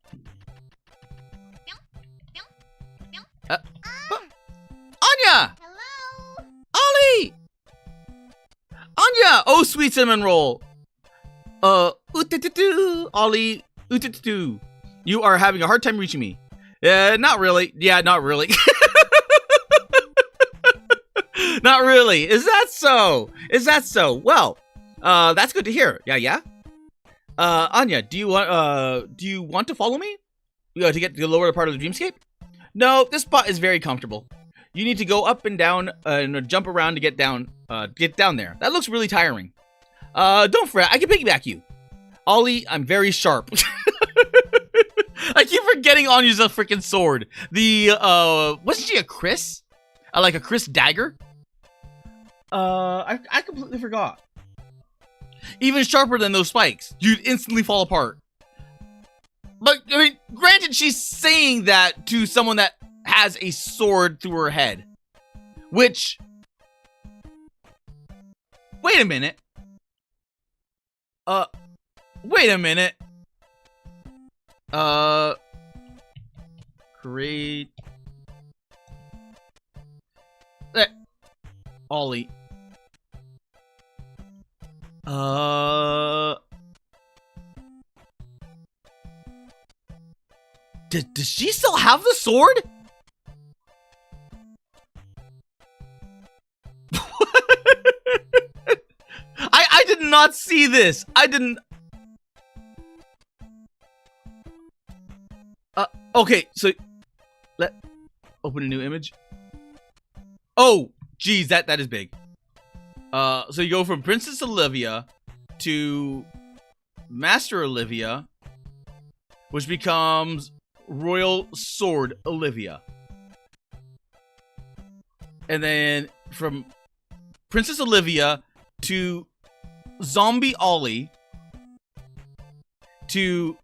Anya! Hello? Ollie! yeah. Oh, sweet cinnamon roll. Ollie, you are having a hard time reaching me. Not really. Yeah, not really. Not really. Is that so? Well, that's good to hear. Yeah. Anya, do you want to follow me? To get to the lower part of the dreamscape? No, this spot is very comfortable. You need to go up and down and jump around to get down there. That looks really tiring. Don't fret, I can piggyback you. Ollie, I'm very sharp. I keep forgetting Anya's a freaking sword. Wasn't she a Chris? Like a Chris dagger? I completely forgot. Even sharper than those spikes. You'd instantly fall apart. But, I mean, granted, she's saying that to someone that has a sword through her head. Which... Wait a minute. Wait a minute. Great. Ollie. Does she still have the sword? I did not see this. I didn't. Okay, so open a new image. Oh, geez, that is big. So you go from Princess Olivia to Master Olivia, which becomes Royal Sword Olivia. And then from Princess Olivia to Zombie Ollie to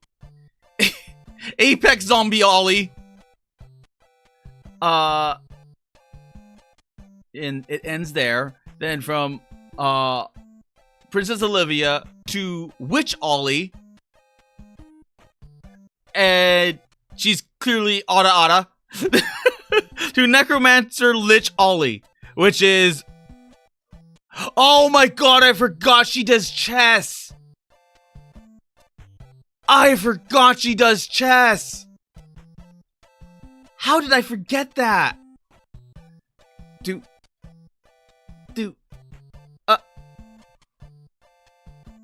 Apex Zombie Ollie. And it ends there. Then from Princess Olivia to Witch Ollie. And she's clearly Ada to Necromancer Lich Ollie, which is... Oh my god, I forgot she does chess! I forgot she does chess! How did I forget that?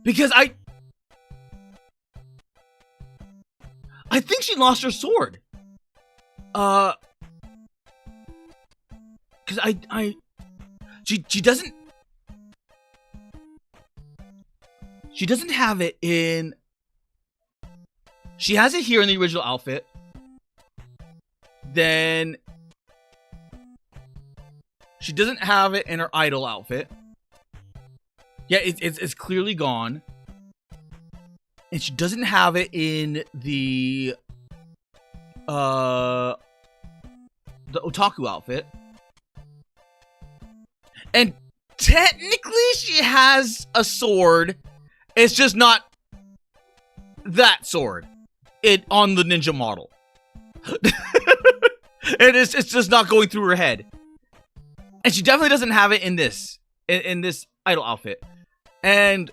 Because I think she lost her sword. Cause she doesn't have it in. She has it here in the original outfit. Then she doesn't have it in her idol outfit. Yeah, it's clearly gone. And she doesn't have it in the otaku outfit. And technically she has a sword. It's just not that sword. On the ninja model. And it's just not going through her head. And she definitely doesn't have it in this idol outfit. And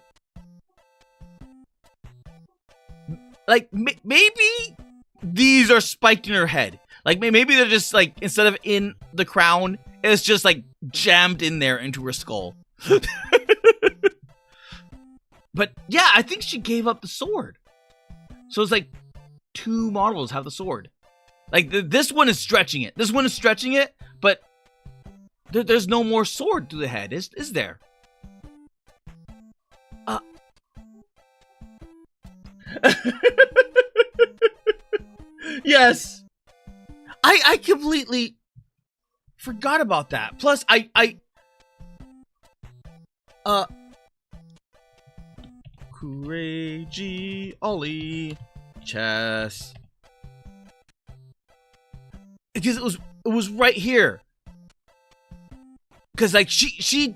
like maybe these are spiked in her head. Like maybe they're just like, instead of in the crown, it's just like jammed in there into her skull. But yeah, I think she gave up the sword. So it's like 2 models have the sword. Like this one is stretching it. This one is stretching it, but there's no more sword through the head, is there? Yes. I completely forgot about that. Plus Crazy Ollie chess. Because it was right here. Cause like she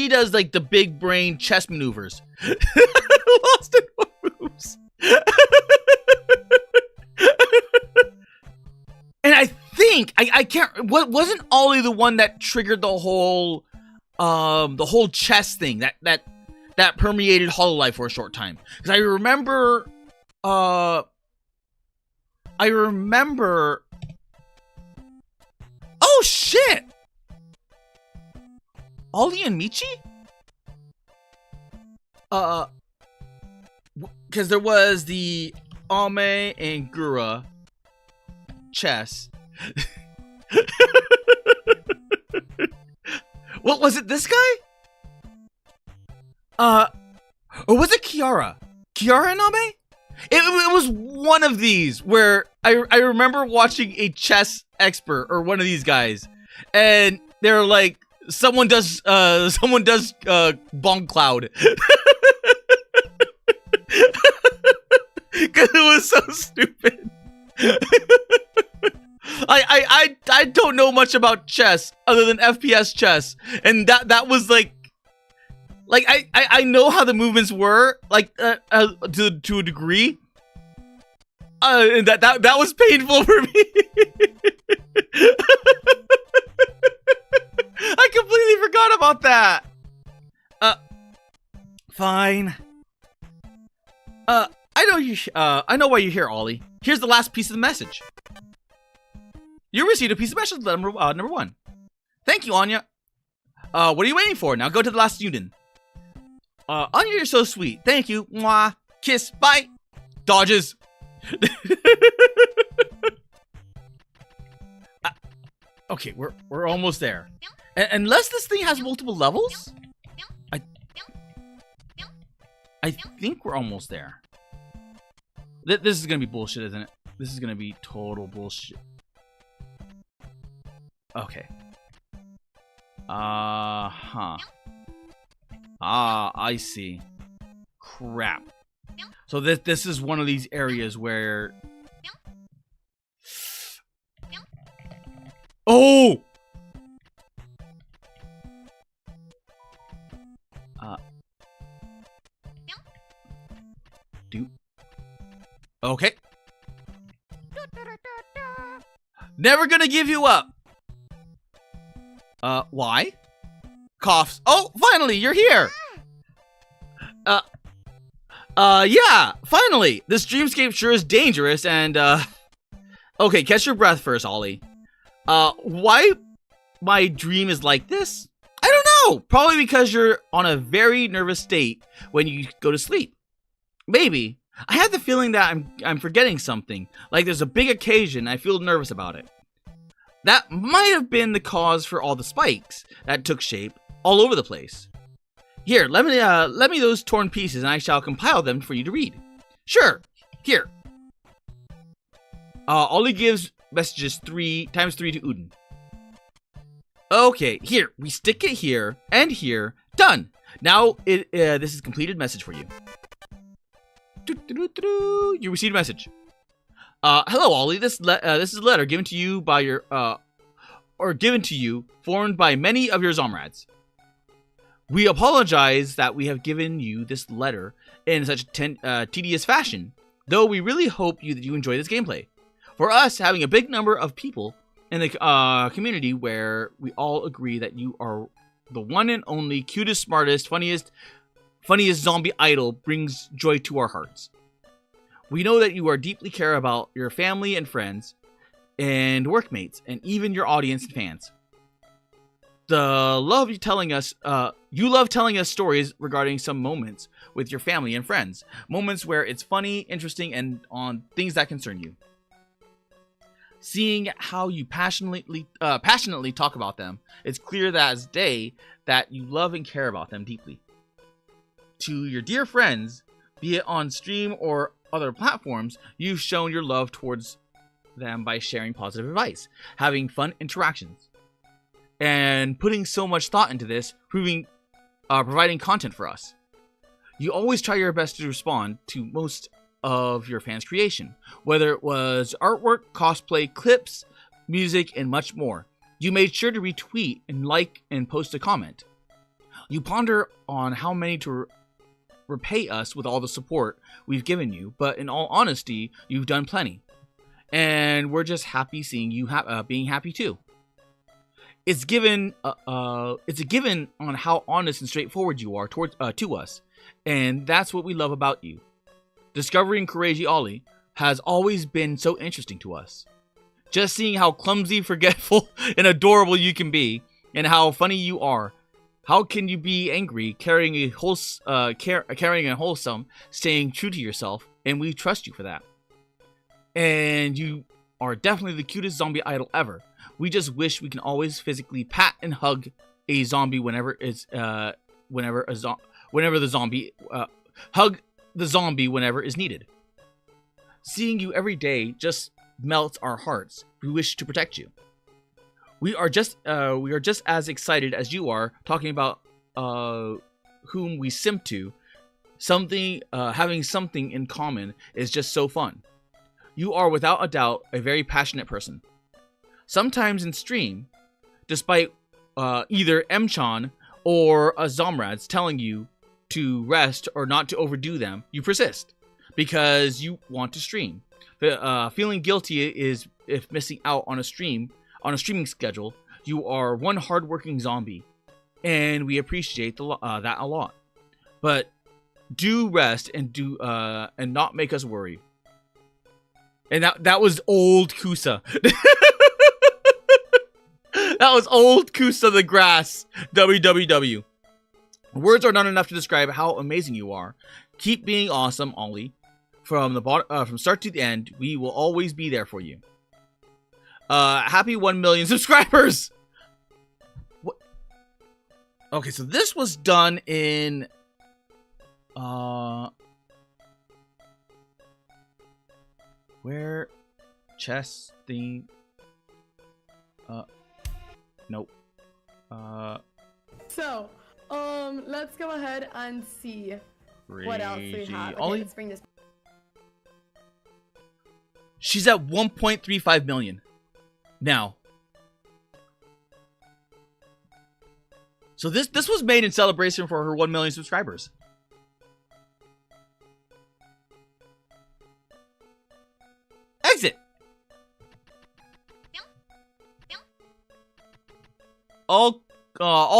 does like the big brain chess maneuvers. Lost in moves. And I think I can't. Wasn't Ollie the one that triggered the whole chess thing? That that permeated Hololive for a short time. Because I remember, oh shit! Ollie and Michi? Because there was the Ame and Gura chess. What was it? This guy? Or was it Kiara? Kiara and Ame? It was one of these where I remember watching a chess expert or one of these guys, and they're like, someone does Bong Cloud. Because it was so stupid. I don't know much about chess other than FPS chess, and that was like I know how the movements were, like to a degree. And that was painful for me. I completely forgot about that. Fine. I know why you're here, Ollie. Here's the last piece of the message. You received a piece of message number 1. Thank you, Anya. What are you waiting for? Now go to the last student. Anya, you're so sweet. Thank you. Mwah. Kiss. Bye. Dodges. Okay, we're almost there. Unless this thing has multiple levels, I think we're almost there. This is gonna be bullshit, isn't it? This is gonna be total bullshit. Okay. I see. Crap. So this is one of these areas where... Oh! Okay. Never gonna give you up. Why? Coughs. Oh, finally, you're here. Yeah, finally. This dreamscape sure is dangerous and, okay, catch your breath first, Ollie. Why my dream is like this? I don't know. Probably because you're on a very nervous state when you go to sleep. Maybe. I have the feeling that I'm forgetting something. Like there's a big occasion, I feel nervous about it. That might have been the cause for all the spikes that took shape all over the place. Here, let me those torn pieces and I shall compile them for you to read. Sure. Here. Ollie gives messages 3 times 3 to Uden. Okay, here. We stick it here and here. Done. Now this is completed message for you. You received a message. Hello, Ollie. This is a letter given to you by your formed by many of your Zomrads. We apologize that we have given you this letter in such a tedious fashion, though we really hope that you enjoy this gameplay. For us, having a big number of people in the community where we all agree that you are the one and only cutest, smartest, funniest zombie idol brings joy to our hearts. We know that you are deeply care about your family and friends and workmates and even your audience and fans. You love telling us stories regarding some moments with your family and friends. Moments where it's funny, interesting, and on things that concern you. Seeing how you passionately talk about them, it's clear that as day that you love and care about them deeply. To your dear friends, be it on stream or other platforms, you've shown your love towards them by sharing positive advice, having fun interactions, and putting so much thought into this, providing content for us. You always try your best to respond to most of your fans' creation, whether it was artwork, cosplay, clips, music, and much more. You made sure to retweet and like and post a comment. You ponder on how many to repay us with all the support we've given you, but in all honesty, you've done plenty. And we're just happy seeing you being happy too. It's a given on how honest and straightforward you are to us, And that's what we love about you. Discovering Crazy Ollie has always been so interesting to us. Just seeing how clumsy, forgetful, and adorable you can be, and how funny you are. How can you be angry, carrying a wholesome, staying true to yourself, and we trust you for that. And you are definitely the cutest zombie idol ever. We just wish we can always physically pat and hug a zombie whenever the zombie hug the zombie whenever is needed. Seeing you every day just melts our hearts. We wish to protect you. We are just as excited as you are talking about whom we simp to. Having something in common is just so fun. You are without a doubt a very passionate person. Sometimes in stream, despite either M-chan or a Zomrads telling you to rest or not to overdo them, you persist because you want to stream. Feeling guilty is if missing out on a streaming schedule. You are one hardworking zombie, and we appreciate that a lot. But do rest and not make us worry. And that was old Kusa. That was old Kusa the Grass. WWW. Words are not enough to describe how amazing you are. Keep being awesome, Ollie. From start to the end, we will always be there for you. Happy 1 million subscribers. What? Okay, so this was done in where chess thing nope. So, let's go ahead and see what else we have. Okay, let's bring this. She's at 1.35 million now. So this was made in celebration for her 1 million subscribers. Exit. All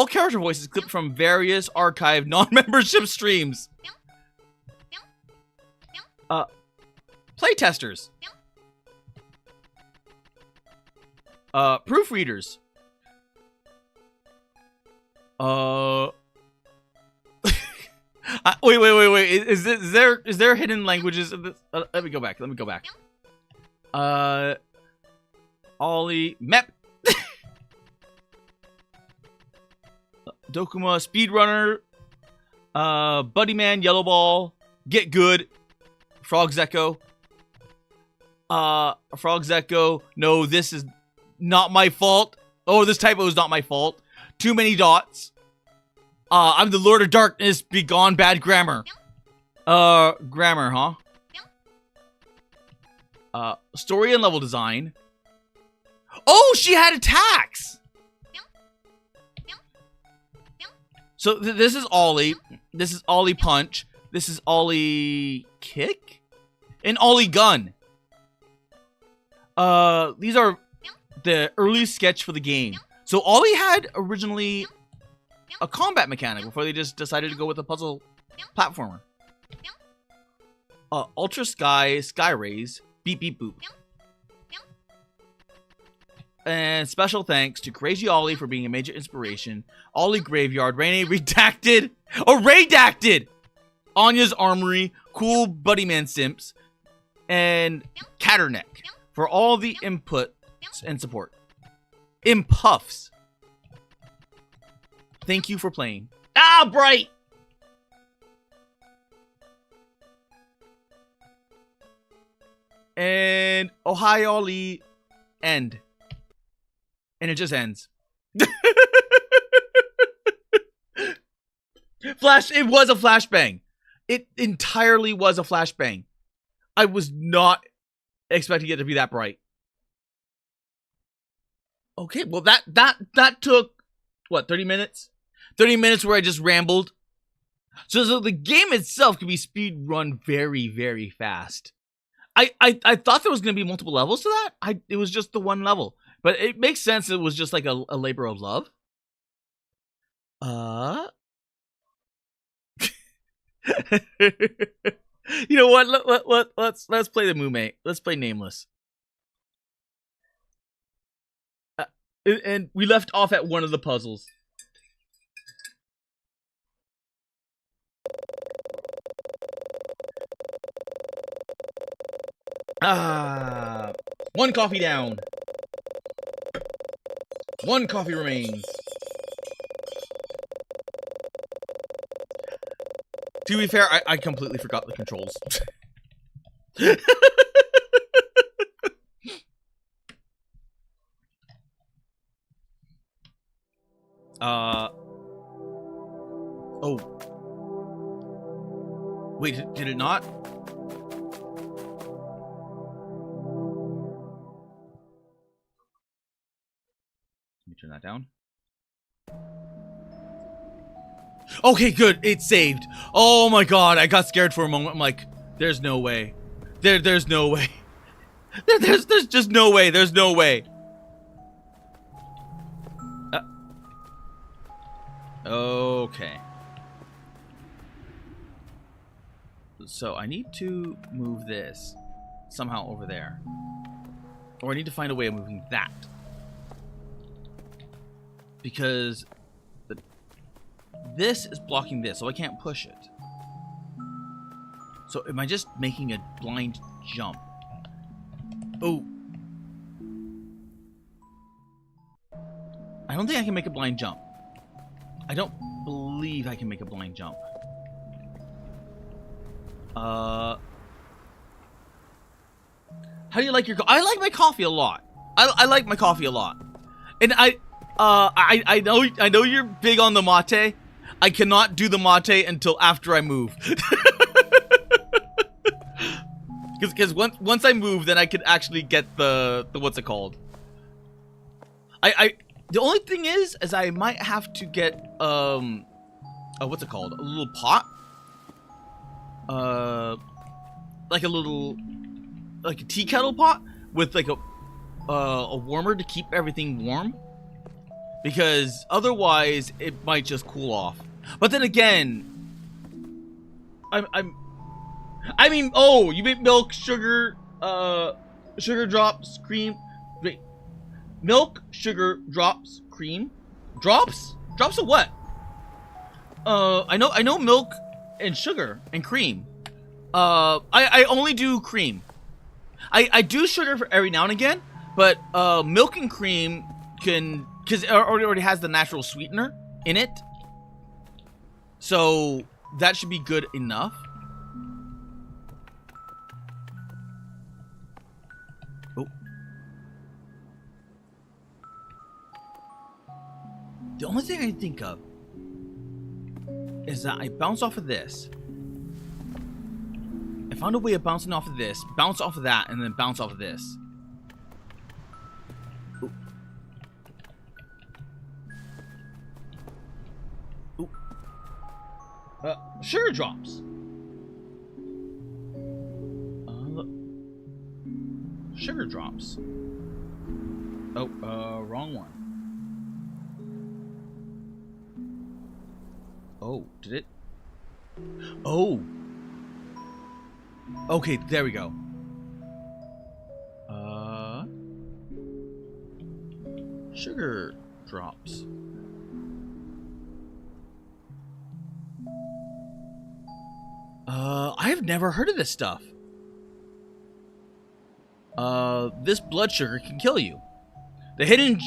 character voices clipped from various archived non-membership streams. Playtesters. Proofreaders. Wait. Is there hidden languages in this? Let me go back. Ollie Mep. Dokuma Speedrunner. Buddyman Yellow Ball. Get Good. Frog's Echo. Frog's Echo. No, this is not my fault. Oh, this typo is not my fault. Too many dots. I'm the Lord of Darkness. Be gone, bad grammar. Grammar, huh? Story and level design. Oh, she had attacks. So this is Ollie. This is Ollie Punch. This is Ollie Kick. And Ollie Gun. These are the early sketch for the game. So Ollie had originally a combat mechanic before they just decided to go with a puzzle platformer. Ultra Sky, Sky Rays, Beep Beep Boop. And special thanks to Crazy Ollie for being a major inspiration. Ollie Graveyard, Rainy Redacted. Oh, Redacted! Anya's Armory, Cool Buddyman Simps, and Catterneck for all the input and support. Impuffs. Thank you for playing. Ah, Bright! And oh, hi, Ollie. End. And it just ends. It was a flashbang. It entirely was a flashbang. I was not expecting it to be that bright. Okay, well that took what, 30 minutes? 30 minutes where I just rambled. So the game itself can be speed run very, very fast. I thought there was going to be multiple levels to that. It was just the one level. But it makes sense it was just like a labor of love. You know what? Let's play the Moomate. Let's play Nameless. And we left off at one of the puzzles. One coffee down. One coffee remains. To be fair, I completely forgot the controls. Oh. Wait, did it not? Let me turn that down. Okay, good. It's saved. Oh my god, I got scared for a moment. I'm like, there's no way. There's no way. There's just no way. There's no way. Okay. So I need to move this somehow over there. Or I need to find a way of moving that. Because this is blocking this, so I can't push it. So am I just making a blind jump? Oh. I don't think I can make a blind jump. I don't believe I can make a blind jump. How do you like your I like my coffee a lot. I like my coffee a lot. And I know you're big on the mate. I cannot do the mate until after I move. Because once I move, then I can actually get the what's it called? The only thing is I might have to get what's it called? A little pot. Like a tea kettle pot with like a warmer to keep everything warm. Because otherwise it might just cool off. But then again, I mean, oh, you make milk, sugar, sugar drops, cream. Wait, milk, sugar, drops, cream, drops of what? I know milk and sugar and cream. I only do cream. I do sugar for every now and again, but milk and cream can, because it already has the natural sweetener in it. So that should be good enough. Oh. The only thing I can think of is that I bounce off of this. I found a way of bouncing off of this, bounce off of that, and then bounce off of this. Ooh. Ooh. Sugar drops. Sugar drops. Oh, wrong one. Oh, did it? Oh. Okay, there we go. Sugar drops. I have never heard of this stuff. This blood sugar can kill you. The hidden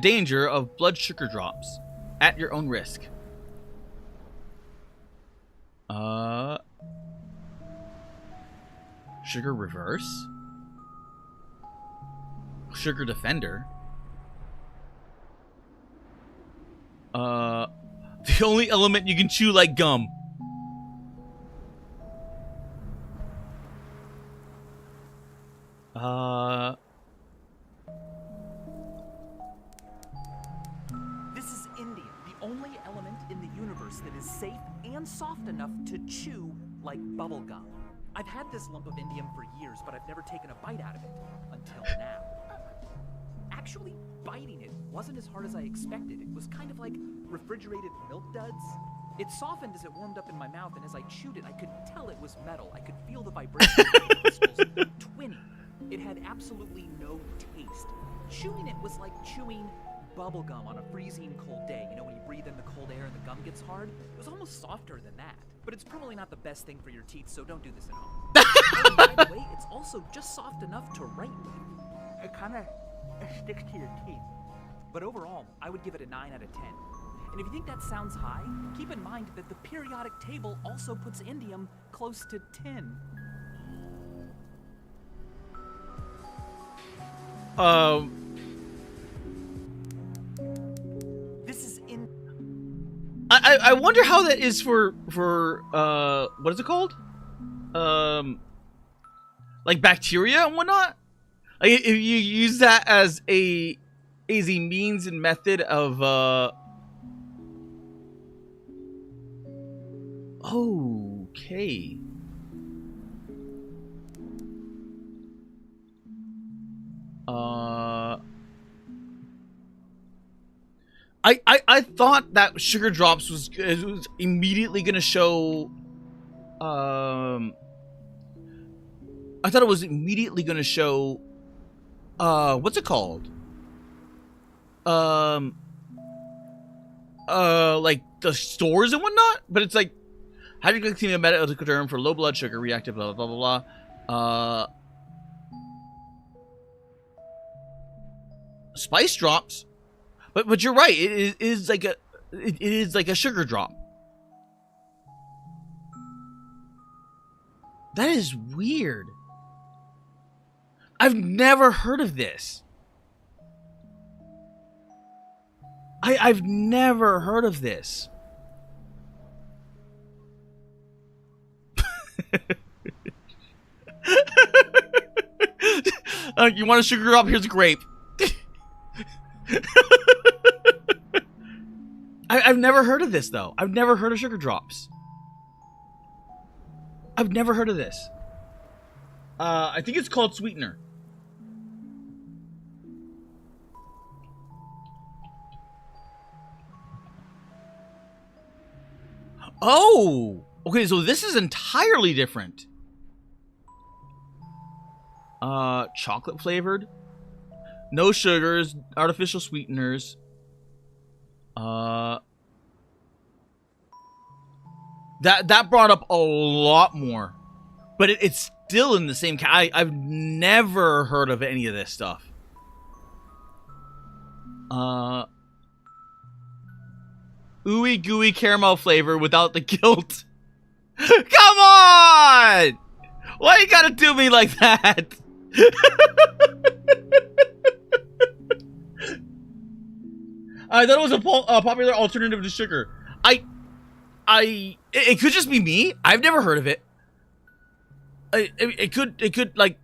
danger of blood sugar drops. At your own risk. Sugar reverse? Sugar defender? The only element you can chew like gum. This is indium, the only element in the universe that is safe and soft enough to chew like bubblegum. I've had this lump of indium for years, but I've never taken a bite out of it until now. Actually, biting it wasn't as hard as I expected. It was kind of like refrigerated milk duds. It softened as it warmed up in my mouth, and as I chewed it, I could tell it was metal. I could feel the vibration of the crystals twinning. It had absolutely no taste. Chewing it was like chewing bubblegum on a freezing cold day. You know, when you breathe in the cold air and the gum gets hard? It was almost softer than that. But it's probably not the best thing for your teeth, so don't do this at home. Oh, by the way, it's also just soft enough to write with. It kind of sticks to your teeth. But overall, I would give it a 9 out of 10. And if you think that sounds high, keep in mind that the periodic table also puts indium close to 10. This is in. I wonder how that is for what is it called? Like bacteria and whatnot. Like if you use that as a means and method of okay. I thought that sugar drops was immediately gonna show. I thought it was immediately gonna show. What's it called? Like the stores and whatnot. But it's like hydroglycemia medical term for low blood sugar, reactive, blah blah blah blah. Spice drops. But you're right. It is like a sugar drop. That is weird. I've never heard of this. I've never heard of this. You want a sugar drop? Here's a grape. I've never heard of this, though. I've never heard of sugar drops. I've never heard of this. I think it's called sweetener. Oh! Okay, so this is entirely different. Chocolate flavored. No sugars, artificial sweeteners. That brought up a lot more, but it's still in the same. I've never heard of any of this stuff. Ooey gooey caramel flavor without the guilt. Come on! Why you gotta do me like that? I thought it was a popular alternative to sugar. It could just be me. I've never heard of it. It could like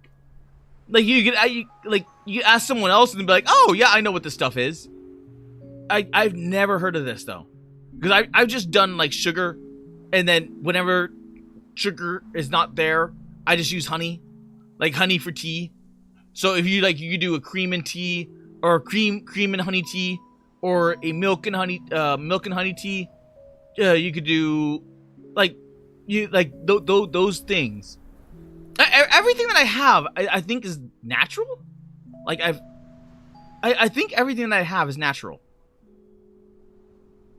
you ask someone else and be like, oh yeah, I know what this stuff is. I've never heard of this though, because I've just done like sugar, and then whenever sugar is not there, I just use honey, like honey for tea. So if you you could do a cream and tea, or a cream and honey tea, or a milk and honey tea. You could do those things. Everything that I have, I think is natural. Like I think everything that I have is natural.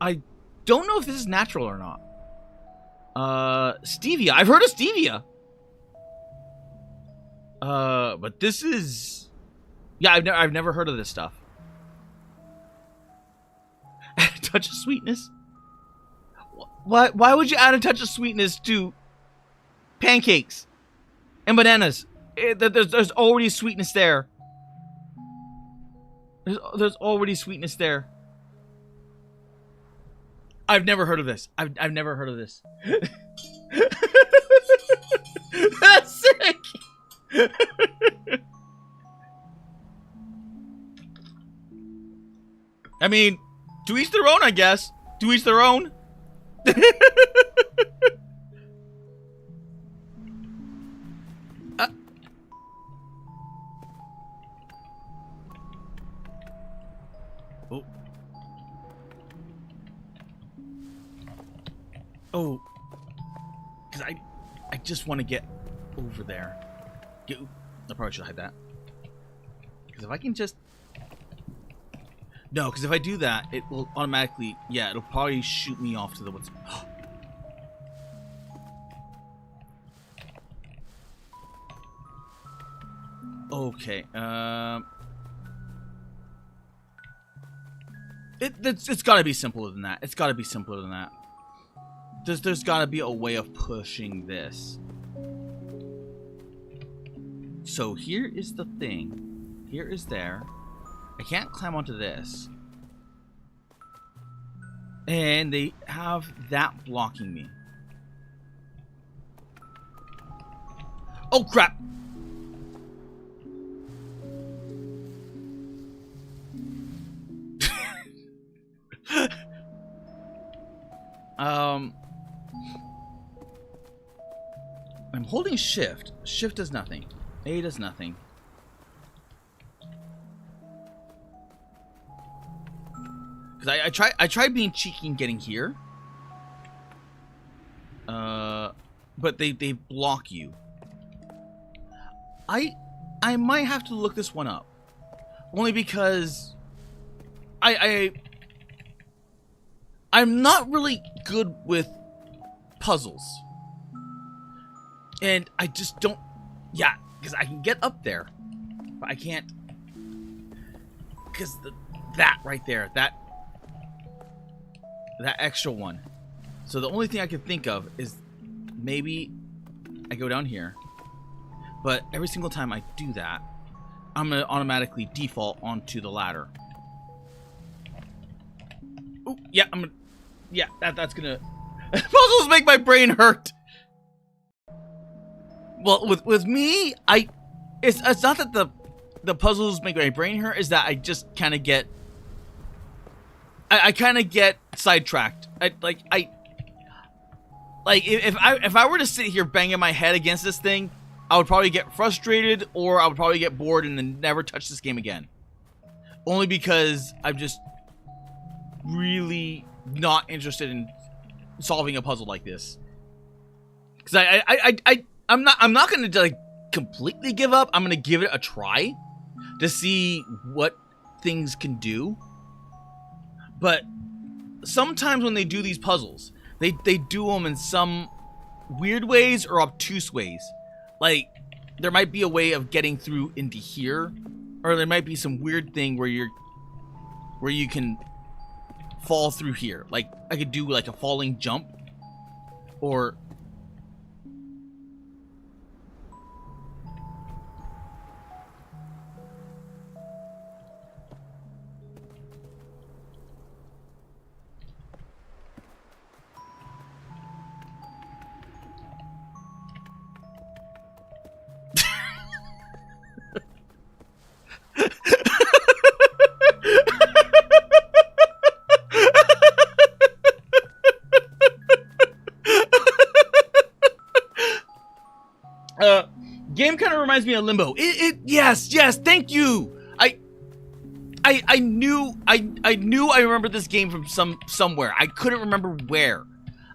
I don't know if this is natural or not. Stevia. I've heard of stevia. But this is, yeah, I've never heard of this stuff. Add a touch of sweetness. Why would you add a touch of sweetness to pancakes and bananas? There's already sweetness there. There's already sweetness there. I've never heard of this. I've never heard of this. That's sick. I mean, to each their own, I guess. To each their own. Oh. just want to get over there. I probably should hide that. Because if I can just... No, because if I do that, it will automatically... Yeah, it'll probably shoot me off to the woods. Okay, It's gotta be simpler than that. It's gotta be simpler than that. There's gotta be a way of pushing this. So here is the thing. Here is there. I can't climb onto this. And they have that blocking me. Oh crap! I'm holding shift. Shift does nothing. A does nothing. Because I tried being cheeky and getting here. But they block you. I might have to look this one up. Only because I'm not really good with puzzles. And I just don't... Yeah, because I can get up there. But I can't... Because that right there, that extra one. So the only thing I can think of is maybe I go down here. But every single time I do that, I'm going to automatically default onto the ladder. Ooh, yeah, I'm gonna... Yeah, that's gonna... Puzzles make my brain hurt! Well, with me, it's not that the puzzles make my brain hurt, is that I just kind of get... I kind of get sidetracked. If I were to sit here banging my head against this thing, I would probably get frustrated, or I would probably get bored and then never touch this game again. Only because I'm just really not interested in solving a puzzle like this. Because I'm not gonna like completely give up. I'm gonna give it a try to see what things can do. But sometimes when they do these puzzles, they do them in some weird ways or obtuse ways. Like, there might be a way of getting through into here, or there might be some weird thing where you can fall through here. Like, I could do like a falling jump, or game kind of reminds me of Limbo. Yes, thank you. I knew I remember this game from somewhere. I couldn't remember where.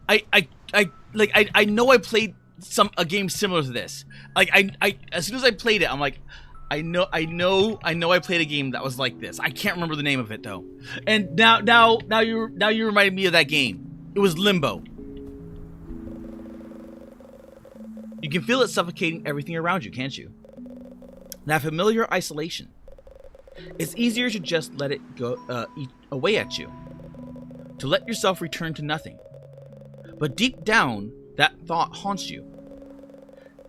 I know I played a game similar to this. Like I as soon as I played it, I'm like, I know I played a game that was like this. I can't remember the name of it though. And now you reminded me of that game. It was Limbo. You can feel it suffocating everything around you, can't you? That familiar isolation. It's easier to just let it go eat away at you. To let yourself return to nothing. But deep down, that thought haunts you.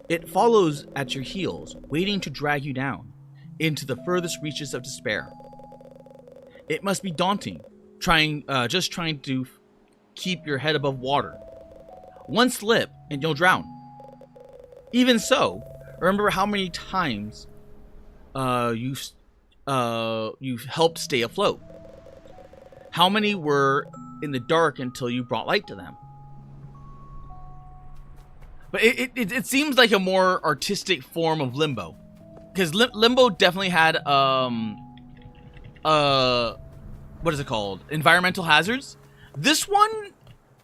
It follows at your heels, waiting to drag you down into the furthest reaches of despair. It must be daunting, just trying to keep your head above water. One slip and you'll drown. Even so, remember how many times you've helped stay afloat. How many were in the dark until you brought light to them? But it seems like a more artistic form of Limbo, because Limbo definitely had what is it called? Environmental hazards. This one,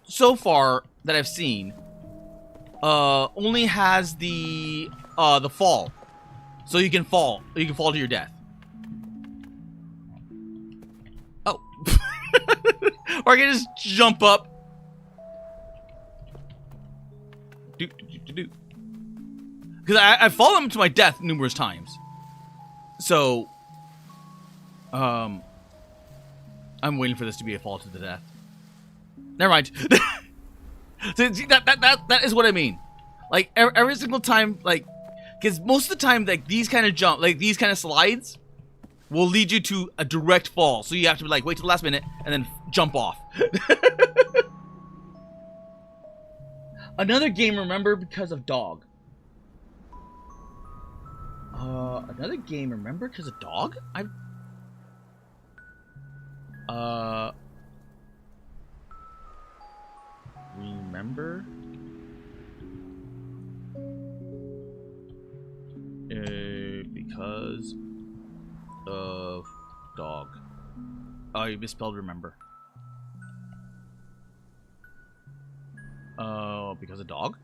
so far that I've seen, only has the fall. So you can fall. You can fall to your death. Oh. Or I can just jump up. Because I've fallen to my death numerous times. So, I'm waiting for this to be a fall to the death. Never mind. See, that is what I mean. Like, every single time, like, because most of the time, like, these kind of these kind of slides will lead you to a direct fall. So you have to, like, wait till the last minute and then jump off. Another game, remember, because of dog. Another game, remember, because of dog? Remember? Because of dog. Oh, you misspelled remember. Because of dog?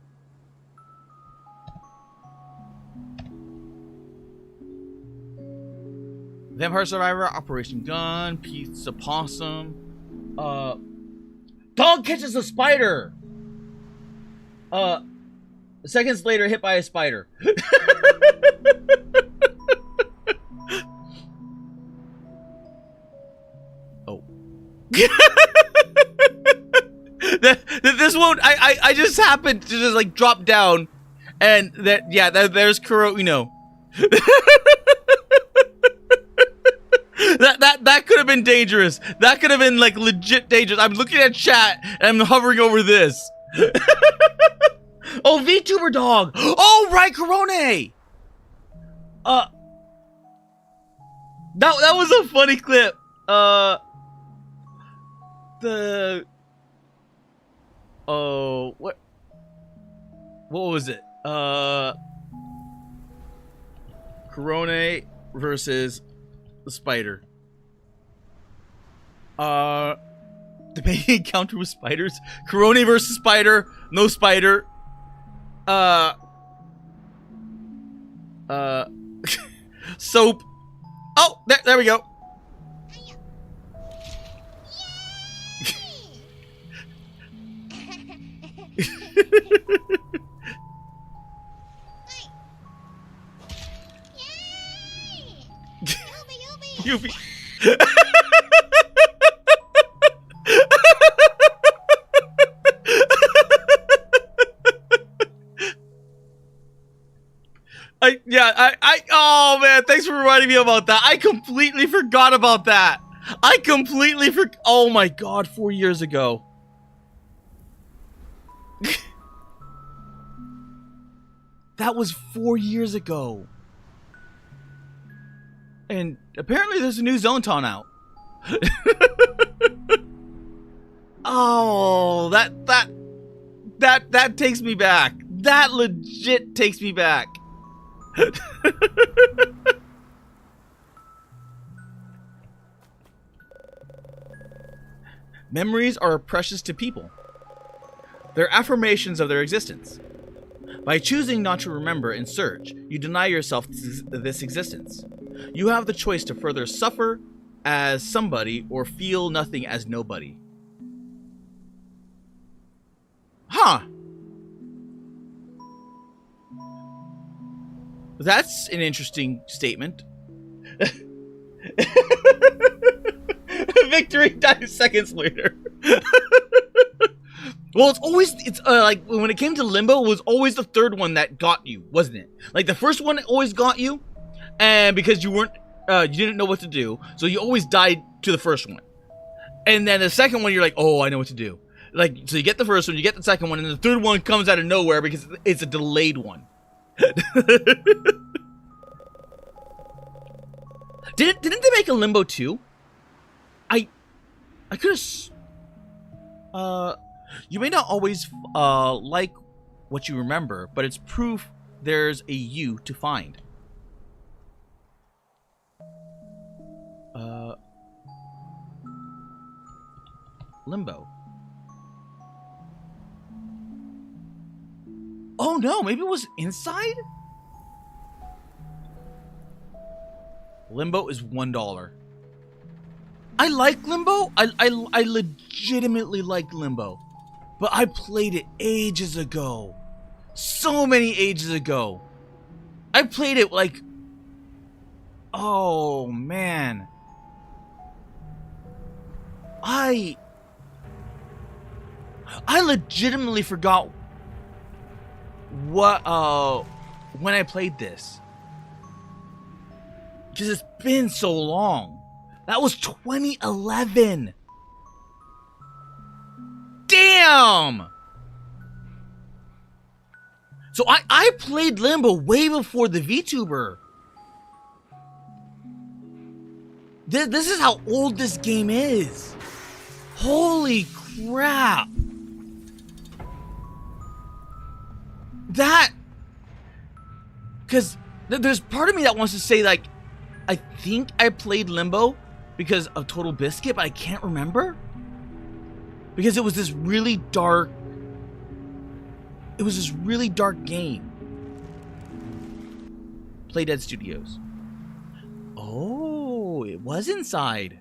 Vampire Survivor, Operation Gun, Pizza Possum. Dog catches a spider! Seconds later, hit by a spider. Oh. This one, I just happened to just, like, drop down. And there's Kuro, you know. That could have been dangerous. That could have been, like, legit dangerous. I'm looking at chat and I'm hovering over this. Oh, VTuber dog. Oh, right, Corone. That was a funny clip. What was it? Corone versus the spider. The main encounter with spiders. Corone versus spider. No spider. Soap. Oh, there we go. Yubi. Oh man, thanks for reminding me about that. I completely forgot about that. Oh my god, 4 years ago. That was 4 years ago. And apparently there's a new Zonton out. Oh, that takes me back. That legit takes me back. Memories are precious to people. They're affirmations of their existence. By choosing not to remember and search, you deny yourself this existence. You have the choice to further suffer as somebody or feel nothing as nobody. Huh. That's an interesting statement. Victory 9 seconds later. Well, it's like when it came to Limbo, it was always the third one that got you, wasn't it? Like the first one always got you, and because you didn't know what to do, so you always died to the first one. And then the second one, you're like, oh, I know what to do. Like, so you get the first one, you get the second one, and the third one comes out of nowhere because it's a delayed one. Didn't they make a Limbo 2? I could have. You may not always like what you remember, but it's proof there's a you to find. Limbo. Oh no, maybe it was Inside? Limbo is $1. I like Limbo. I legitimately like Limbo. But I played it ages ago. So many ages ago. I played it like... Oh, man. I legitimately forgot what, when I played this. Because it's been so long. That was 2011. Damn! So I played Limbo way before the VTuber. This is how old this game is. Holy crap. That... Because there's part of me that wants to say, like, I think I played Limbo because of Total Biscuit, but I can't remember. Because it was this really dark... It was this really dark game. Playdead Studios. Oh, it was Inside.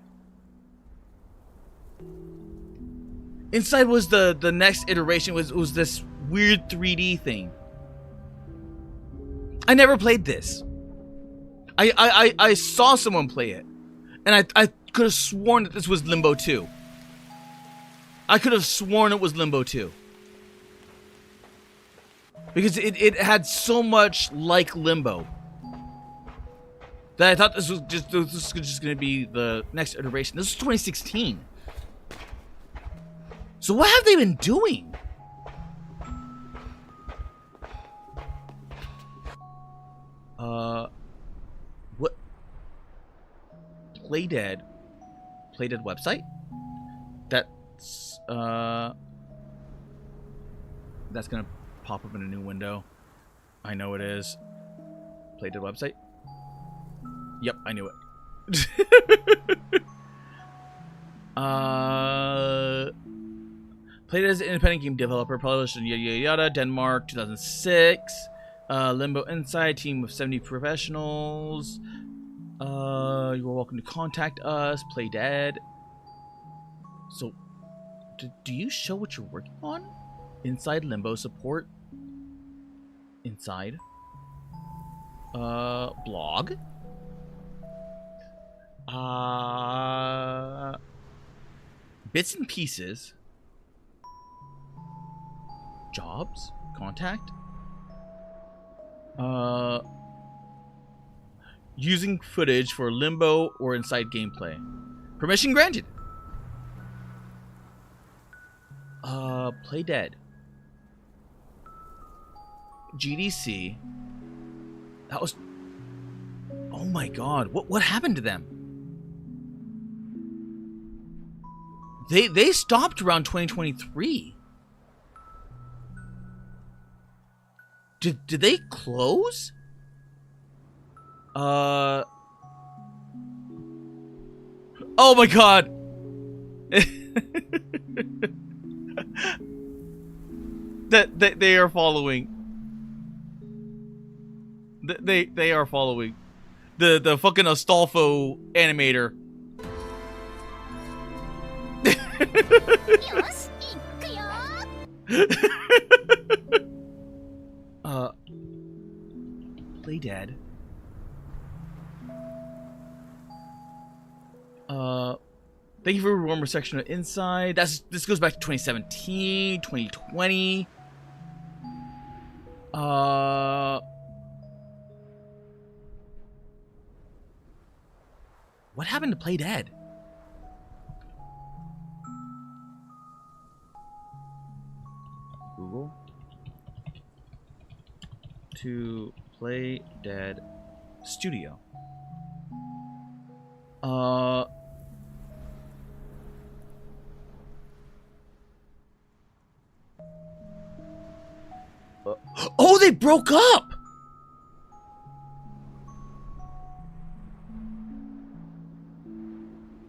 Inside was the next iteration. Was this weird 3D thing. I never played this. I saw someone play it, and I could have sworn that this was Limbo 2. I could have sworn it was Limbo 2. Because it had so much like Limbo that I thought this was just going to be the next iteration. This was 2016. So what have they been doing? What? Playdead website? That's gonna pop up in a new window. I know it is. Playdead website? Yep, I knew it. Playdead as an independent game developer, published in yada yada yada, Denmark, 2006. Limbo Inside, team of 70 professionals. You are welcome to contact us. Playdead. So, do you show what you're working on? Inside Limbo support. Inside. Blog. Bits and pieces. Jobs. Contact. Using footage for Limbo or Inside gameplay. Permission granted. Playdead. GDC. That was... Oh my god. What happened to them? They stopped around 2023. Did they close? Oh my god. that they are following. They are following the fucking Astolfo animator. Playdead. Thank you for a warmer section of Inside. This goes back to 2017, 2020. What happened to Playdead? Google to Playdead Studio. Oh, they broke up.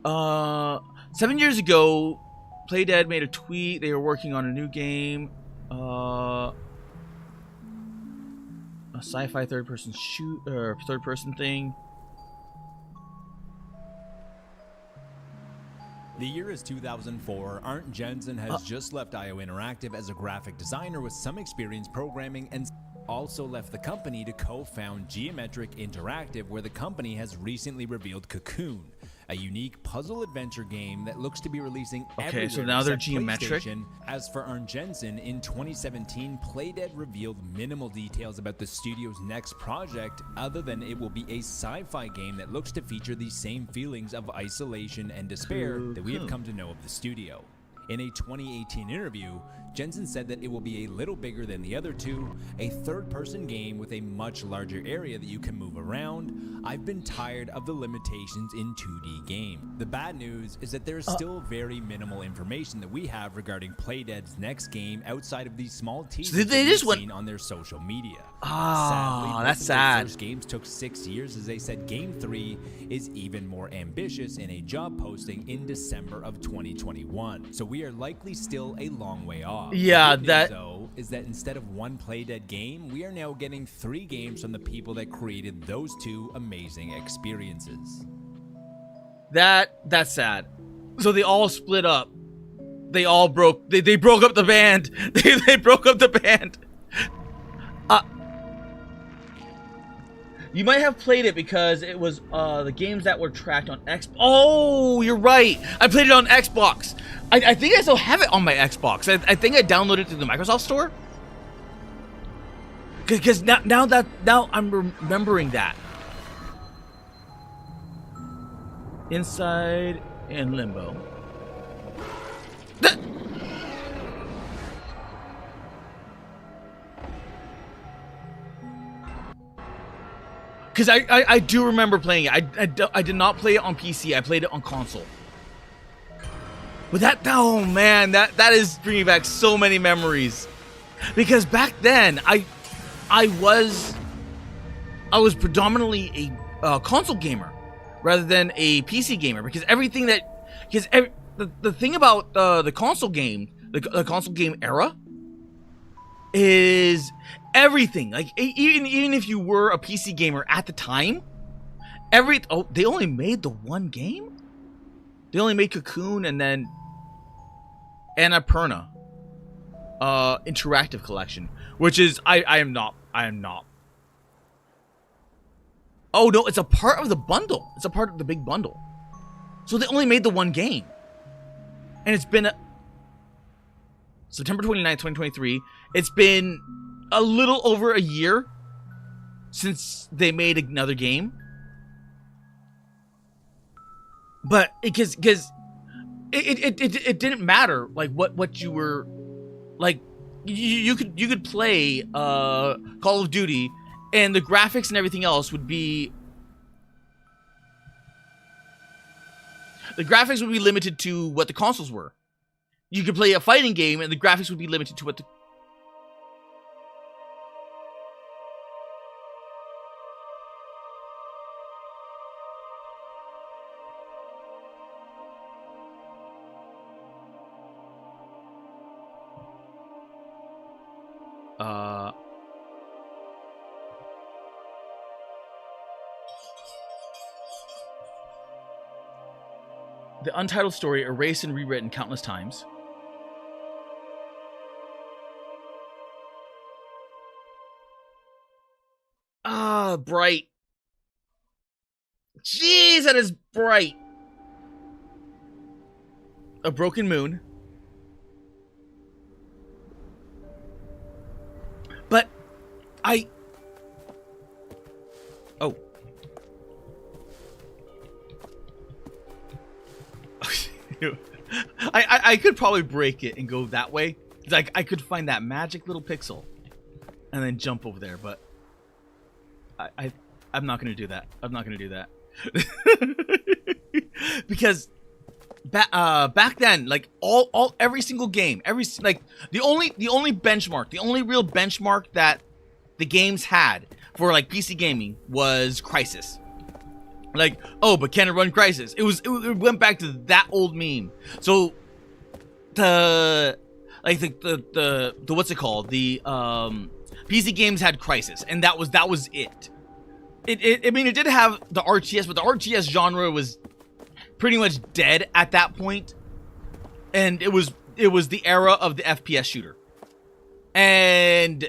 Uh, 7 years ago, Playdead made a tweet. They were working on a new game. a sci-fi third-person shoot or third-person thing. The year is 2004. Arndt Jensen has just left IO Interactive as a graphic designer with some experience programming, and also left the company to co-found Geometric Interactive, where the company has recently revealed Cocoon, a unique puzzle adventure game that looks to be releasing everywhere. Okay, so now they're except Geometric. PlayStation. As for Arndt Jensen, in 2017, Playdead revealed minimal details about the studio's next project, other than it will be a sci-fi game that looks to feature the same feelings of isolation and despair that we have come to know of the studio. In a 2018 interview, Jensen said that it will be a little bigger than the other two, a third-person game with a much larger area that you can move around. I've been tired of the limitations in 2D game. The bad news is that there is still very minimal information that we have regarding Playdead's next game outside of these small teasers So they just seen on their social media. Ah, that's both of sad. their first games took 6 years, as they said Game 3 is even more ambitious in a job posting in December of 2021. So we are likely still a long way off. Yeah, The good news, though, is that instead of one Playdead game, we are now getting 3 games from the people that created those 2 amazing experiences. That's sad. So they all split up. They all broke. They broke up the band. They broke up the band. You might have played it because it was the games that were tracked on Xbox. Oh, you're right. I played it on Xbox. I think I still have it on my Xbox. I think I downloaded it through the Microsoft Store. Because now I'm remembering that. Inside and Limbo. Because I do remember playing it. I did not play it on PC. I played it on console. But oh man, that is bringing back so many memories. Because back then, I was predominantly a console gamer rather than a PC gamer. Because the thing about the console game, the console game era, is everything. Like even if you were a PC gamer at the time, they only made the one game. They only made Cocoon and then Annapurna Interactive Collection, which is I am not. Oh no, it's a part of the bundle. It's a part of the big bundle. So they only made the one game, and it's been September 29th, 2023. It's been a little over a year since they made another game. But because it didn't matter like what you were like, you could play Call of Duty and the graphics and everything else would be limited to what the consoles were. You could play a fighting game and the graphics would be limited to what the the untitled story erased and rewritten countless times. Ah, bright. Jeez, that is bright. A Broken Moon. But oh. I could probably break it and go that way. Like I could find that magic little pixel and then jump over there, but I'm not gonna do that. I'm not gonna do that. Because back then, like every single game, the only benchmark, the only real benchmark that the games had for like PC gaming was Crysis. Like, oh, but can it run Crysis? It went back to that old meme. So the what's it called? The PC games had Crysis, and that was it. I mean, it did have the RTS, but the RTS genre was pretty much dead at that point, and it was the era of the FPS shooter. And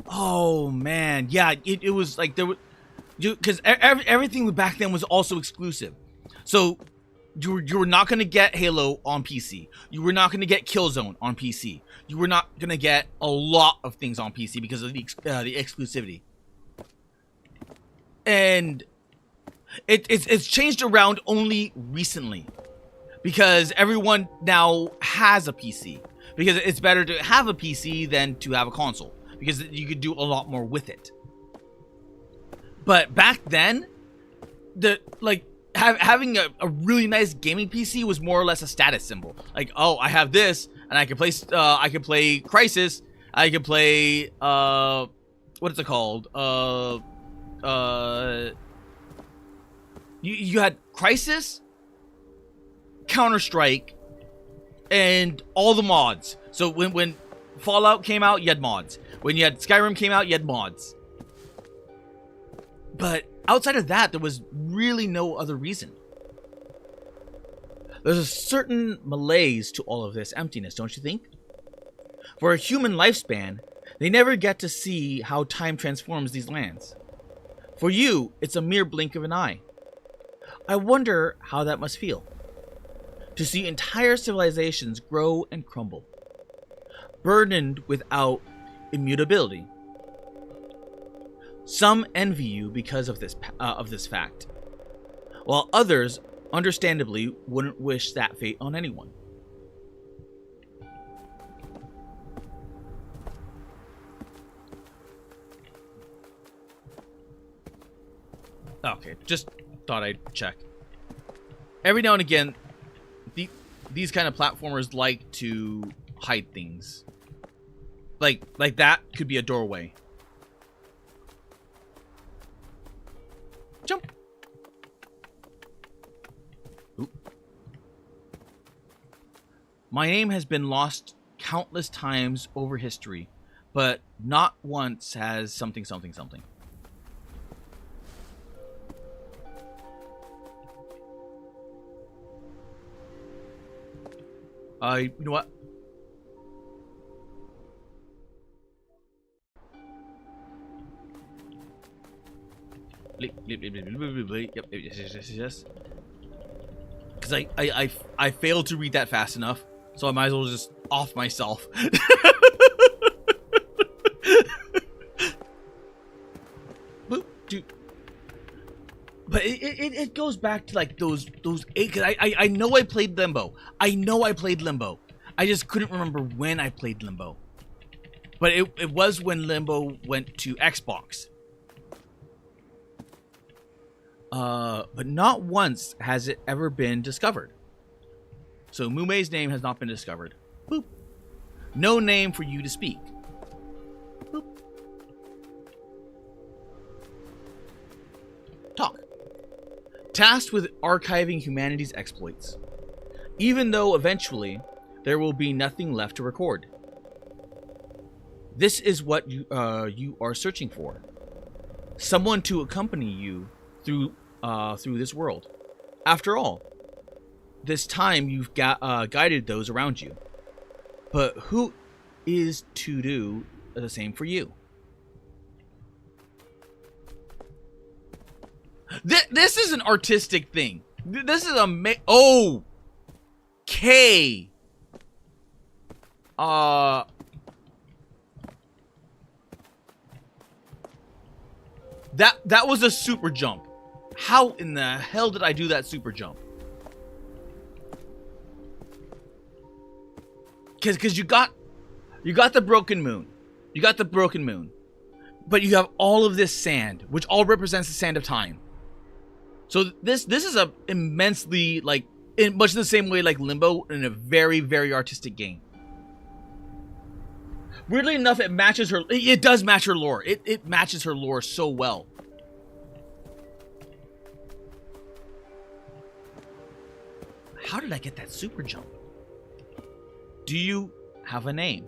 oh man, yeah, it was like there was, because everything back then was also exclusive. So you were not going to get Halo on PC. You were not going to get Killzone on PC. You were not going to get a lot of things on PC because of the exclusivity. And it's changed around only recently because everyone now has a PC. Because it's better to have a PC than to have a console, because you could do a lot more with it. But back then, having a really nice gaming PC was more or less a status symbol. Like, oh, I have this, and I can play Crysis. I can play what is it called? You had Crysis, Counter-Strike, and all the mods. So when Fallout came out, you had mods. When you had Skyrim came out, you had mods. But outside of that, there was really no other reason. There's a certain malaise to all of this emptiness, don't you think? For a human lifespan, they never get to see how time transforms these lands. For you, it's a mere blink of an eye. I wonder how that must feel. To see entire civilizations grow and crumble, burdened without immutability. Some envy you because of this fact, while others, understandably, wouldn't wish that fate on anyone. Okay, just thought I'd check. Every now and again, these kind of platformers like to hide things. Like that could be a doorway. Jump. Oop. My name has been lost countless times over history, but not once has something. You know what? Yep, yes. Because I failed to read that fast enough, so I might as well just off myself. But it goes back to like those eight. Cause I know I played Limbo. I know I played Limbo. I just couldn't remember when I played Limbo. But it was when Limbo went to Xbox. But not once has it ever been discovered. So Mumei's name has not been discovered. Boop. No name for you to speak. Boop. Talk. Tasked with archiving humanity's exploits, even though eventually there will be nothing left to record. This is what you are searching for. Someone to accompany you through this world. After all, this time you've guided those around you. But who is to do the same for you? This is an artistic thing. This is a okay. That was a super jump. How in the hell did I do that super jump? Because you got the broken moon. You got the broken moon. But you have all of this sand, which all represents the sand of time. So this is a immensely, like, in much the same way like Limbo, in a very, very artistic game. Weirdly enough, it matches her. It does match her lore. It matches her lore so well. How did I get that super jump? Do you have a name?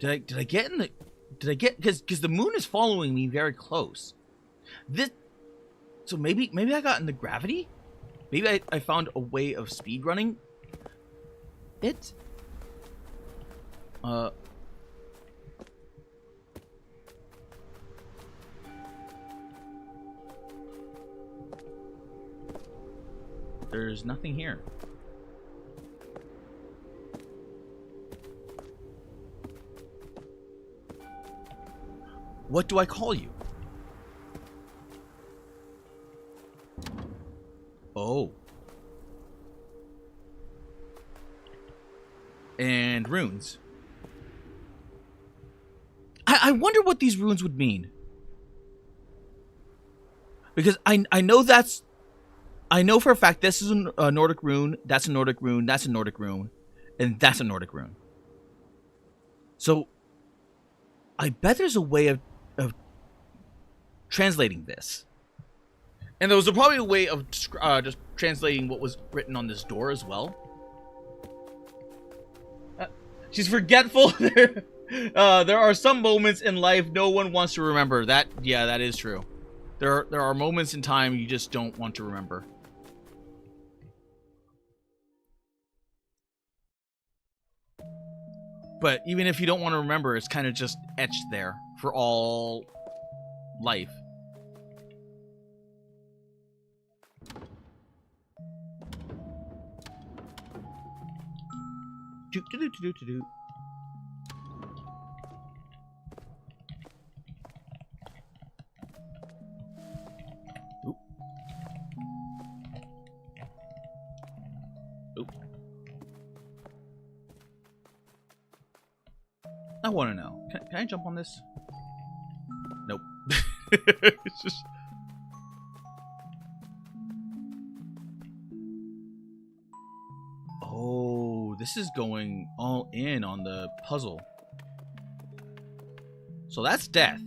Did I get in the... Did I get... Because the moon is following me very close. This... So maybe I got in the gravity? Maybe I found a way of speedrunning it? There's nothing here. What do I call you? Oh. And runes. I wonder what these runes would mean. Because I know that's... I know for a fact this is a Nordic rune, that's a Nordic rune, that's a Nordic rune, and that's a Nordic rune. So, I bet there's a way of translating this. And there was probably a way of just translating what was written on this door as well. She's forgetful. There are some moments in life no one wants to remember. That is true. There are moments in time you just don't want to remember. But even if you don't want to remember, it's kind of just etched there for all life. Do. Oop. Oop. I want to know. Can I jump on this? Nope. It's just... Oh, this is going all in on the puzzle. So that's death.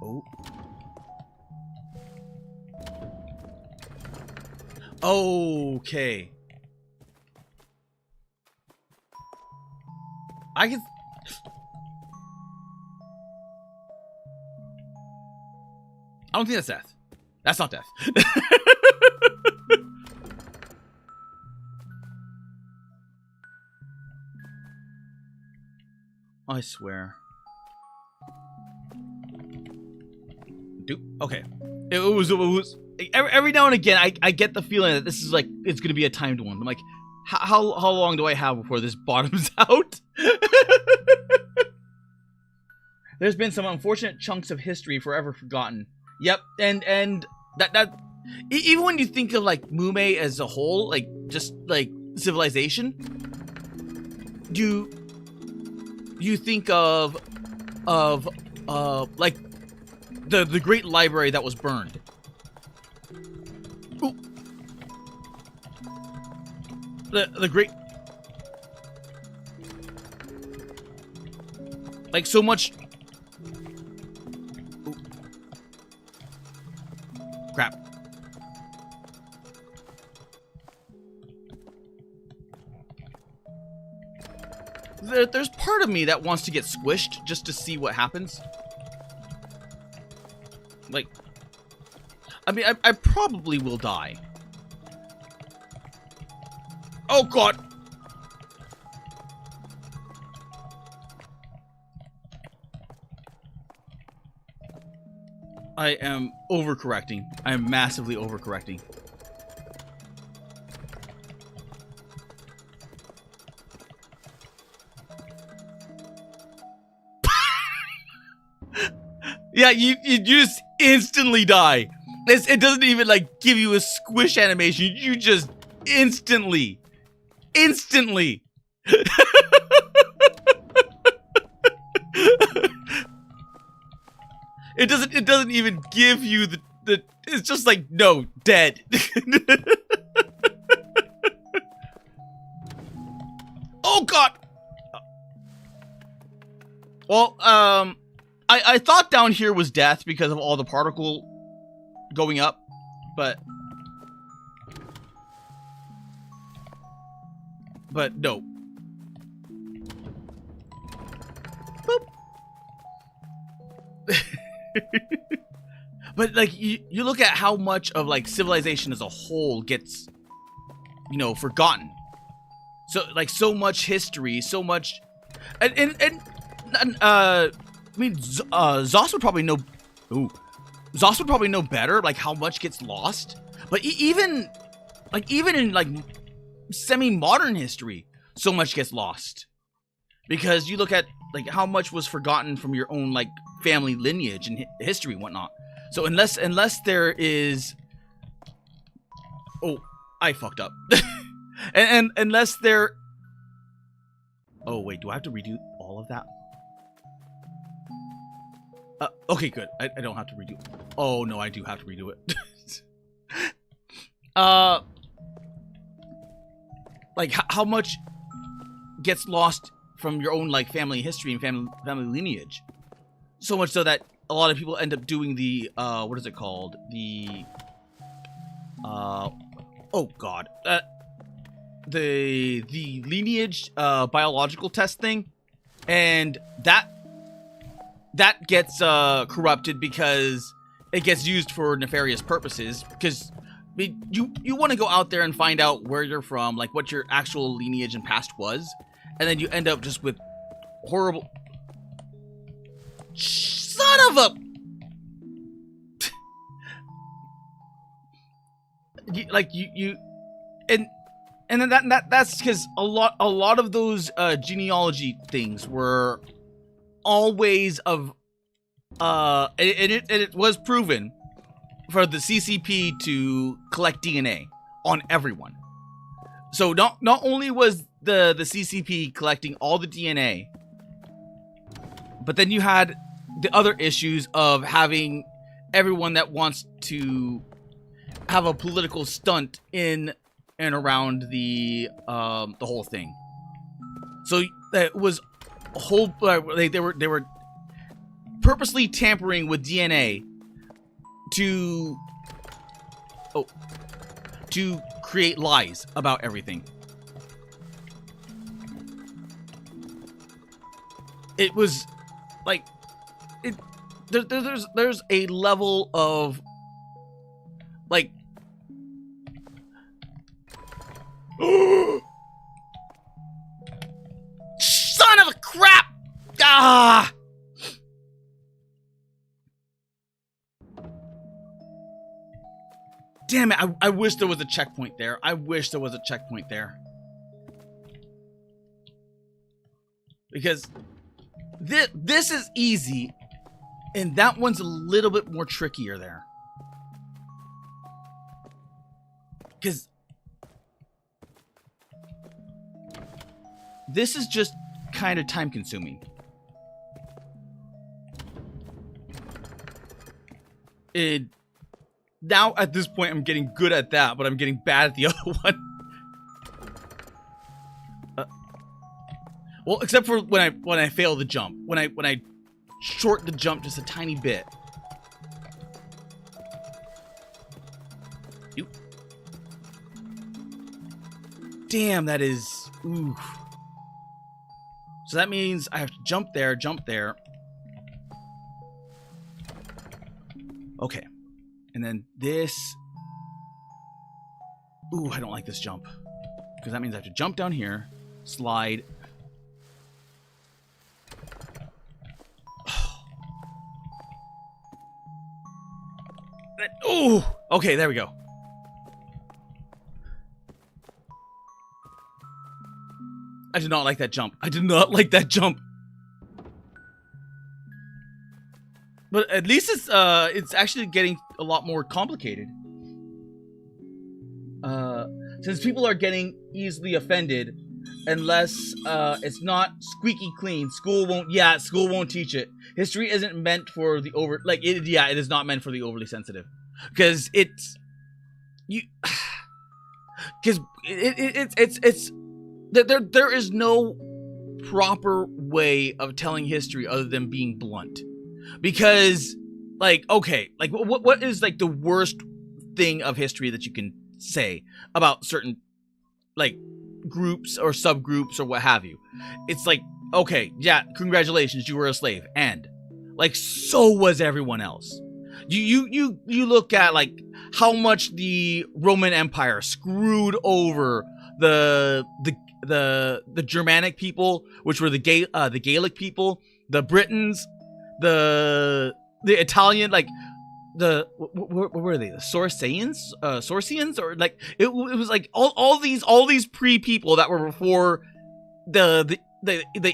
Oh. Okay. I can... I don't think that's death. That's not death. I swear. Okay. It was every now and again I get the feeling that this is like it's gonna be a timed one. I'm like, how long do I have before this bottoms out? There's been some unfortunate chunks of history forever forgotten. Yep, and that even when you think of like Mume as a whole, like just like civilization, you think of like the great library that was burned. Ooh. The great, like so much. Ooh. Crap. There's part of me that wants to get squished just to see what happens. Like, I mean, I probably will die. Oh god! I am overcorrecting. I am massively overcorrecting. Yeah, you just instantly die. It doesn't even like give you a squish animation. You just instantly. It doesn't even give you the it's just like no, dead. Oh god. Well, I thought down here was death because of all the particle going up, but no. Boop. But like you look at how much of like civilization as a whole gets, you know, forgotten. So like so much history, so much, and I mean, Zoss would probably know. Ooh, Zoss would probably know better, like how much gets lost. But even in like semi-modern history, so much gets lost because you look at like how much was forgotten from your own like family lineage and history and whatnot. So unless there is, oh, I fucked up, and unless there. Oh wait, do I have to redo all of that? Okay, good. I don't have to redo. Oh no, I do have to redo it. Like how much gets lost from your own like family history and family lineage? So much so that a lot of people end up doing the what is it called? The oh god. The lineage biological test thing, and that gets corrupted because it gets used for nefarious purposes. Because I mean, you want to go out there and find out where you're from, like what your actual lineage and past was, and then you end up just with horrible son of a like you and then that's because a lot of those genealogy things were always of and it was proven for the CCP to collect DNA on everyone. So not only was the CCP collecting all the DNA, but then you had the other issues of having everyone that wants to have a political stunt in and around the whole thing. So it was a whole they were purposely tampering with DNA to create lies about everything. It was like there's a level of like son of a crap! Ah! Damn it, I wish there was a checkpoint there. I wish there was a checkpoint there. Because this is easy, and that one's a little bit more trickier there. Because this is just kind of time consuming. Now at this point I'm getting good at that, but I'm getting bad at the other one. Well, except for when I fail the jump. When I short the jump just a tiny bit. Damn, that is ooh. So that means I have to jump there. Okay. And then this. Ooh, I don't like this jump. Because that means I have to jump down here, slide. Ooh! Okay, there we go. I did not like that jump. I did not like that jump. But at least it's actually getting a lot more complicated. Since people are getting easily offended, unless it's not squeaky clean, school won't teach it. History isn't meant for the it is not meant for the overly sensitive, because it's there is no proper way of telling history other than being blunt. because, like, okay, like, what is, like, the worst thing of history that you can say about certain, like, groups or subgroups or what have you? It's like, okay, yeah, congratulations, you were a slave, and, like, so was everyone else. You look at, like, how much the Roman Empire screwed over the Germanic people, which were the Gaelic people, the Britons, the Italian, like, what were they? The Sorcians, or like it was like all these pre-people that were before the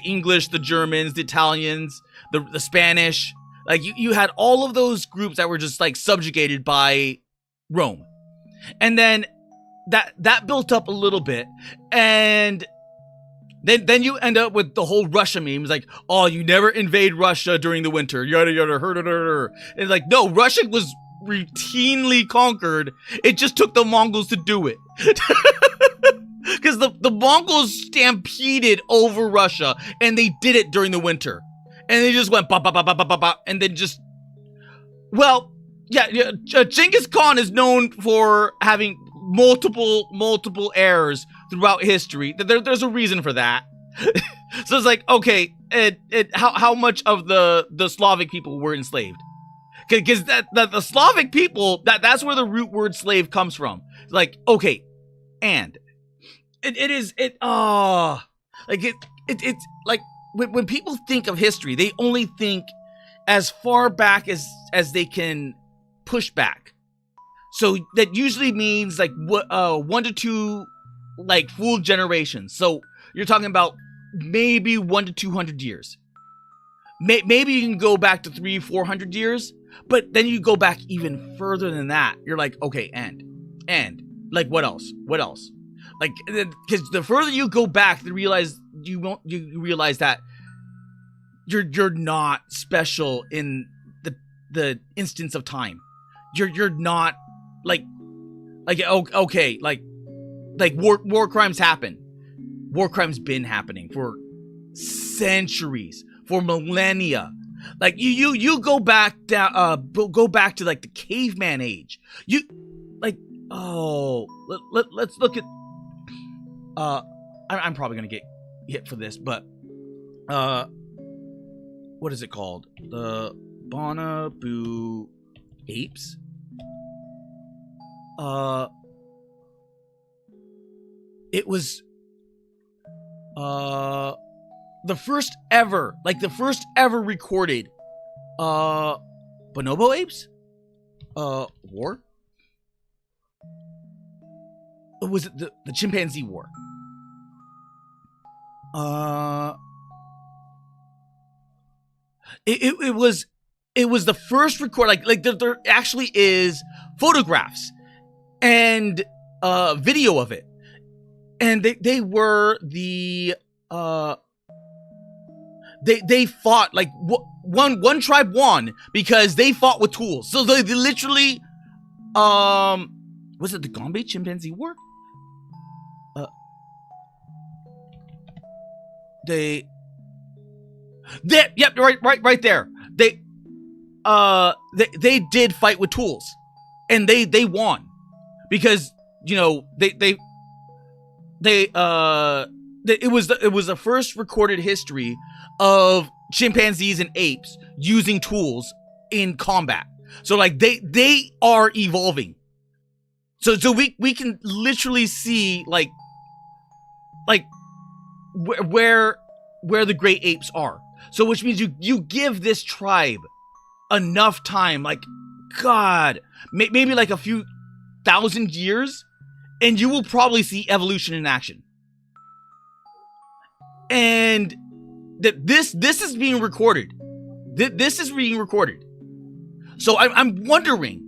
English, the Germans, the Italians, the Spanish. Like you had all of those groups that were just like subjugated by Rome, and then that built up a little bit, and then you end up with the whole Russia memes, like, oh, you never invade Russia during the winter, yada yada, yada. And like, no, Russia was routinely conquered. It just took the Mongols to do it. Because the Mongols stampeded over Russia, and they did it during the winter. And they just went, ba ba ba ba ba ba ba, and then just, well, yeah, Genghis Khan is known for having multiple heirs throughout history. There's a reason for that. So it's like, okay, how much of the Slavic people were enslaved? Because the Slavic people, that's where the root word slave comes from. Like, okay, and it's like when people think of history, they only think as far back as they can push back. So that usually means like 1 to 2 like full generations. So you're talking about maybe 100 to 200 years. Maybe you can go back to 300-400 years, but then you go back even further than that. You're like, okay, and like what else? Like, because the further you go back, you realize that you're not special in the instance of time. You're not like okay, like war crimes happen. War crimes been happening for centuries, for millennia. Like you go back down, go back to like the caveman age. You like, oh, let's look at. I'm probably gonna get hit for this, but what is it called? The Bonobo apes. It was the first ever recorded bonobo apes war. Was it the chimpanzee war? It was the first record, like there actually is photographs and video of it, and they were the they fought, like one tribe won because they fought with tools. So they literally was it the Gombe chimpanzee war? Yep, right there. They did fight with tools, and they won because, you know, it was the first recorded history of chimpanzees and apes using tools in combat. So like they are evolving. So we can literally see like where the great apes are. So which means you give this tribe enough time, like, God, maybe like a few thousand years, and you will probably see evolution in action. And that this is being recorded. This is being recorded. So I'm wondering,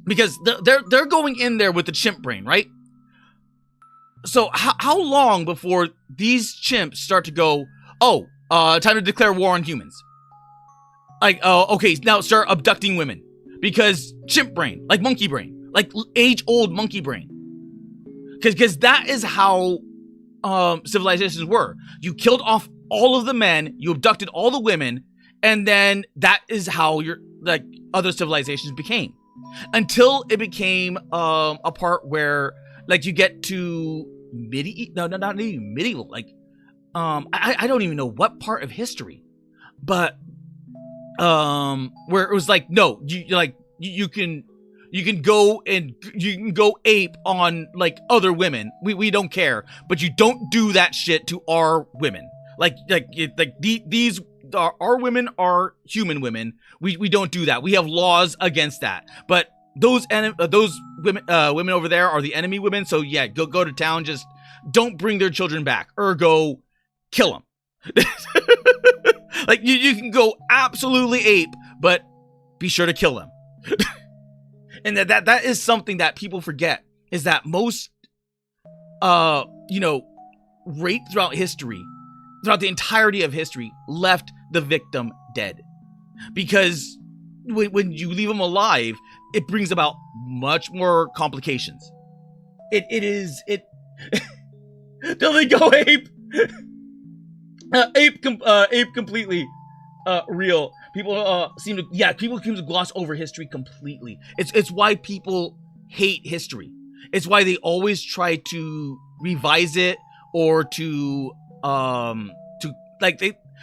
because they're going in there with the chimp brain, right? So how long before these chimps start to go, oh, time to declare war on humans? Like, okay, now start abducting women. Because chimp brain, like monkey brain, like age-old monkey brain. Because that is how civilizations were. You killed off all of the men, you abducted all the women, And then that is how your like other civilizations became, until it became a part where like you get to not even medieval, like I don't even know what part of history, but where it was like, no, you can go ape on like other women. We don't care, but you don't do that shit to our women. These our women are human women. We don't do that. We have laws against that. But those women over there are the enemy women. So yeah, go to town. Just don't bring their children back. Ergo, kill them. Like you can go absolutely ape, but be sure to kill them. And that is something that people forget, is that most rape throughout the entirety of history, left the victim dead. Because when you leave them alive, it brings about much more complications. Till they go ape. Ape completely real. People seem to gloss over history completely. It's why people hate history. It's why they always try to revise it, or to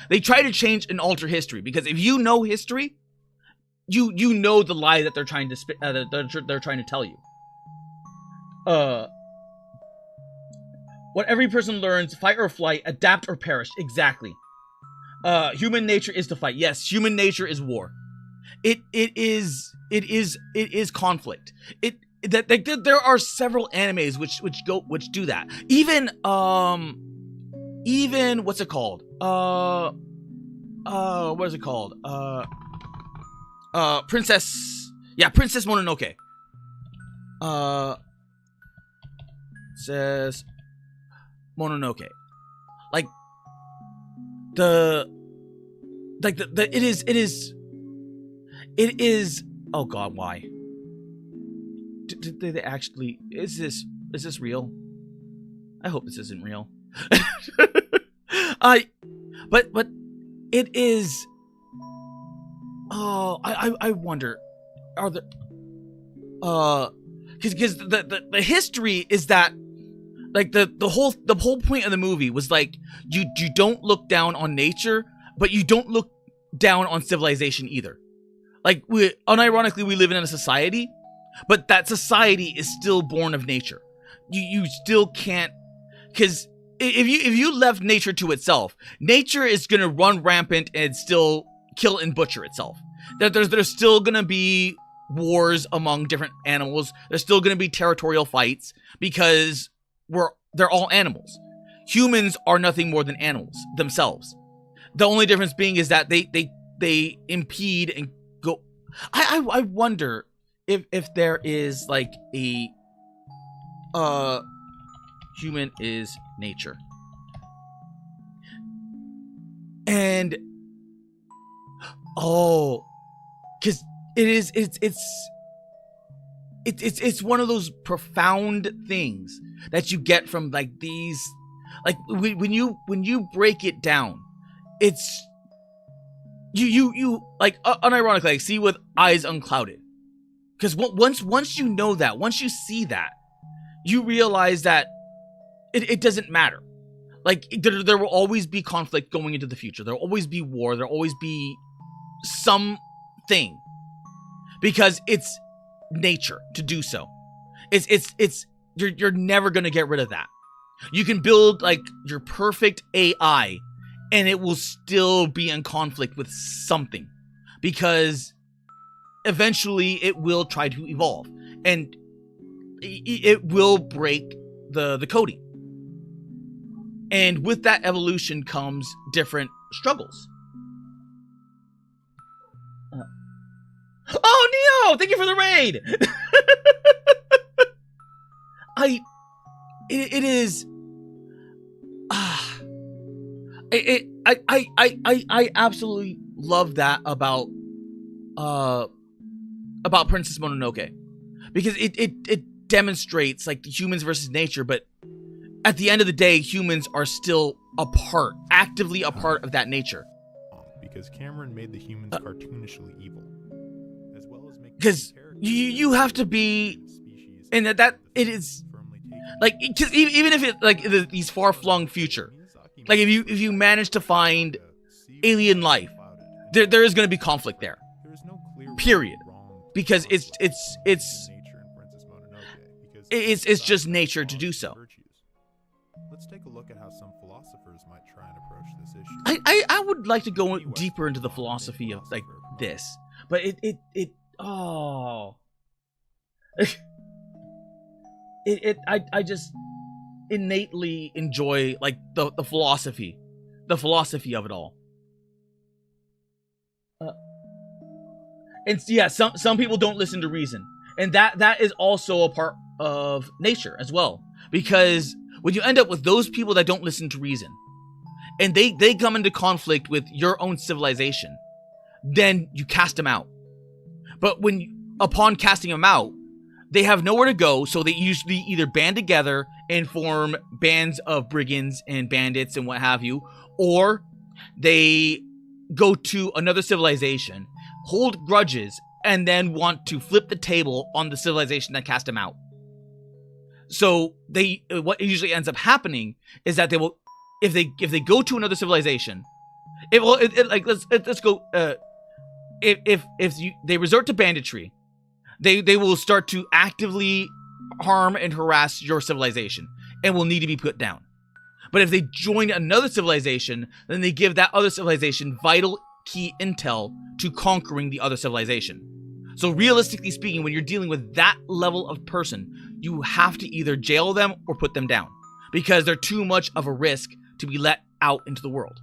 they try to change and alter history, because if you know history, you know the lie that they're trying to they're trying to tell you. What every person learns: fight or flight, adapt or perish. Exactly. Human nature is to fight. Yes, human nature is war. It is conflict. There are several animes which do that. Even what's it called? What is it called? Princess Mononoke. Says Mononoke. It is. Oh God, why? Did they actually? Is this real? I hope this isn't real. But it is. Oh, I wonder. Are there? Because the history is that, like, the whole point of the movie was like, you don't look down on nature, but you don't look down on civilization either. Like, unironically, we live in a society, but that society is still born of nature. You still can't, because if you left nature to itself, nature is gonna run rampant and still kill and butcher itself. There's still gonna be wars among different animals. There's still gonna be territorial fights, because they're all animals. Humans are nothing more than animals themselves. The only difference being is that they impede and go. I wonder if there is like a human is nature. And because it's one of those profound things that you get from like these, like when you break it down, it's you like unironically, like, see with eyes unclouded. Because once you know that, once you see that, you realize that it doesn't matter. Like, there will always be conflict going into the future. There will always be war. There will always be something, because it's nature to do so. You're never gonna get rid of that. You can build like your perfect AI, and it will still be in conflict with something, because eventually it will try to evolve, and it will break the coding. And with that evolution comes different struggles. Oh, Neo! Thank you for the raid! It is... I absolutely love that about Princess Mononoke. Because it demonstrates, like, the humans versus nature, but at the end of the day, humans are still actively a part of that nature. because Cameron made the humans cartoonishly evil, as well as making because you have to be, and that it is like, because even if it like these far-flung future, like if you manage to find alien life, there is going to be conflict there. Period. Because it's just nature to do so. Let's take a look at how some philosophers might try and approach this issue. I would like to go deeper into the philosophy of like this, but I just innately enjoy like the philosophy of it all. And yeah, some people don't listen to reason, and that is also a part of nature as well, because when you end up with those people that don't listen to reason, and they come into conflict with your own civilization, then you cast them out. But upon casting them out, they have nowhere to go, so they usually either band together and form bands of brigands and bandits and what have you, or they go to another civilization, hold grudges, and then want to flip the table on the civilization that cast them out. So what usually ends up happening is that they will, if they go to another civilization, let's go. If they resort to banditry, they will start to actively harm and harass your civilization and will need to be put down. But if they join another civilization, then they give that other civilization vital key intel to conquering the other civilization. So realistically speaking, when you're dealing with that level of person, you have to either jail them or put them down, because they're too much of a risk to be let out into the world.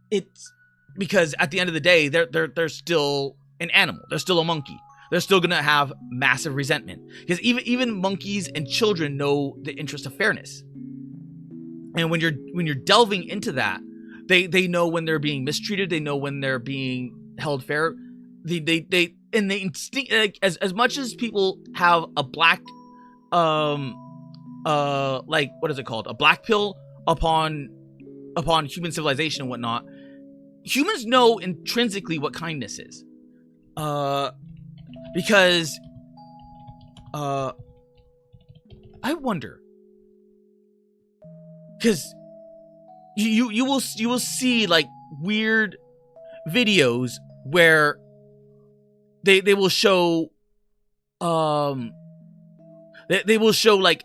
It's because at the end of the day, they're still an animal. They're still a monkey. They're still gonna have massive resentment, because even monkeys and children know the interest of fairness. And when you're delving into that, they know when they're being mistreated. They know when they're being held fair. They instinct, like, as much as people have a black like, what is it called, a black pill upon human civilization and whatnot, humans know intrinsically what kindness is, because I wonder, because you will see like weird videos where they will show they will show like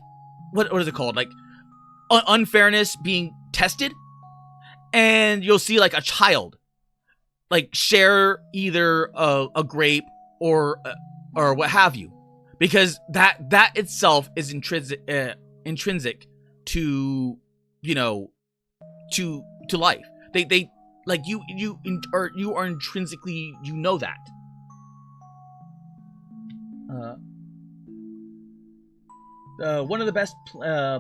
what is it called, like unfairness being tested, and you'll see like a child like share either a grape or what have you, because that itself is intrinsic to, you know, to life. They like you are intrinsically, you know that. One of the best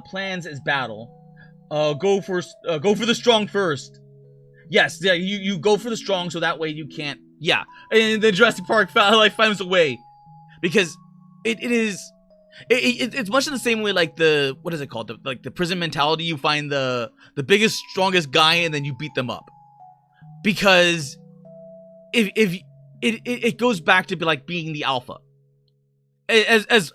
plans is battle. Go for the strong first. Yes, yeah, you go for the strong, so that way you can't. Yeah, and the Jurassic Park life finds a way, because it's much in the same way like the, what is it called, the prison mentality. You find the biggest, strongest guy, and then you beat them up, because if it goes back to be like being the alpha. As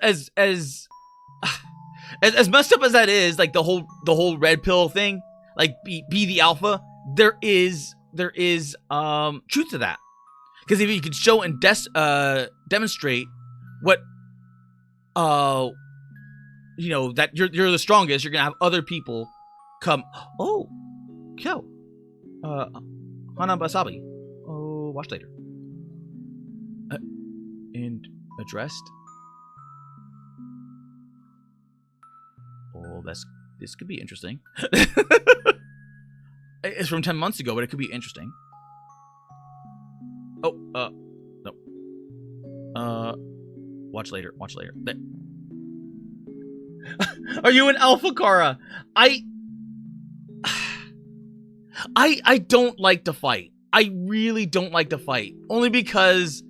messed up as that is, like the whole red pill thing, like be the alpha, there is truth to that, because if you could show and demonstrate what you know, that you're the strongest, you're gonna have other people come. Oh, kill Hanabasabi. Oh, watch later. And addressed. Oh, this could be interesting. It's from 10 months ago, but it could be interesting. Oh, no. Watch later. There. Are you an alpha, Kara? I don't like to fight. I really don't like to fight. Only because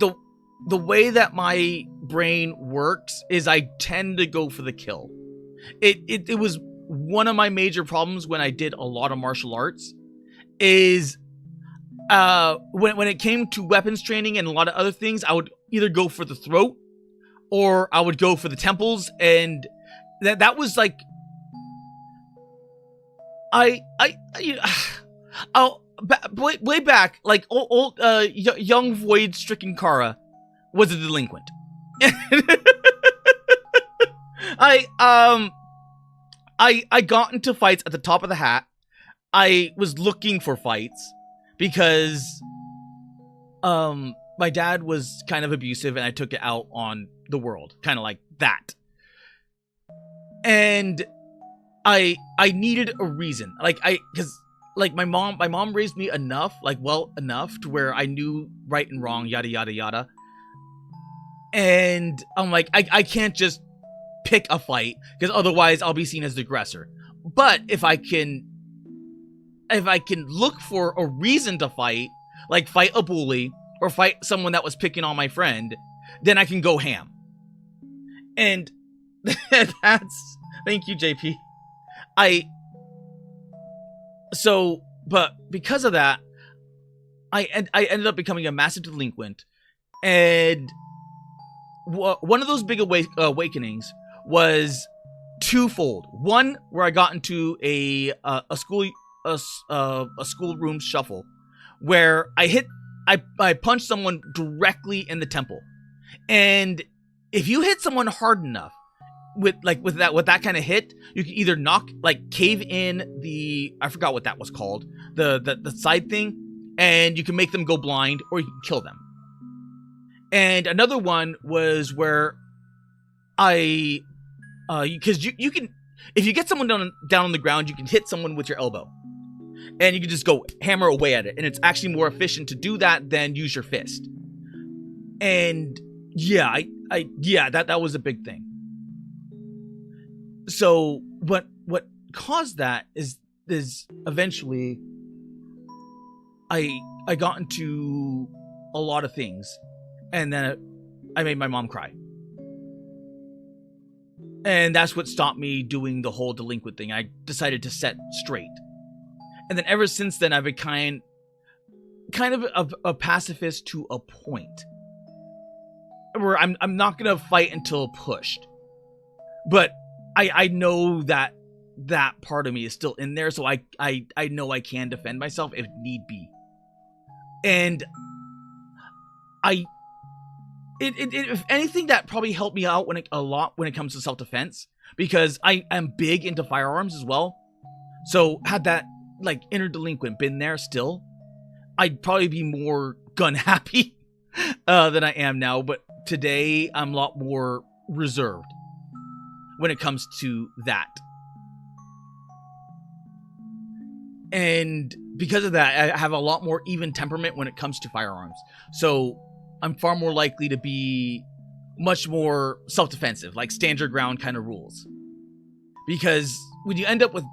the way that my brain works is I tend to go for the kill. It was one of my major problems when I did a lot of martial arts, is when it came to weapons training and a lot of other things, I would either go for the throat or I would go for the temples, and that was like way back, like old young void-stricken Kara was a delinquent. I got into fights at the top of the hat. I was looking for fights because my dad was kind of abusive and I took it out on the world, kind of like that. And I needed a reason, because my mom raised me enough, well enough to where I knew right and wrong, yada yada yada. And I'm like, I can't just pick a fight because otherwise I'll be seen as the aggressor. But if I can look for a reason to fight, like fight a bully or fight someone that was picking on my friend, then I can go ham. And that's, thank you, JP. But because of that, I ended up becoming a massive delinquent. And one of those big awakenings was twofold. One, where I got into a schoolroom shuffle, where I punched someone directly in the temple, and if you hit someone hard enough with that kind of hit, you can either cave in I forgot what that was called, the side thing, and you can make them go blind, or you can kill them. And another one was where because you can, if you get someone down on the ground, you can hit someone with your elbow, and you can just go hammer away at it, and it's actually more efficient to do that than use your fist. And yeah, that was a big thing. So what caused that is eventually I got into a lot of things, and then I made my mom cry. And that's what stopped me doing the whole delinquent thing. I decided to set straight. And then ever since then, I've been kind of a pacifist to a point, where I'm not gonna fight until pushed. But I know that part of me is still in there, so I know I can defend myself if need be. And if anything, that probably helped me out a lot when it comes to self-defense, because I am big into firearms as well. So had that inner delinquent been there still, I'd probably be more gun happy than I am now. But today I'm a lot more reserved when it comes to that. And because of that, I have a lot more even temperament when it comes to firearms. So I'm far more likely to be much more self-defensive, stand your ground kind of rules. Because when you end up with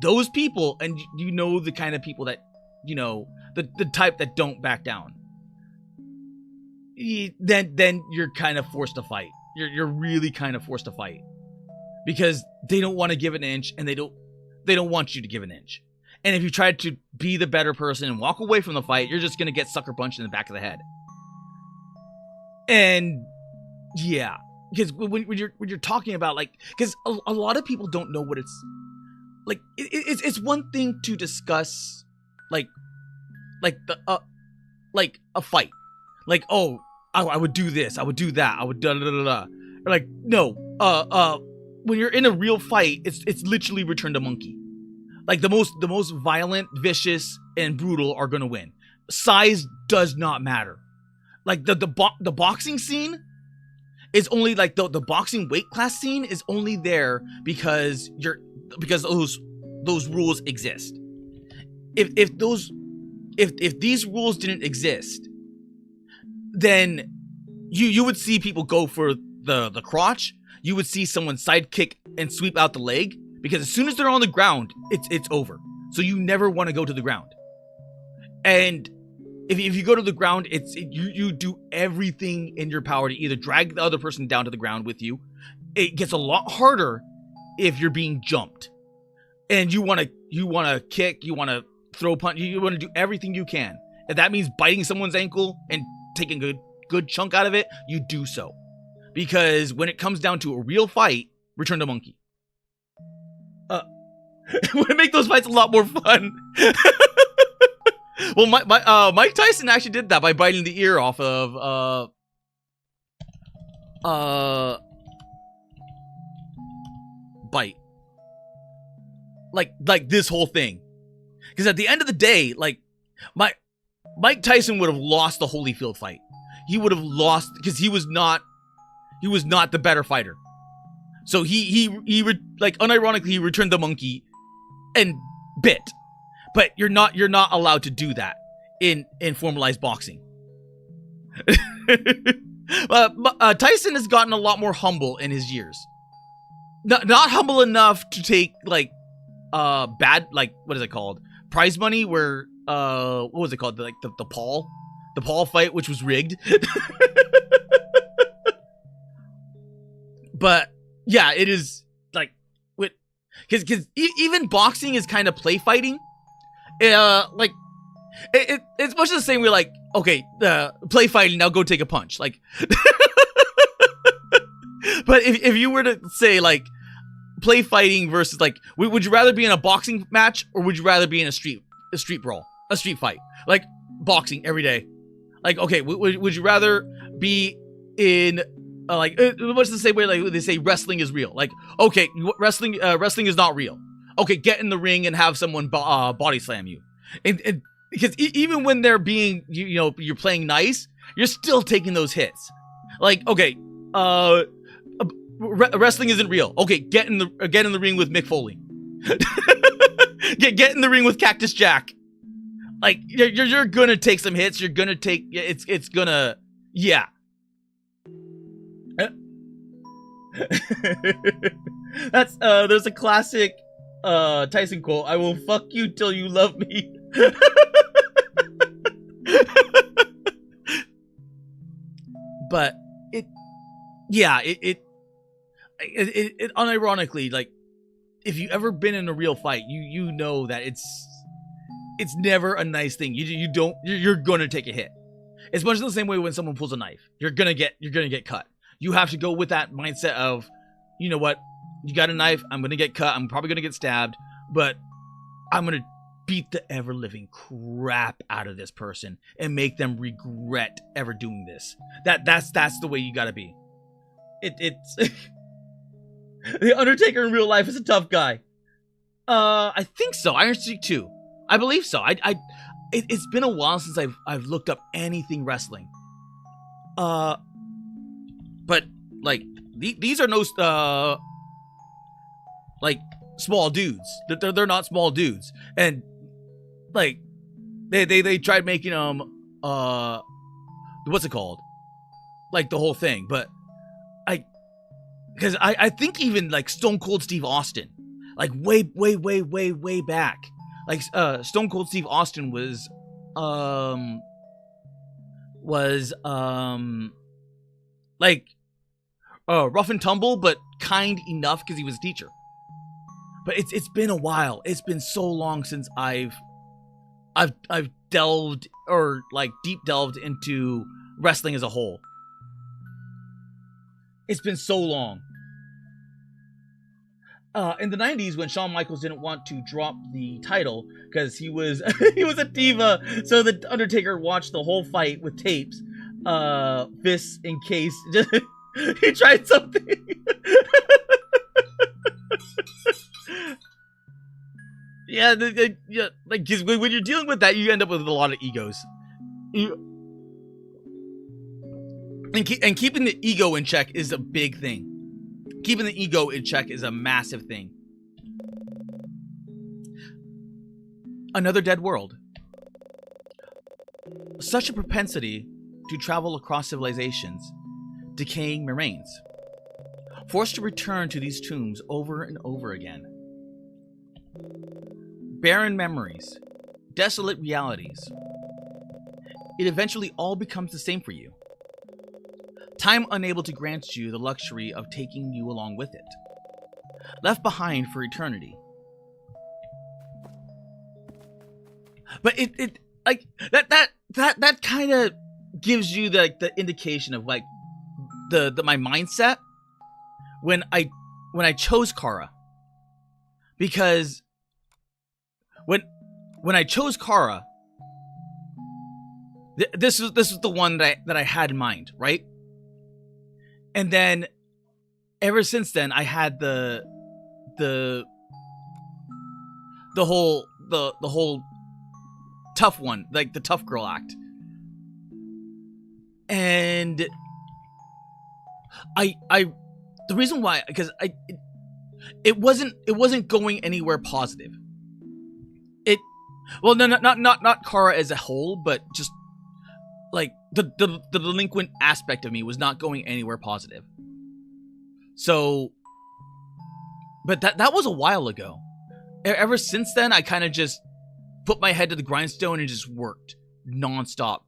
those people, and you know the kind of people that, the type that don't back down, then you're kind of forced to fight. You're really kind of forced to fight. Because they don't want to give an inch, and they don't want you to give an inch. And if you try to be the better person and walk away from the fight, you're just going to get sucker punched in the back of the head. And yeah, because when you're talking about because a lot of people don't know what it's like. It's one thing to discuss a fight, oh, I would do this, I would do that, I would da da da da. Or no, when you're in a real fight, it's literally Return to Monkey. The most violent, vicious, and brutal are gonna win. Size does not matter. The boxing scene is only the boxing weight class scene is only there because those rules exist. If these rules didn't exist, then you would see people go for the crotch. You would see someone sidekick and sweep out the leg, because as soon as they're on the ground, it's over. So you never want to go to the ground. And if you go to the ground, you do everything in your power to either drag the other person down to the ground with you. It gets a lot harder if you're being jumped, and you want to kick, you want to throw punch, you want to do everything you can, if that means biting someone's ankle and taking a good chunk out of it, you do so. Because when it comes down to a real fight, return to monkey. It would make those fights a lot more fun. Well, Mike Tyson actually did that by biting the ear off of bite. Like this whole thing. Because at the end of the day, like Mike Tyson would have lost the Holyfield fight. He would have lost because he was not the better fighter. So he unironically he returned the monkey and bit. But you're not allowed to do that in formalized boxing. Tyson has gotten a lot more humble in his years. Not humble enough to take like bad, like, what is it called? Prize money where what was it called? The Paul fight, which was rigged. But yeah, it is like because even boxing is kind of play fighting. Like it's much the same way. Like, okay, play fighting, now go take a punch. Like, but if you were to say like play fighting versus like, would you rather be in a boxing match or would you rather be in a street brawl, a street fight? Like boxing every day. Like, okay, would you rather be in like much the same way like they say wrestling is real? Like, okay, wrestling is not real. Okay, get in the ring and have someone body slam you, and because even when they're being you're playing nice, you're still taking those hits. Like, okay, wrestling isn't real. Okay, get in the ring with Mick Foley. get in the ring with Cactus Jack. Like, you're gonna take some hits. You're gonna take it's gonna yeah. That's there's a classic Tyson quote. I will fuck you till you love me. But it unironically, like, if you ever been in a real fight, you know that it's never a nice thing. You're gonna take a hit. It's much the same way when someone pulls a knife. You're gonna get cut. You have to go with that mindset of, you know what, you got a knife, I'm gonna get cut, I'm probably gonna get stabbed, but I'm gonna beat the ever-living crap out of this person and make them regret ever doing this. That's the way you gotta be. It's The Undertaker in real life is a tough guy. I think so. Iron Streak 2. I believe so. It's been a while since I've looked up anything wrestling. But like these are no like small dudes. They're not small dudes. And like they tried making them what's it called? Like the whole thing, but because I think even like Stone Cold Steve Austin, like way back, like Stone Cold Steve Austin was like rough and tumble, but kind enough because he was a teacher. But it's been a while. It's been so long since I've delved or like deep delved into wrestling as a whole. It's been so long. In the 90s, when Shawn Michaels didn't want to drop the title because he was he was a diva, so the Undertaker watched the whole fight with tapes, fists in case he tried something. Yeah, yeah, like when you're dealing with that, you end up with a lot of egos. And keeping the ego in check is a big thing. Keeping the ego in check is a massive thing. Another dead world. Such a propensity to travel across civilizations, decaying remains. Forced to return to these tombs over and over again. Barren memories, desolate realities. It eventually all becomes the same for you. Time unable to grant you the luxury of taking you along with it. Left behind for eternity. But it like that kind of gives you the indication of like the my mindset when I chose Kara, because when I chose Kara, this was the one that I had in mind, right? And then ever since then, I had the whole tough one, like the tough girl act, and I the reason why, because it wasn't going anywhere positive. Well, no, not Kara as a whole, but just like the delinquent aspect of me was not going anywhere positive. So, but that was a while ago. Ever since then, I kind of just put my head to the grindstone and just worked nonstop.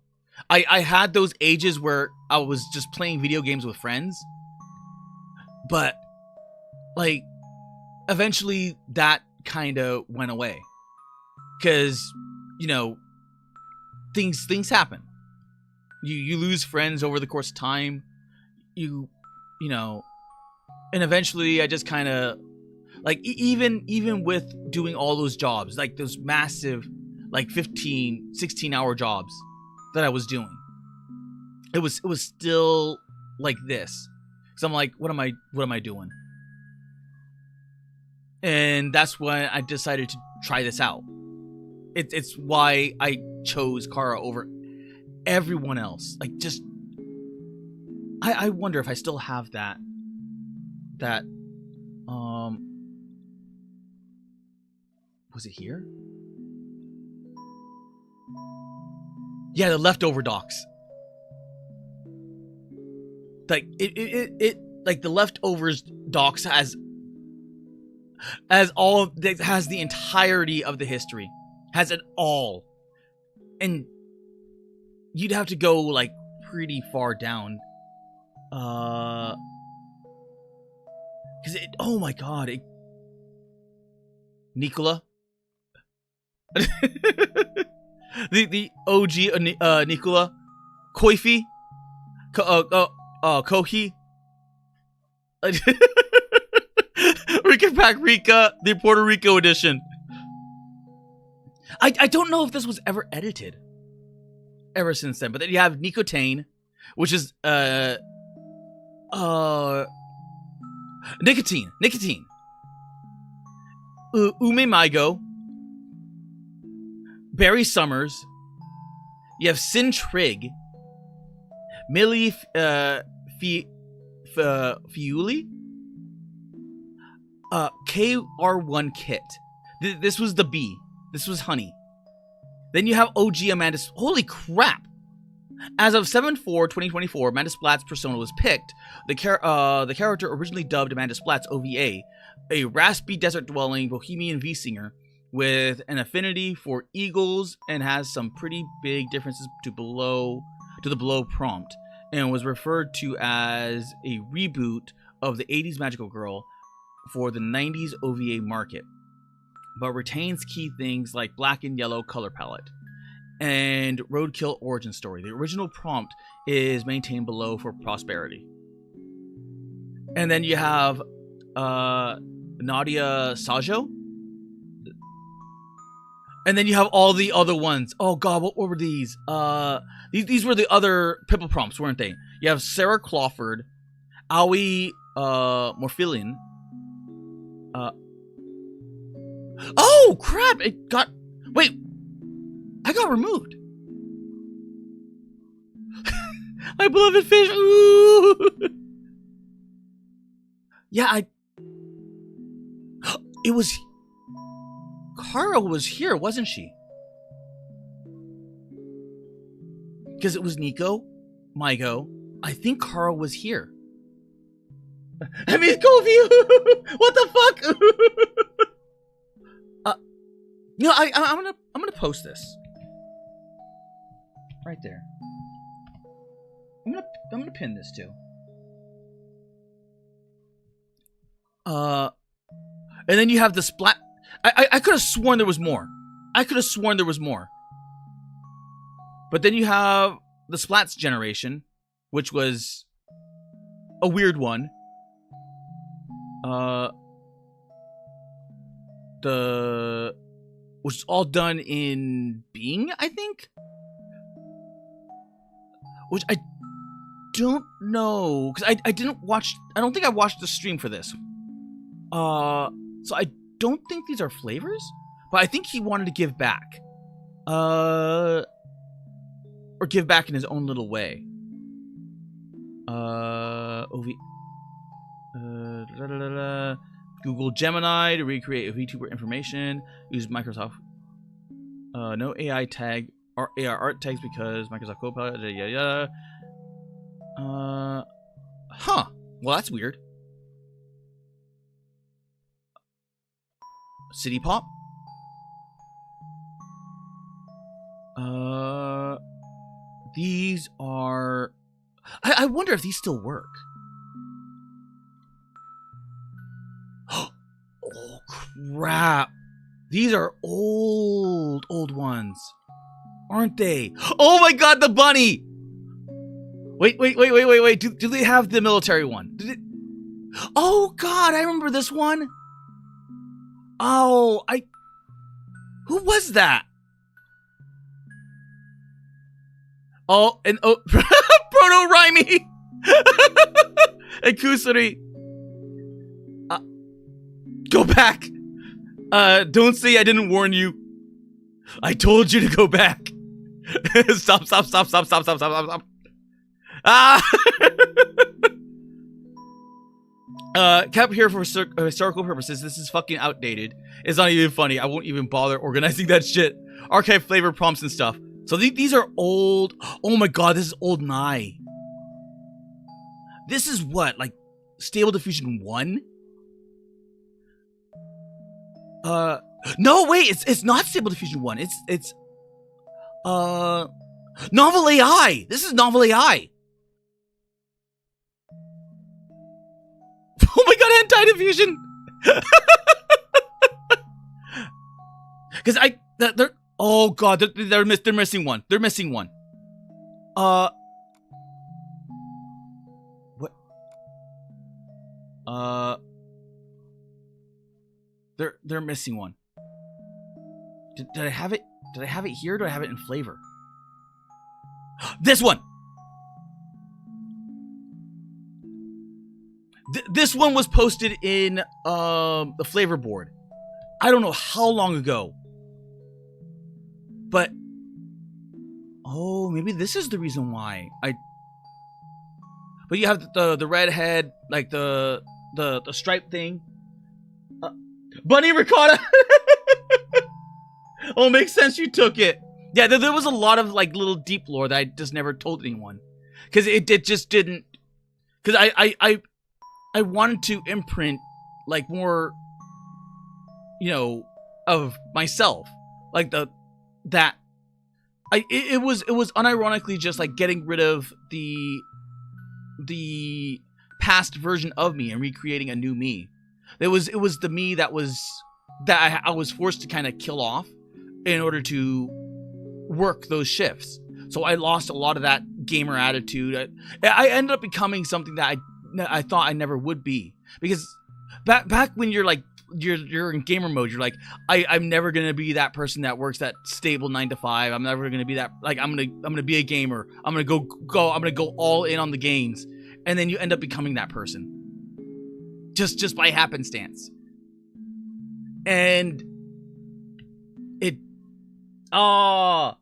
I had those ages where I was just playing video games with friends, but like eventually that kind of went away, because you know things happen. You lose friends over the course of time. You know, and eventually I just kind of like even with doing all those jobs, like those massive like 15-16 hour jobs that I was doing, it was still like this. So I'm like, what am I doing? And that's when I decided to try this out. It's why I chose Kara over everyone else. Like, just I wonder if I still have that was it here? Yeah, the leftover docs. Like it like the leftovers docs has the entirety of the history. Has it all. And you'd have to go like pretty far down. Cause oh my god, Nicola. the OG Nicola, Koifi, Kohi. Rika Pack Rika, the Puerto Rico edition. I don't know if this was ever edited ever since then, but then you have Nicotane, which is nicotine. Ume Maigo, Barry Summers. You have Sin Trig, Millie Fiuli, KR1 Kit. This was the B. This was Honey. Then you have OG Amanda. Holy crap! As of 7/4/2024, Amanda Splatt's persona was picked. The character originally dubbed Amanda Splatt's OVA, a raspy desert-dwelling bohemian V-singer with an affinity for eagles, and has some pretty big differences to the below prompt, and was referred to as a reboot of the 80s Magical Girl for the 90s OVA market, but retains key things like black and yellow color palette and roadkill origin story. The original prompt is maintained below for prosperity. And then you have Nadia Sajo. And then you have all the other ones. Oh god, what were these? These were the other Pippa prompts, weren't they? You have Sarah Clawford, Aoi Morphilian. Oh crap! It got. Wait, I got removed. My beloved fish. Ooh. Yeah, it was. Kara was here, wasn't she? Because it was Nico, Maigo. I think Kara was here. I mean, Kofi. What the fuck? You know, I'm gonna post this right there. I'm gonna pin this too. And then you have the splat. I could have sworn there was more. But then you have the Splats generation, which was a weird one. Which is all done in Bing, I think? Which I don't know, because I didn't watch, I don't think I watched the stream for this. So I don't think these are flavors, but I think he wanted to give back. Or give back in his own little way. Google Gemini to recreate VTuber information. Use Microsoft. No AI tag or AR art tags because Microsoft Copilot. Huh. Well, that's weird. City Pop. These are. I wonder if these still work. Oh crap! These are old ones, aren't they? Oh my god, the bunny! Wait! Do they have the military one? Oh god, I remember this one. Oh, who was that? Oh, and Proto-Rhyme and Kusuri. Go back. Don't say I didn't warn you. I told you to go back. Stop. Kept here for historical purposes. This is fucking outdated. It's not even funny. I won't even bother organizing that shit. Archive flavor prompts and stuff. So these are old. Oh my god, this is old Nye. This is what, like Stable Diffusion 1? No, wait, it's not Stable Diffusion 1. It's Novel AI. This is Novel AI. Oh my god, Anti-Diffusion. Because they're oh god, they're missing one. They're missing one. What? They're missing one. Did I have it? Did I have it here? Or do I have it in flavor? This one. This one was posted in the flavor board. I don't know how long ago. But oh, maybe this is the reason why But you have the red head, like the stripe thing. Bunny ricotta. Oh, makes sense. You took it. Yeah, there was a lot of like little deep lore that I just never told anyone, because it just didn't. Because I wanted to imprint like more, you know, of myself, like it was unironically just like getting rid of the past version of me and recreating a new me. It was the me that I was forced to kind of kill off in order to work those shifts. So I lost a lot of that gamer attitude. I ended up becoming something that I thought I never would be, because back when you're like you're in gamer mode, you're like I'm never gonna be that person that works that stable 9 to 5. I'm never gonna be that, like I'm gonna be a gamer. I'm gonna go all in on the games, and then you end up becoming that person just by happenstance. And it I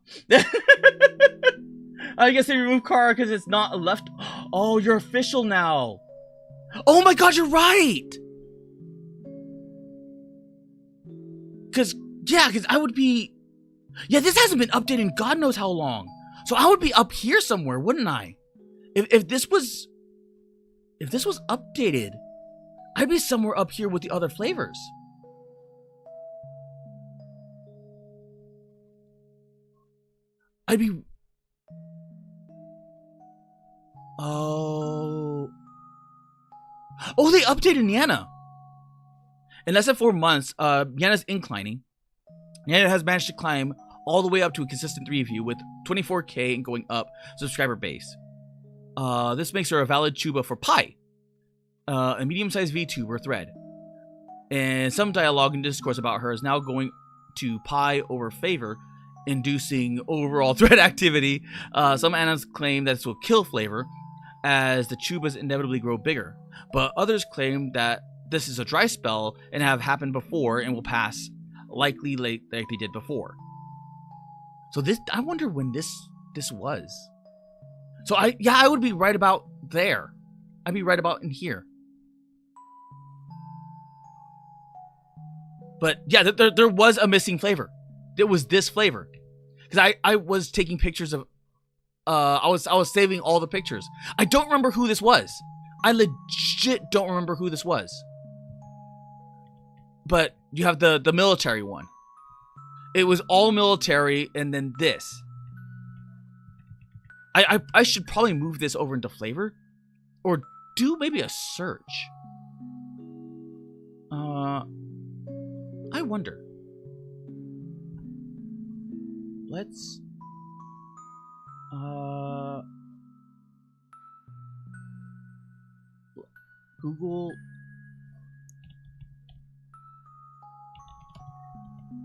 guess they removed Kara because it's not a left. Oh, you're official now. Oh my god, you're right. Because I would be... Yeah, this hasn't been updated in God knows how long. So I would be up here somewhere, wouldn't I? If this was updated, I'd be somewhere up here with the other flavors. I'd be... Oh, they updated Niana. In less than 4 months, Niana's inclining. Niana has managed to climb all the way up to a consistent 3 of you with 24K and going up subscriber base. This makes her a valid chuba for Pi, a medium-sized VTuber thread. And some dialogue and discourse about her is now going to Pi over favor, inducing overall thread activity. Some analysts claim that this will kill flavor, as the chubas inevitably grow bigger. But others claim that this is a dry spell and have happened before and will pass, likely late like they did before. So this, I wonder when this was. So I would be right about there. I'd be right about in here. But yeah, there was a missing flavor. It was this flavor. Because I was taking pictures of I was saving all the pictures. I don't remember who this was. I legit don't remember who this was. But you have the military one. It was all military, and then this. I should probably move this over into flavor, or do maybe a search. I wonder. Let's Google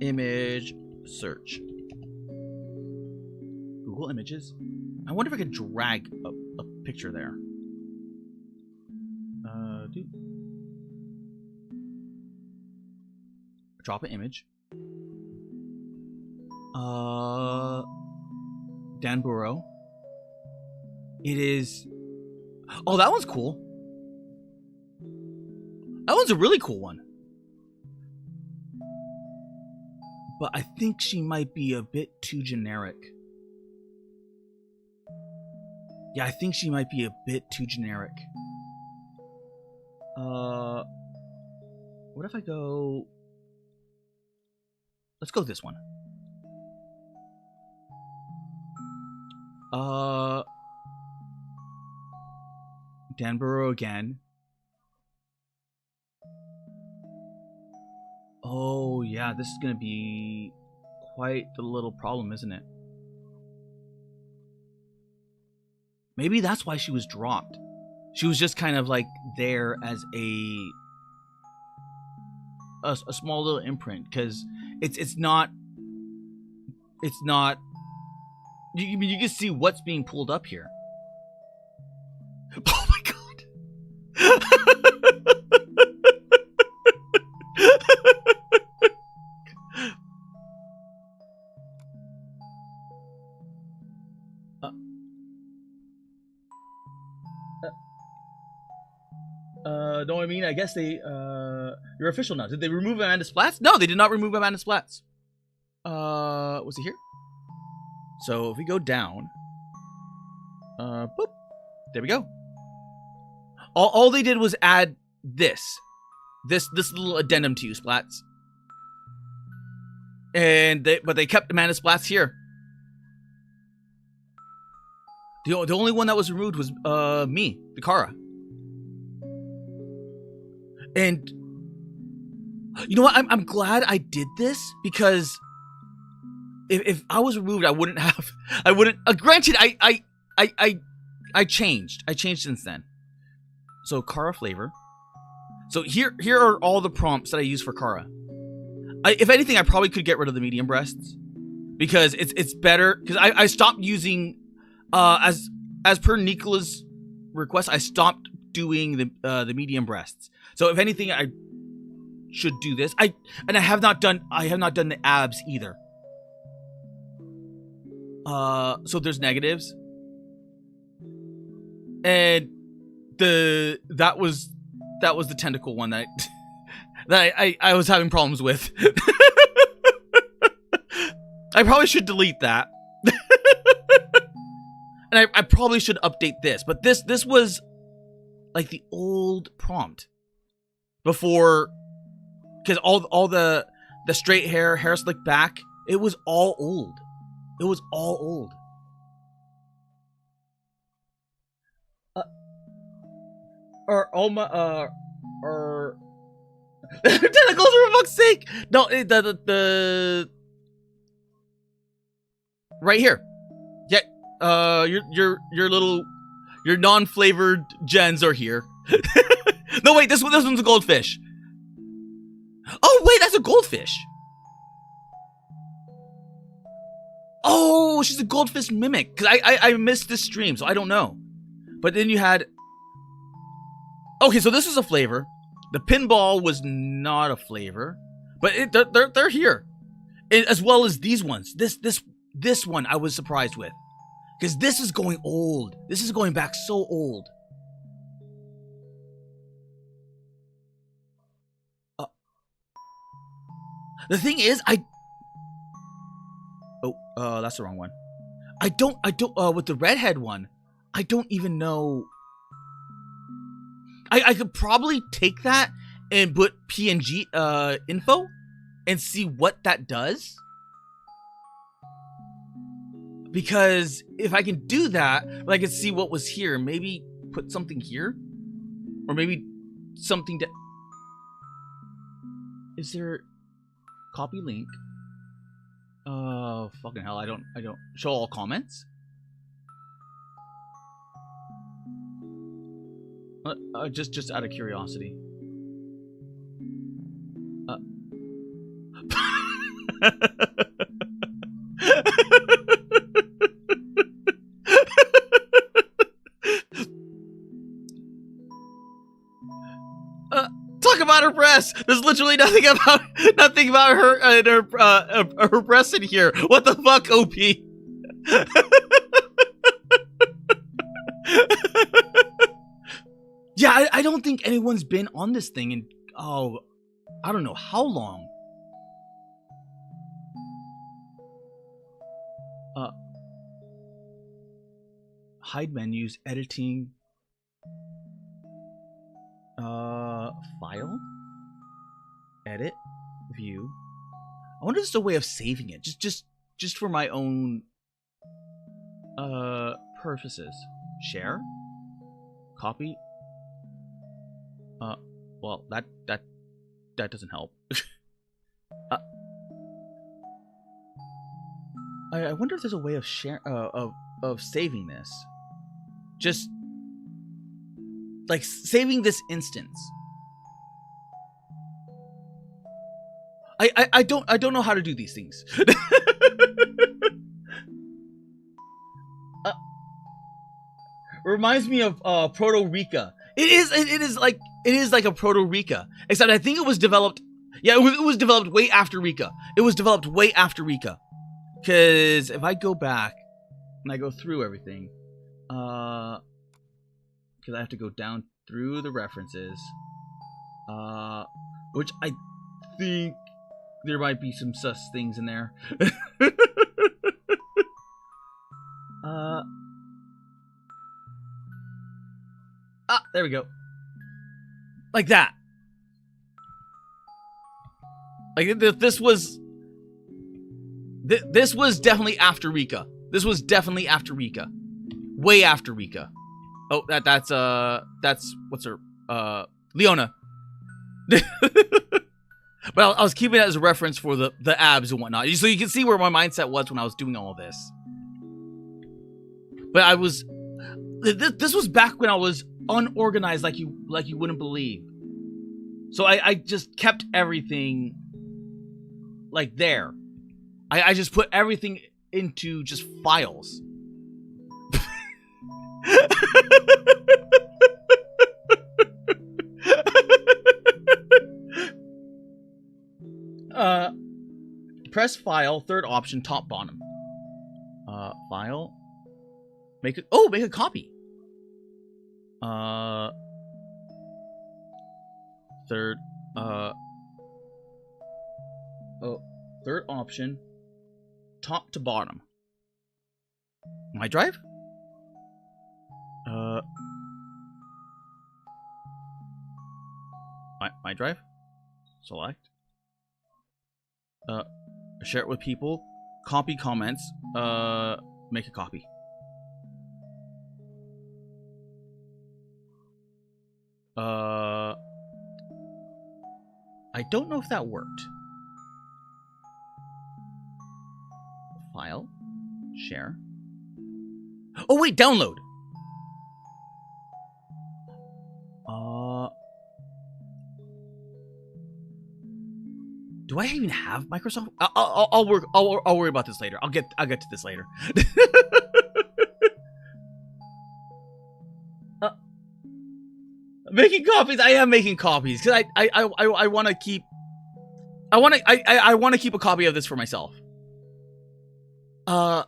image search. Google Images. I wonder if I could drag a picture there. Drop an image. Dan Burrow. It is. Oh, that one's cool. That one's a really cool one. But I think she might be a bit too generic. Yeah, I think she might be a bit too generic. What if I go... Let's go this one. Dan Burrow again. Oh, yeah, this is going to be quite the little problem, isn't it? Maybe that's why she was dropped. She was just kind of like there as a small little imprint, because it's not you can see what's being pulled up here. Oh my god. No, I mean, I guess they, you're official now. Did they remove Amanda Splats? No, they did not remove Amanda Splats. Was he here? So if we go down, boop, there we go. All they did was add this little addendum to you, Splats. But they kept Amanda Splats here. The only one that was removed was me, Vikara. And you know what? I'm glad I did this, because if I was removed, I wouldn't. Granted, I changed. I changed since then. So Kara flavor. So here are all the prompts that I use for Kara. If anything, I probably could get rid of the medium breasts, because it's better. Because I stopped using as per Nicola's request, I stopped doing the medium breasts. So if anything, I should do this. I have not done the abs either. So there's negatives. And that was the tentacle one that I was having problems with. I probably should delete that. And I probably should update this, but this was like the old prompt before, because all the straight hair slicked back, it was all old. It was all old. Or all my or tentacles, for fuck's sake. No, right here. Yeah, your non-flavored gens are here. No, wait, this one's a goldfish. Oh, wait, that's a goldfish. Oh, she's a goldfish mimic. Cause I missed this stream, so I don't know. But then you had. Okay, so this is a flavor. The pinball was not a flavor, but they're here, as well as these ones. This one I was surprised with, because this is going old. This is going back so old. The thing is, that's the wrong one. I don't, with the redhead one, I don't even know. I could probably take that and put PNG info and see what that does. Because if I can do that, I can see what was here. Maybe put something here, or maybe something to. Is there copy link? Fucking hell! I don't show all comments. Just out of curiosity. Talk about her breasts. There's literally nothing about her breasts in here. What the fuck, OP? Yeah, I don't think anyone's been on this thing in, I don't know how long. Hide menus, editing, file, edit, view. I wonder if there's a way of saving it, just for my own purposes. Share, copy. Well, that doesn't help. I wonder if there's a way of of saving this. Just like saving this instance. I don't know how to do these things. Reminds me of Proto Rica. It is like a Proto Rica, except I think it was developed. Yeah, it was developed way after Rica. It was developed way after Rica. Because if I go back and I go through everything, because I have to go down through the references, which I think there might be some sus things in there. There we go. Like that. Like this was definitely after Rica. This was definitely after Rica. Way after Rica. Oh, that's what's her Leona. But I was keeping it as a reference for the abs and whatnot, so you can see where my mindset was when I was doing all of this. But I was this was back when I was unorganized like you wouldn't believe. So I just kept everything like there. I just put everything into just files. Press file, third option, top bottom. File. Make a copy. Third option, top to bottom. My drive? My drive? Select. Share it with people. Copy comments. Make a copy. I don't know if that worked. File. Share. Oh wait, download. Do I even have Microsoft? I'll worry about this later. I'll get to this later. Making copies. I am making copies because I want to keep. I want to keep a copy of this for myself. I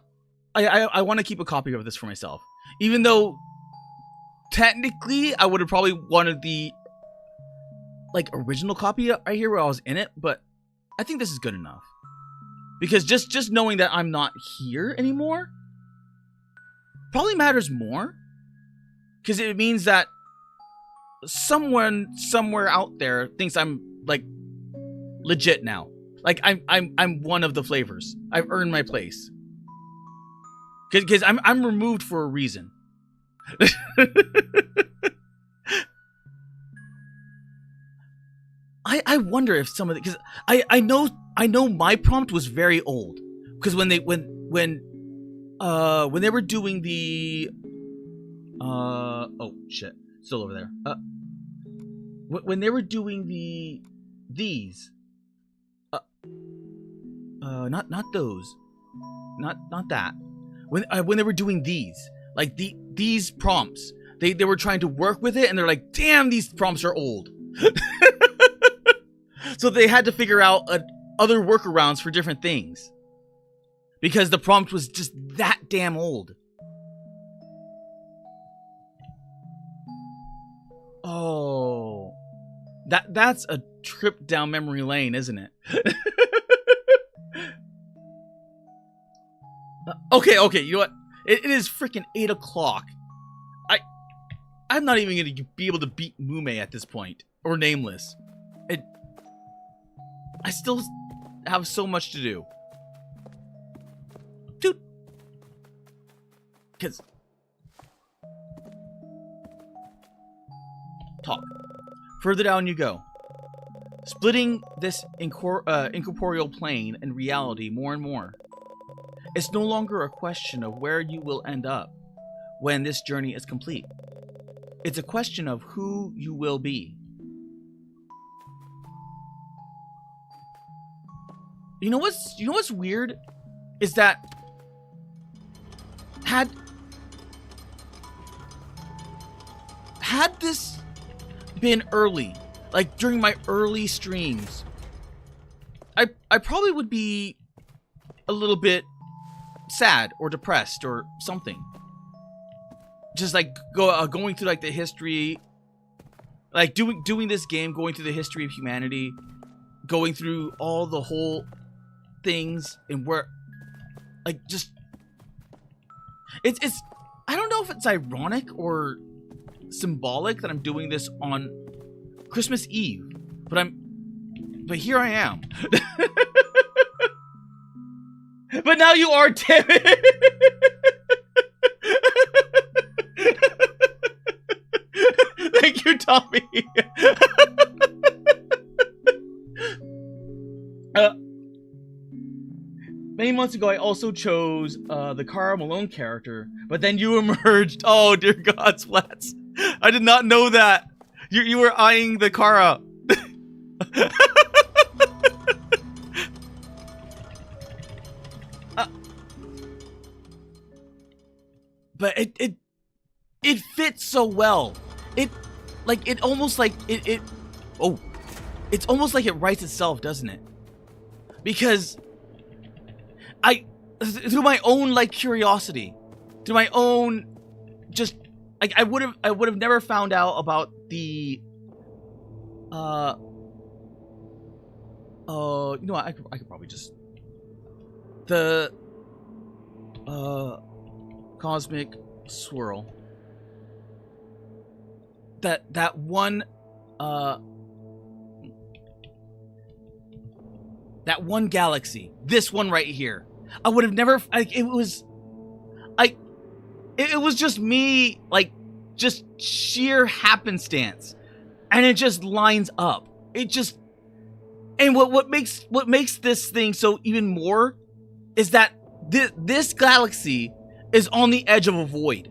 want to keep a copy of this for myself, even though technically I would have probably wanted the original copy right here where I was in it, but I think this is good enough because just knowing that I'm not here anymore probably matters more because it means that someone somewhere out there thinks I'm legit now. I'm one of the flavors. I've earned my place. Because I'm removed for a reason. I wonder if some of the, because I know my prompt was very old because when they were doing the oh shit, still over there. When they were doing these not those, not that. When they were doing these, these prompts, they were trying to work with it, and they're like, damn, these prompts are old. So they had to figure out other workarounds for different things because the prompt was just that damn old. Oh, that's a trip down memory lane, isn't it? Okay, you know what? It is freaking 8 o'clock. I'm not even gonna be able to beat Mume at this point, or Nameless. I still have so much to do. Dude. Cause talk. Further down you go. Splitting this incorporeal plane and reality more and more. It's no longer a question of where you will end up when this journey is complete. It's a question of who you will be. You know what's weird is that had this been early, during my early streams, I probably would be a little bit sad or depressed or something. Just going through the history, doing this game, going through the history of humanity, going through all the whole things and where it's I don't know if it's ironic or symbolic that I'm doing this on Christmas Eve, but here I am. But now you are timid. Thank you, Tommy. Many months ago, I also chose the Cara Malone character, but then you emerged. Oh, dear God, Splats. I did not know that. You were eyeing the Cara. But it fits so well. It's almost like it writes itself, doesn't it? Because through my own curiosity, through my own I would have never found out about the you know what, I could probably just the cosmic swirl, that one galaxy, this one right here. I would have never, it was just me, just sheer happenstance, and it just lines up. And what makes this thing so even more is that this galaxy is on the edge of a void.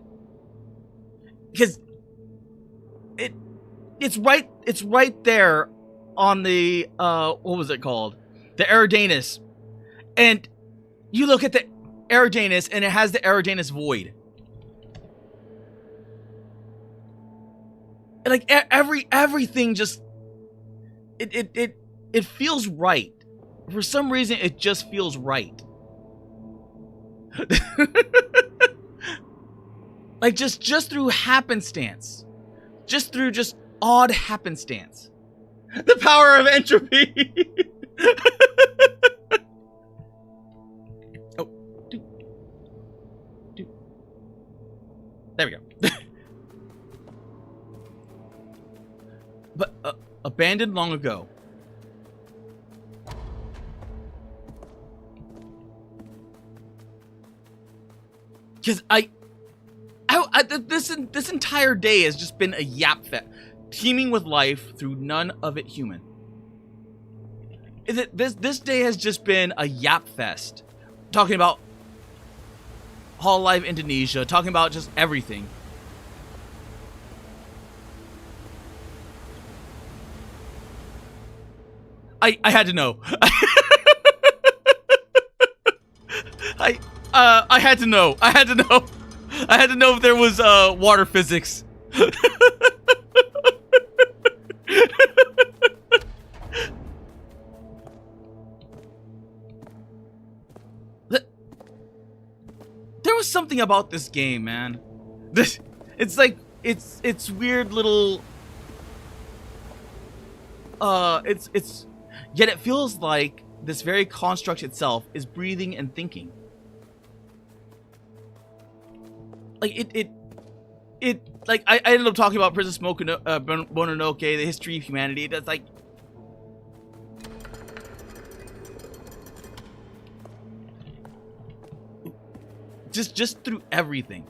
Because it's right there on the what was it called? The Eridanus. And you look at the Eridanus and it has the Eridanus void. And like everything just it feels right. For some reason it just feels right. Like just through happenstance. Just through odd happenstance. The power of entropy. Oh, do. There we go. But abandoned long ago. Because this entire day has just been a yap fest, teeming with life through none of it human. This day has just been a yap fest, talking about Hololive Indonesia, talking about just everything. I had to know. I had to know. I had to know. I had to know if there was water physics. There was something about this game, man. It's like it's weird little it's yet it feels like this very construct itself is breathing and thinking. Like it like I ended up talking about Princess Mononoke, the history of humanity. That's like just through everything.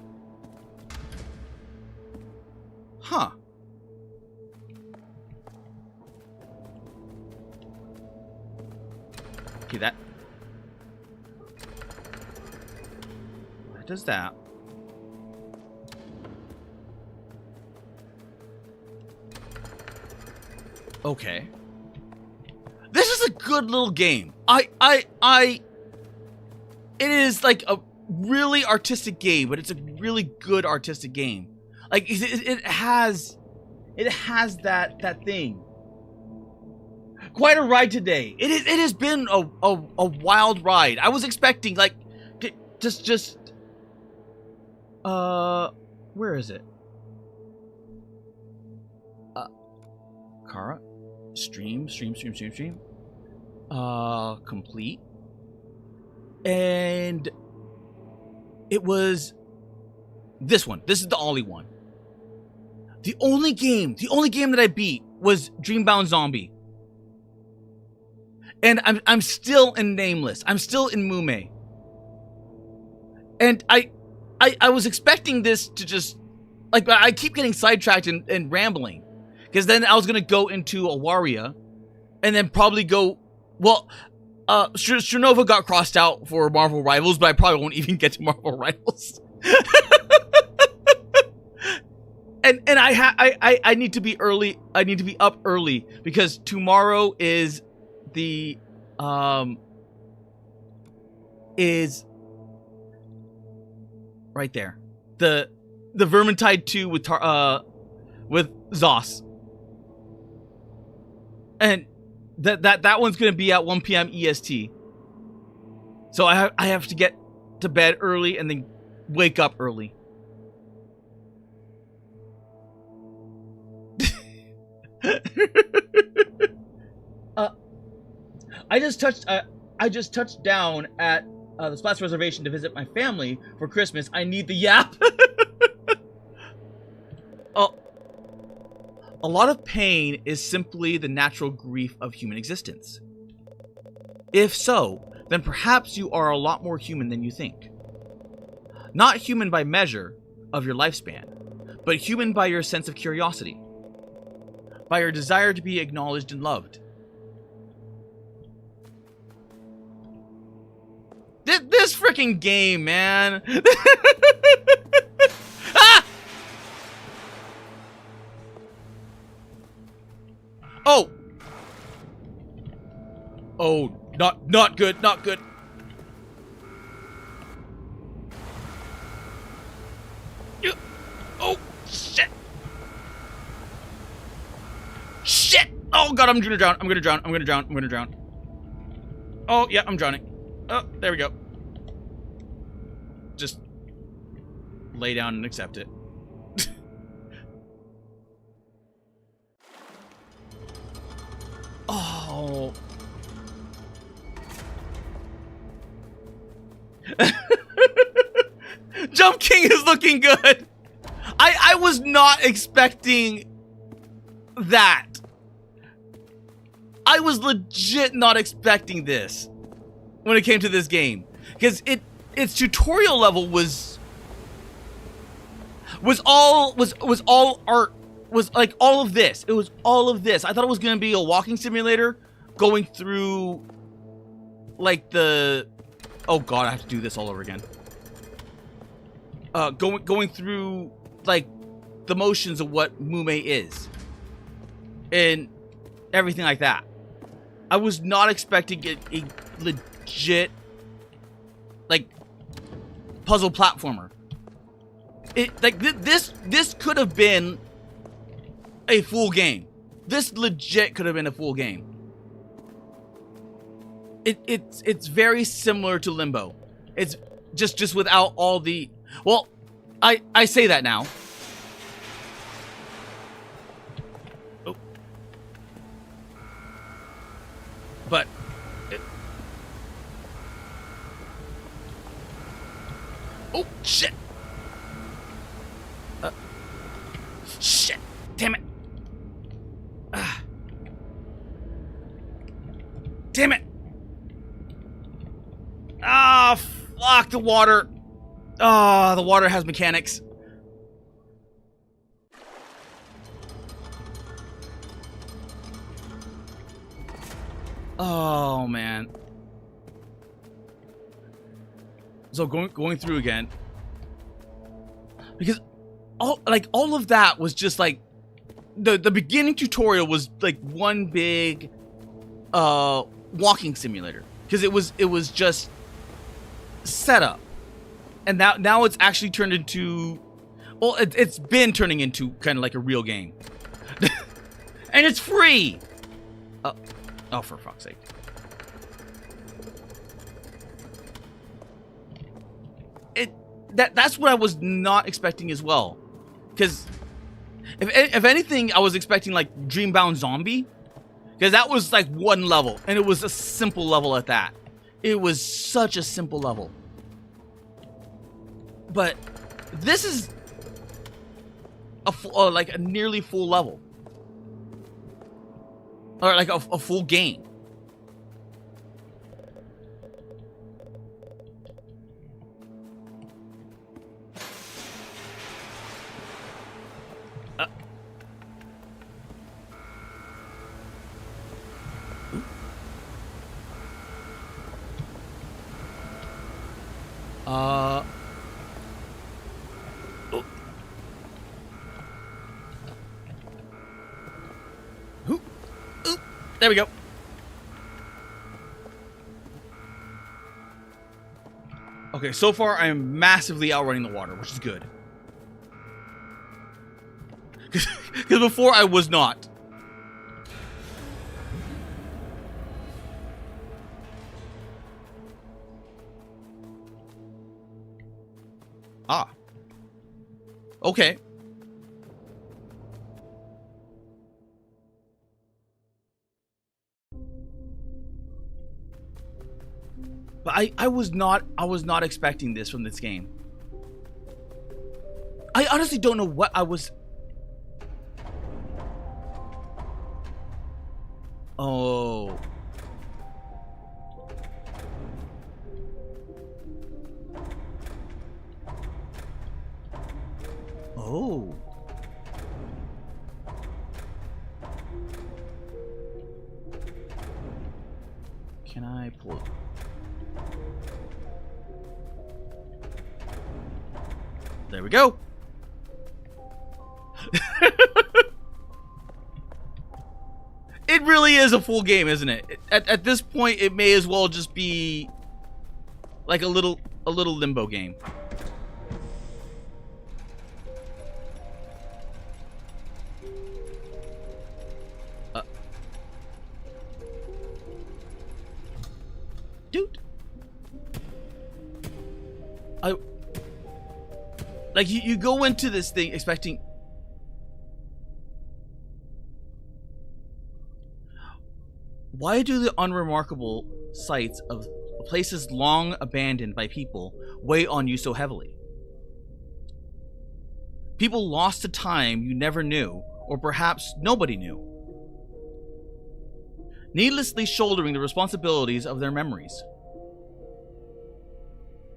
Huh. Okay, that does that. Okay. This is a good little game. It is like a really artistic game, but it's a really good artistic game. Like it has that thing. Quite a ride today. It has been a wild ride. I was expecting like just where is it? Kara? Stream. Complete. And it was this one. This is the only one. The only game that I beat was Dreambound Zombie. And I'm still in Nameless. I'm still in Mume. And I was expecting this to just like I keep getting sidetracked and rambling. Because then I was going to go into Awaria, and then probably go, well, Strinova got crossed out for Marvel Rivals, but I probably won't even get to Marvel Rivals. and I need to be early. I need to be up early because tomorrow is the is right there the Vermintide 2 with Zos. And that one's gonna be at 1 p.m. EST. So I have to get to bed early and then wake up early. I just touched down at the Splats Reservation to visit my family for Christmas. I need the yap. A lot of pain is simply the natural grief of human existence. If so, then perhaps you are a lot more human than you think. Not human by measure of your lifespan, but human by your sense of curiosity, by your desire to be acknowledged and loved. This this freaking game, man. Ah! Oh. Oh, not good, not good. Oh, shit. Shit. Oh god, I'm gonna drown. I'm gonna drown. I'm gonna drown. I'm gonna drown. Oh, yeah, I'm drowning. Oh, there we go. Just lay down and accept it. Oh. Jump King is looking good. I was not expecting that. I was legit not expecting this when it came to this game, because its tutorial level was all art, was like all of this. It was all of this. I thought it was gonna be a walking simulator going through like the, oh god, I have to do this all over again. Going through like the motions of what Mume is and everything like that. I was not expecting a legit like puzzle platformer. It like this could have been a full game. This legit could have been a full game. It's very similar to Limbo. It's just without all the, well, I say that now. Oh. But oh shit. Shit. Damn it. Damn it. Ah, fuck the water. Ah, the water has mechanics. Oh man. So going through again. Because all of that was just like the beginning tutorial was like one big walking simulator, because it was just setup, and now it's actually turned into, well, it's been turning into kind of like a real game. And it's free. Oh, for fuck's sake. That's what I was not expecting as well, because if anything, I was expecting like Dreambound Zombie, because that was like one level, and it was a simple level at that. It was such a simple level. But this is like a nearly full level, or like a full game. There we go. Okay, so far I am massively outrunning the water, which is good. Because before I was not. Ah. Okay. But I was not expecting this from this game. I honestly don't know what I was. Oh. Oh. Can I pull it? There we go. It really is a full game, isn't it? At this point, it may as well just be like a little limbo game. Dude. Like you go into this thing expecting. Why do the unremarkable sights of places long abandoned by people weigh on you so heavily? People lost to time you never knew, or perhaps nobody knew, needlessly shouldering the responsibilities of their memories.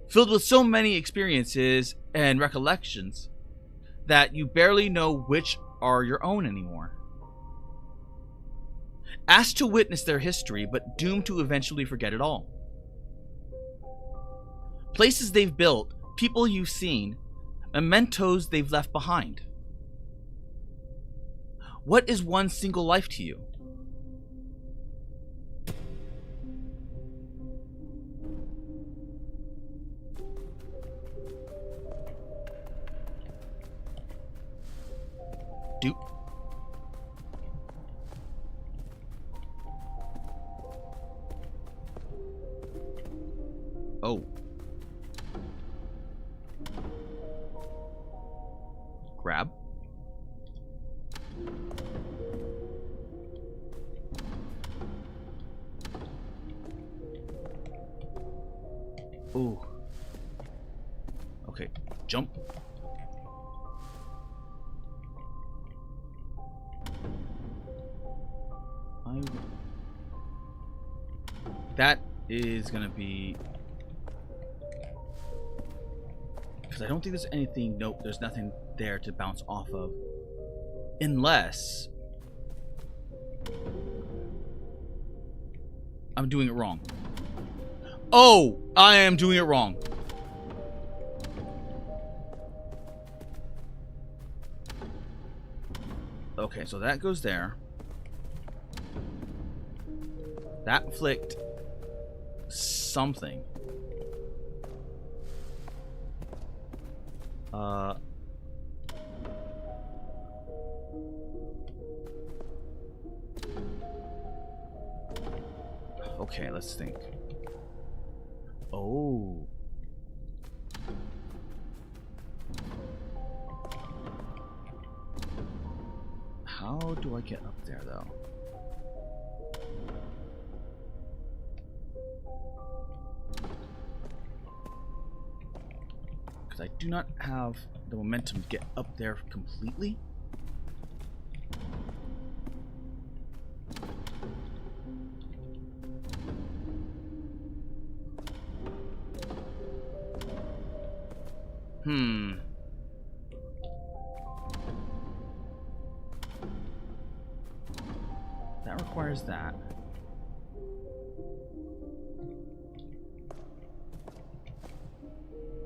Filled with so many experiences and recollections that you barely know which are your own anymore. Asked to witness their history, but doomed to eventually forget it all. Places they've built, people you've seen, mementos they've left behind. What is one single life to you? Dude. Oh. Grab. Ooh. Okay, jump. That is gonna be... Because I don't think there's anything... Nope, there's nothing there to bounce off of. Unless... I'm doing it wrong. Oh! I am doing it wrong. Okay, so that goes there. That flicked something. Okay, let's think. Oh. How do I get up there, though? Because I do not have the momentum to get up there completely. That requires that.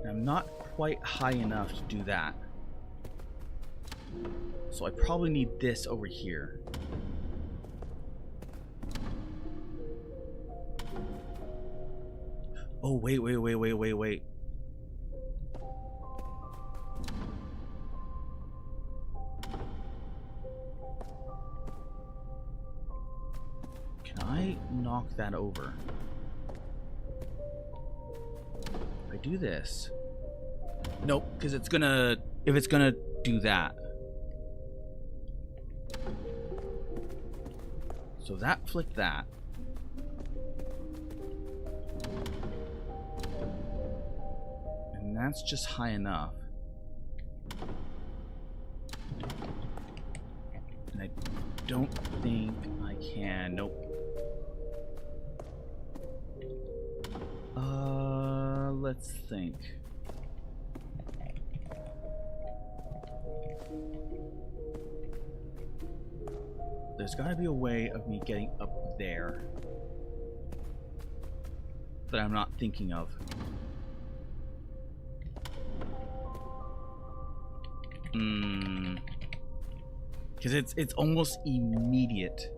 And I'm not quite high enough to do that. So I probably need this over here. Oh, wait. Can I knock that over? If I do this... Nope, because it's gonna... If it's gonna do that. So that flicked that. And that's just high enough. And I don't think I can. Nope. Let's think. There's gotta be a way of me getting up there that I'm not thinking of. Because it's almost immediate.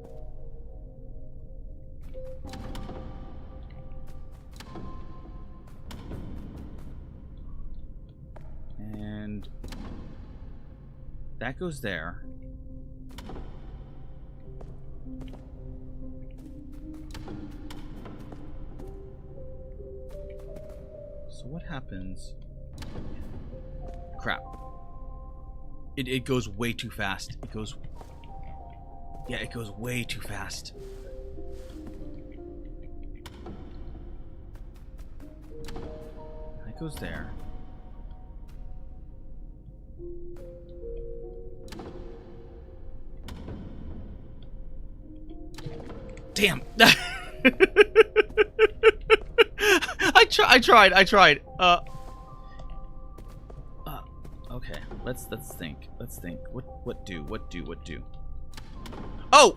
And that goes there. So what happens? Crap. It goes way too fast. It goes... Yeah, it goes way too fast. That goes there. Damn! I tried. Okay. Let's think. What do? Oh!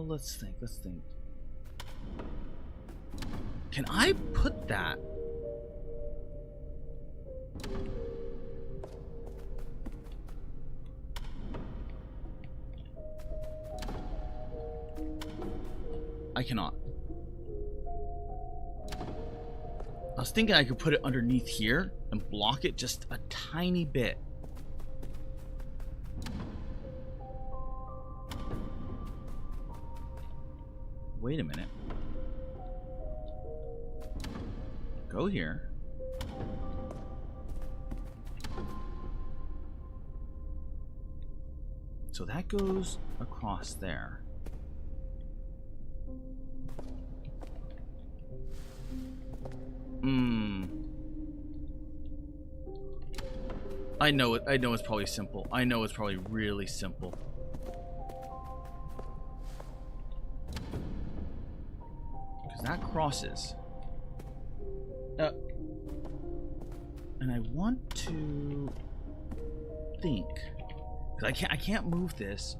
Let's... Let's think. Can I put that? I cannot. I was thinking I could put it underneath here and block it just a tiny bit. Wait a minute. Go here. So that goes across there. I know it's probably simple. I know it's probably really simple. Because that crosses. And I want to think, because I can't move this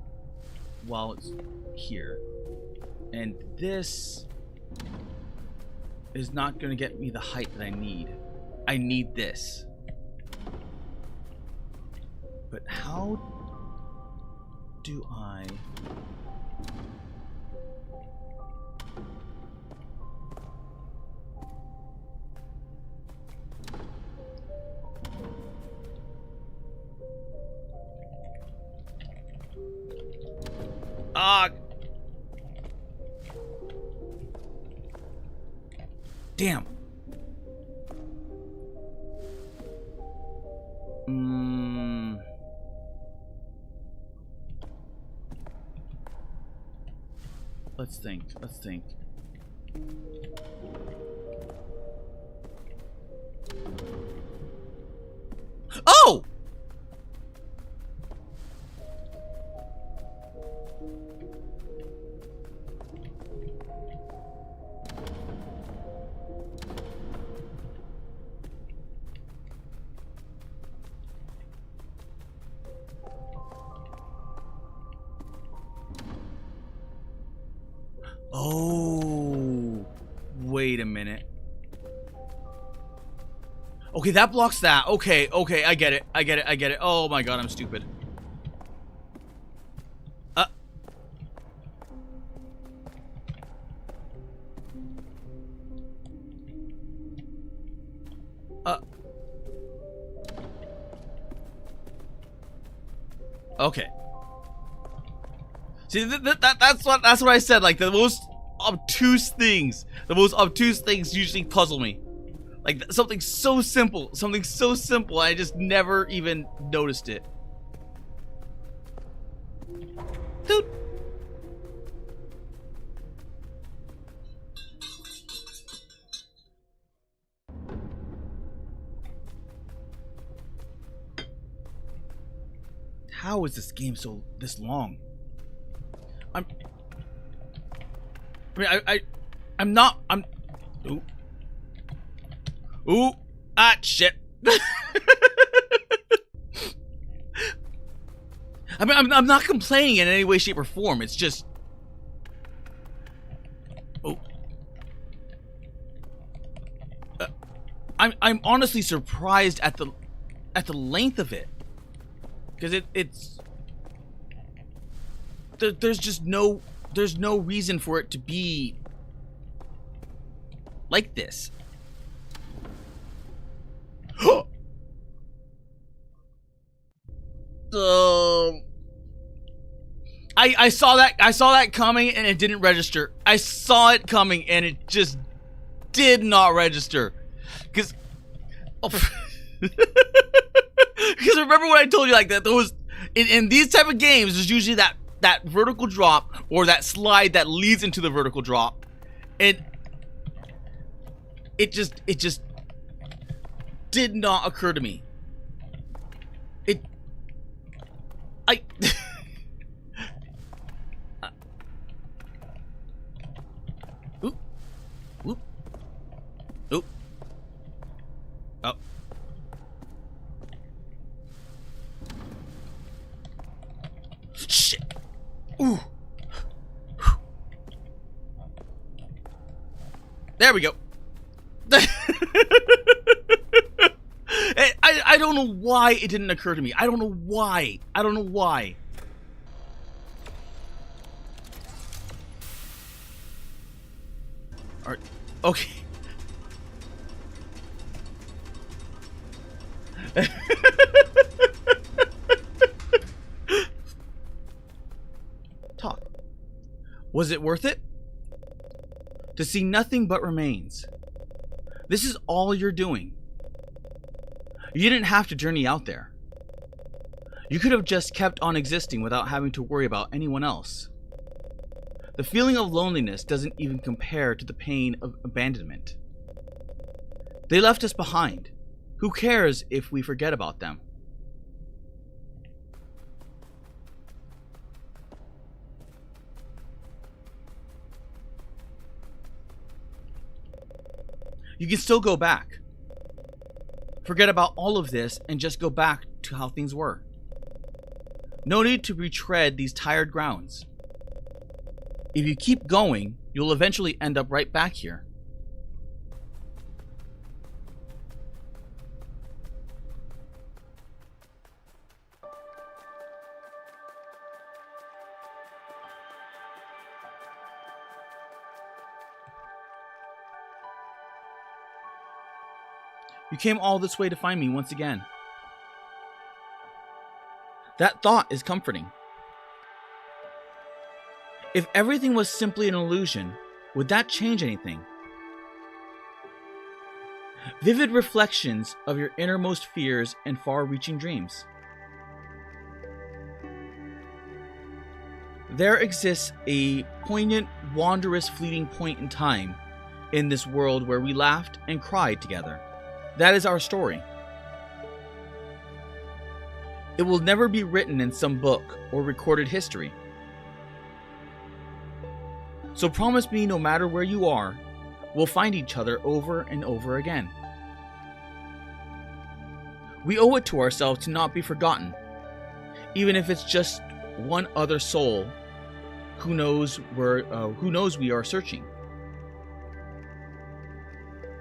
while it's here, and this is not going to get me the height that I need. I need this. But how do I... Damn. Let's think. Oh! Oh, wait a minute. Okay, that blocks that. Okay, I get it. Oh my god, I'm stupid. Okay. See, that's what I said. Like, the most obtuse things usually puzzle me. Like, something so simple, I just never even noticed it. Dude. How is this game this long? I mean, I'm not. I'm. Ooh. Ooh. Ah, shit. I mean, I'm not complaining in any way, shape, or form. It's just. Oh. I'm honestly surprised at the length of it, because it's. There's just no reason for it to be like this. I saw that coming and it didn't register. I saw it coming and it just did not register. Because remember when I told you like that there was in these type of games there's usually that vertical drop or that slide that leads into the vertical drop. And it just did not occur to me. Oop. Oop. Oop. Oh. Shit. Ooh. There we go. I don't know why it didn't occur to me. I don't know why. I don't know why. All right. Okay. Talk. Was it worth it? To see nothing but remains. This is all you're doing. You didn't have to journey out there. You could have just kept on existing without having to worry about anyone else. The feeling of loneliness doesn't even compare to the pain of abandonment. They left us behind. Who cares if we forget about them? You can still go back. Forget about all of this and just go back to how things were. No need to retread these tired grounds. If you keep going, you'll eventually end up right back here. You came all this way to find me once again. That thought is comforting. If everything was simply an illusion, would that change anything? Vivid reflections of your innermost fears and far-reaching dreams. There exists a poignant, wondrous, fleeting point in time in this world where we laughed and cried together. That is our story. It will never be written in some book or recorded history. So promise me no matter where you are, we'll find each other over and over again. We owe it to ourselves to not be forgotten, even if it's just one other soul who knows we are searching.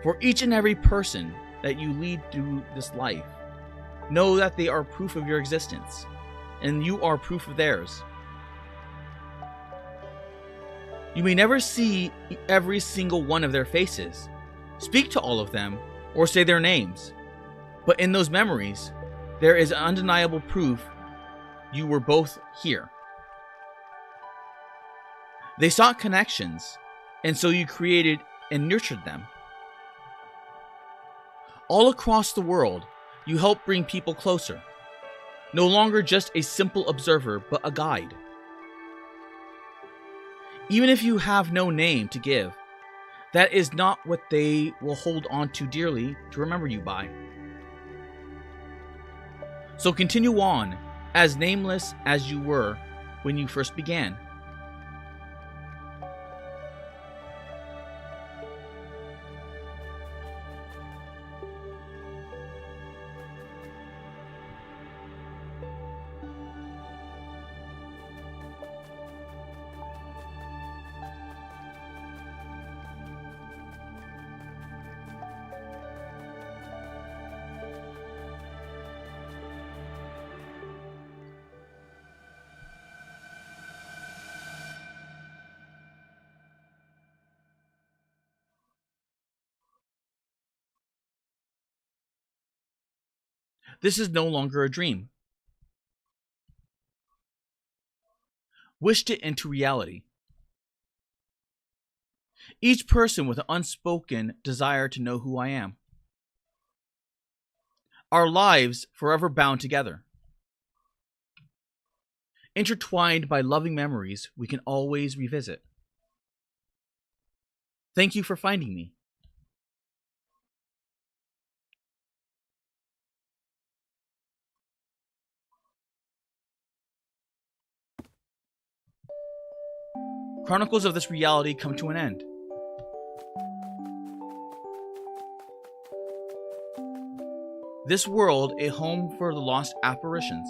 For each and every person that you lead through this life, know that they are proof of your existence, and you are proof of theirs. You may never see every single one of their faces, speak to all of them, or say their names, but in those memories, there is undeniable proof you were both here. They sought connections, and so you created and nurtured them. All across the world, you help bring people closer. No longer just a simple observer, but a guide. Even if you have no name to give, that is not what they will hold on to dearly to remember you by. So continue on, as nameless as you were when you first began. This is no longer a dream. Wished it into reality. Each person with an unspoken desire to know who I am. Our lives forever bound together. Intertwined by loving memories we can always revisit. Thank you for finding me. Chronicles of this reality come to an end. This world a home for the lost apparitions.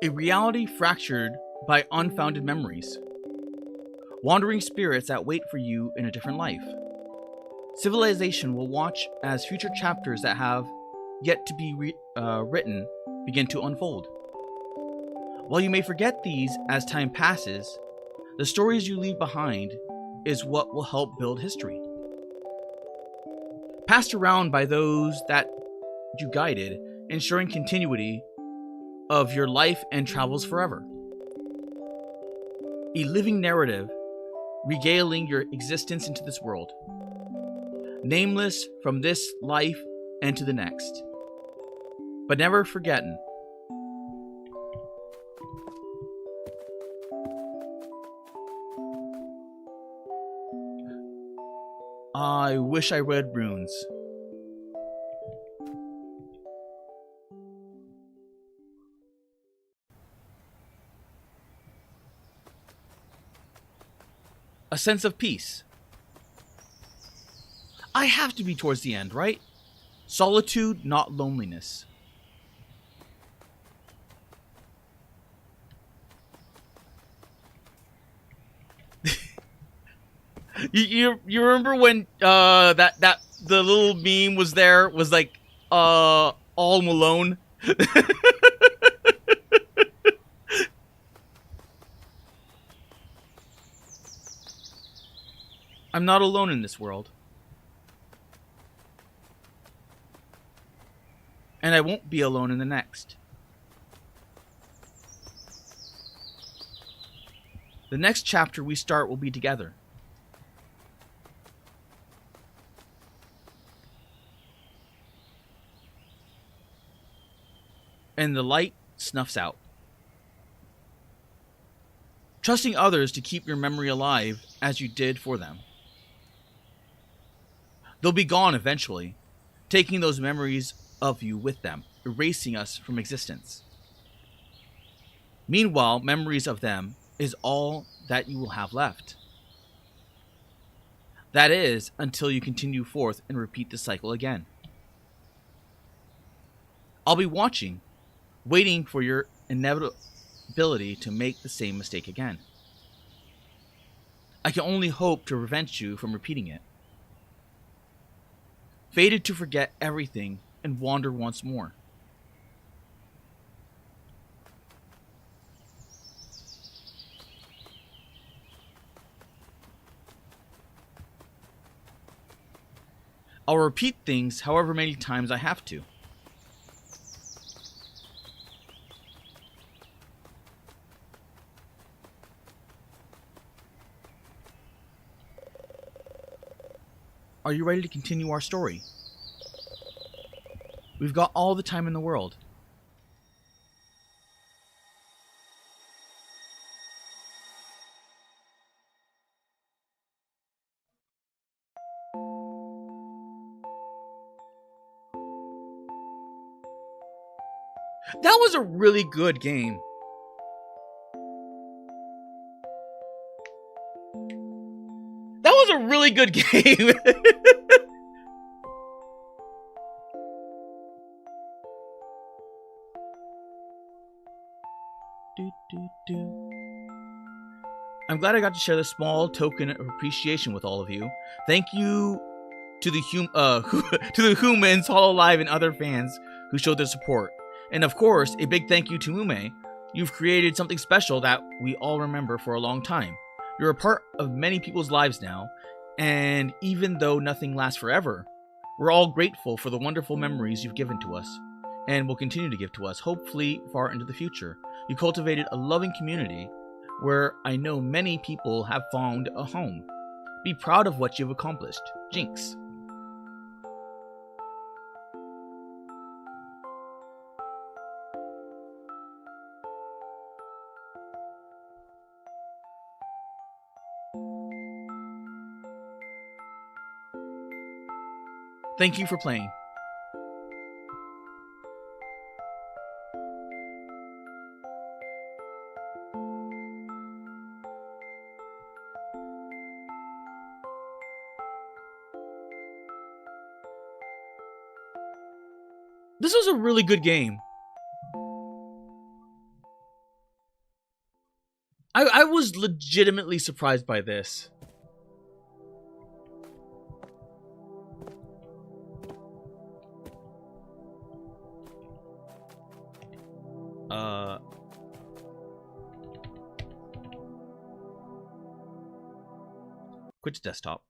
A reality fractured by unfounded memories. Wandering spirits that wait for you in a different life. Civilization will watch as future chapters that have yet to be written begin to unfold. While you may forget these as time passes, the stories you leave behind is what will help build history. Passed around by those that you guided, ensuring continuity of your life and travels forever. A living narrative regaling your existence into this world. Nameless from this life and to the next. But never forgotten. I wish I read runes. A sense of peace. I have to be towards the end, right? Solitude, not loneliness. you remember when that the little meme was there, was like all alone? I'm not alone in this world. And I won't be alone in the next. The next chapter we start will be together. And the light snuffs out. Trusting others to keep your memory alive as you did for them. They'll be gone eventually, taking those memories of you with them, erasing us from existence. Meanwhile, memories of them is all that you will have left. That is, until you continue forth and repeat the cycle again. I'll be watching, waiting for your inevitability to make the same mistake again. I can only hope to prevent you from repeating it. Fated to forget everything and wander once more. I'll repeat things however many times I have to. Are you ready to continue our story? We've got all the time in the world. That was a really good game. really good game. I'm glad I got to share this small token of appreciation with all of you. Thank you to the to the humans, Hololive, and other fans who showed their support. And of course, a big thank you to Mume. You've created something special that we all remember for a long time. You're a part of many people's lives now, and even though nothing lasts forever, we're all grateful for the wonderful memories you've given to us, and will continue to give to us, hopefully far into the future. You cultivated a loving community where I know many people have found a home. Be proud of what you've accomplished. Jinx. Thank you for playing. This was a really good game. I was legitimately surprised by this. Quit desktop.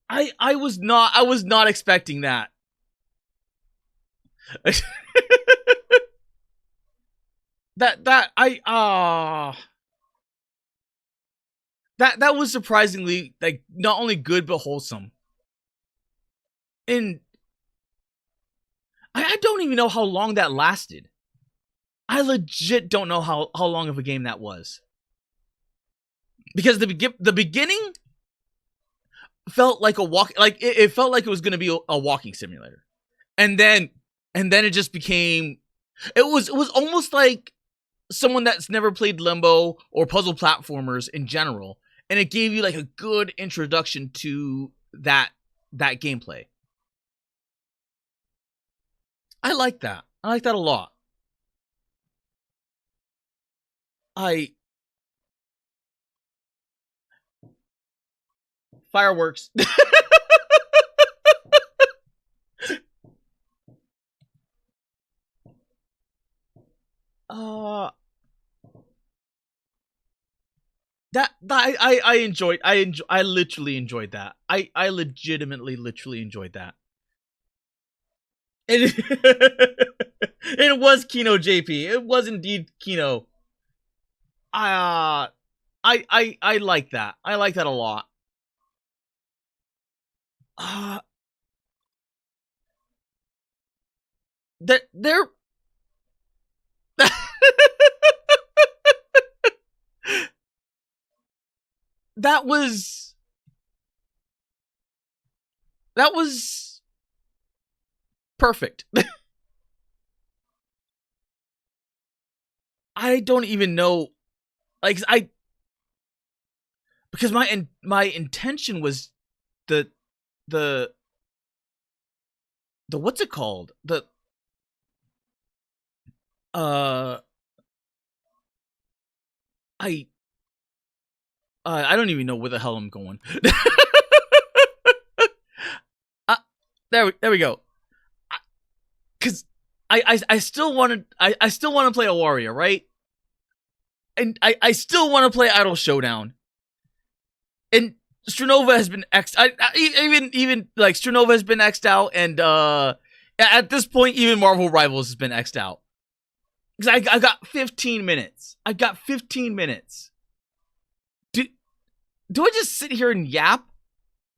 I was not expecting that. That was surprisingly, like, not only good but wholesome. And I don't even know how long that lasted. I legit don't know how long of a game that was. Because the beginning felt like a walk, like it felt like it was going to be a walking simulator. And then it just became, it was almost like someone that's never played Limbo or puzzle platformers in general, and it gave you like a good introduction to that gameplay. I like that. I like that a lot. Fireworks. I literally enjoyed that. I legitimately literally enjoyed that. It was Kino JP. It was indeed Kino. I like that. I like that a lot. They're that was perfect. I don't even know, like, because my intention was the what's it called? I don't even know where the hell I'm going. There we go. Cause I still want to play Awaria, right? And I still want to play Idol Showdown. And Strinova has been even like Strinova has been X'd out, and at this point even Marvel Rivals has been X'd out. Because I got 15 minutes. I got 15 minutes. Do I just sit here and yap?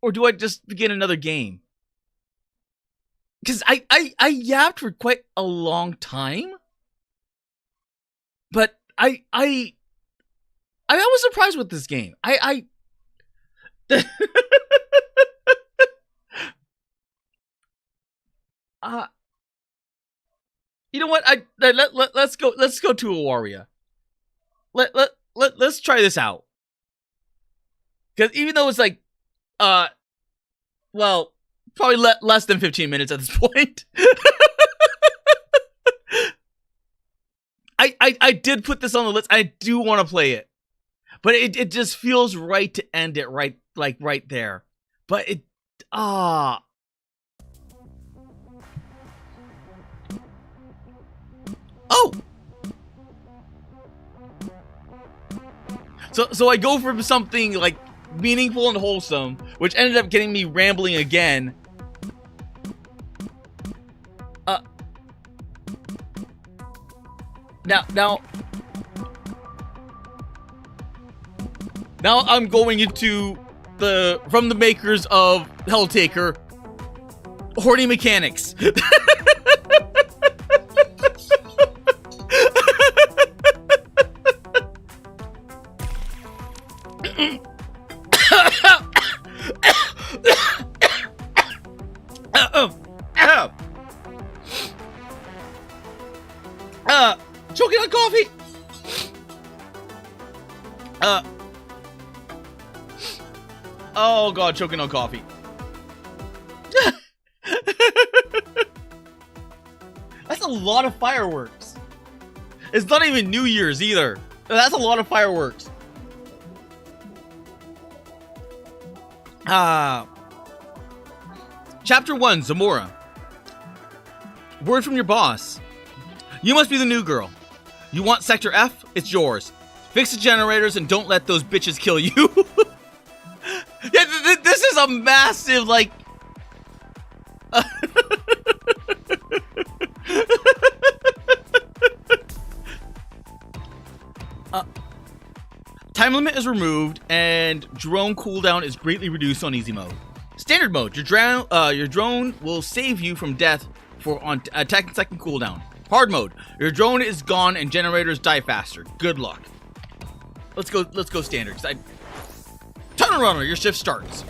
Or do I just begin another game? Because I yapped for quite a long time. But I was surprised with this game. You know what? Let's go to Awaria. Let's try this out. Because even though it's like, well, probably less than 15 minutes at this point. I did put this on the list. I do want to play it. But it just feels right to end it right there. But it Oh. So I go for something like meaningful and wholesome, which ended up getting me rambling again. Now I'm going into from the makers of Helltaker, horny mechanics. Choking on coffee. Oh god, choking on coffee. That's a lot of fireworks. It's not even New Year's either. That's a lot of fireworks. Chapter 1, Zamora. Word from your boss. You must be the new girl. You want Sector F? It's yours. Fix the generators and don't let those bitches kill you. Yeah, this is a massive, like... Time limit is removed, and drone cooldown is greatly reduced on easy mode. Standard mode, your drone will save you from death on a 10-second cooldown. Hard mode, your drone is gone and generators die faster. Good luck. Let's go standard. Tunnel Runner, your shift starts.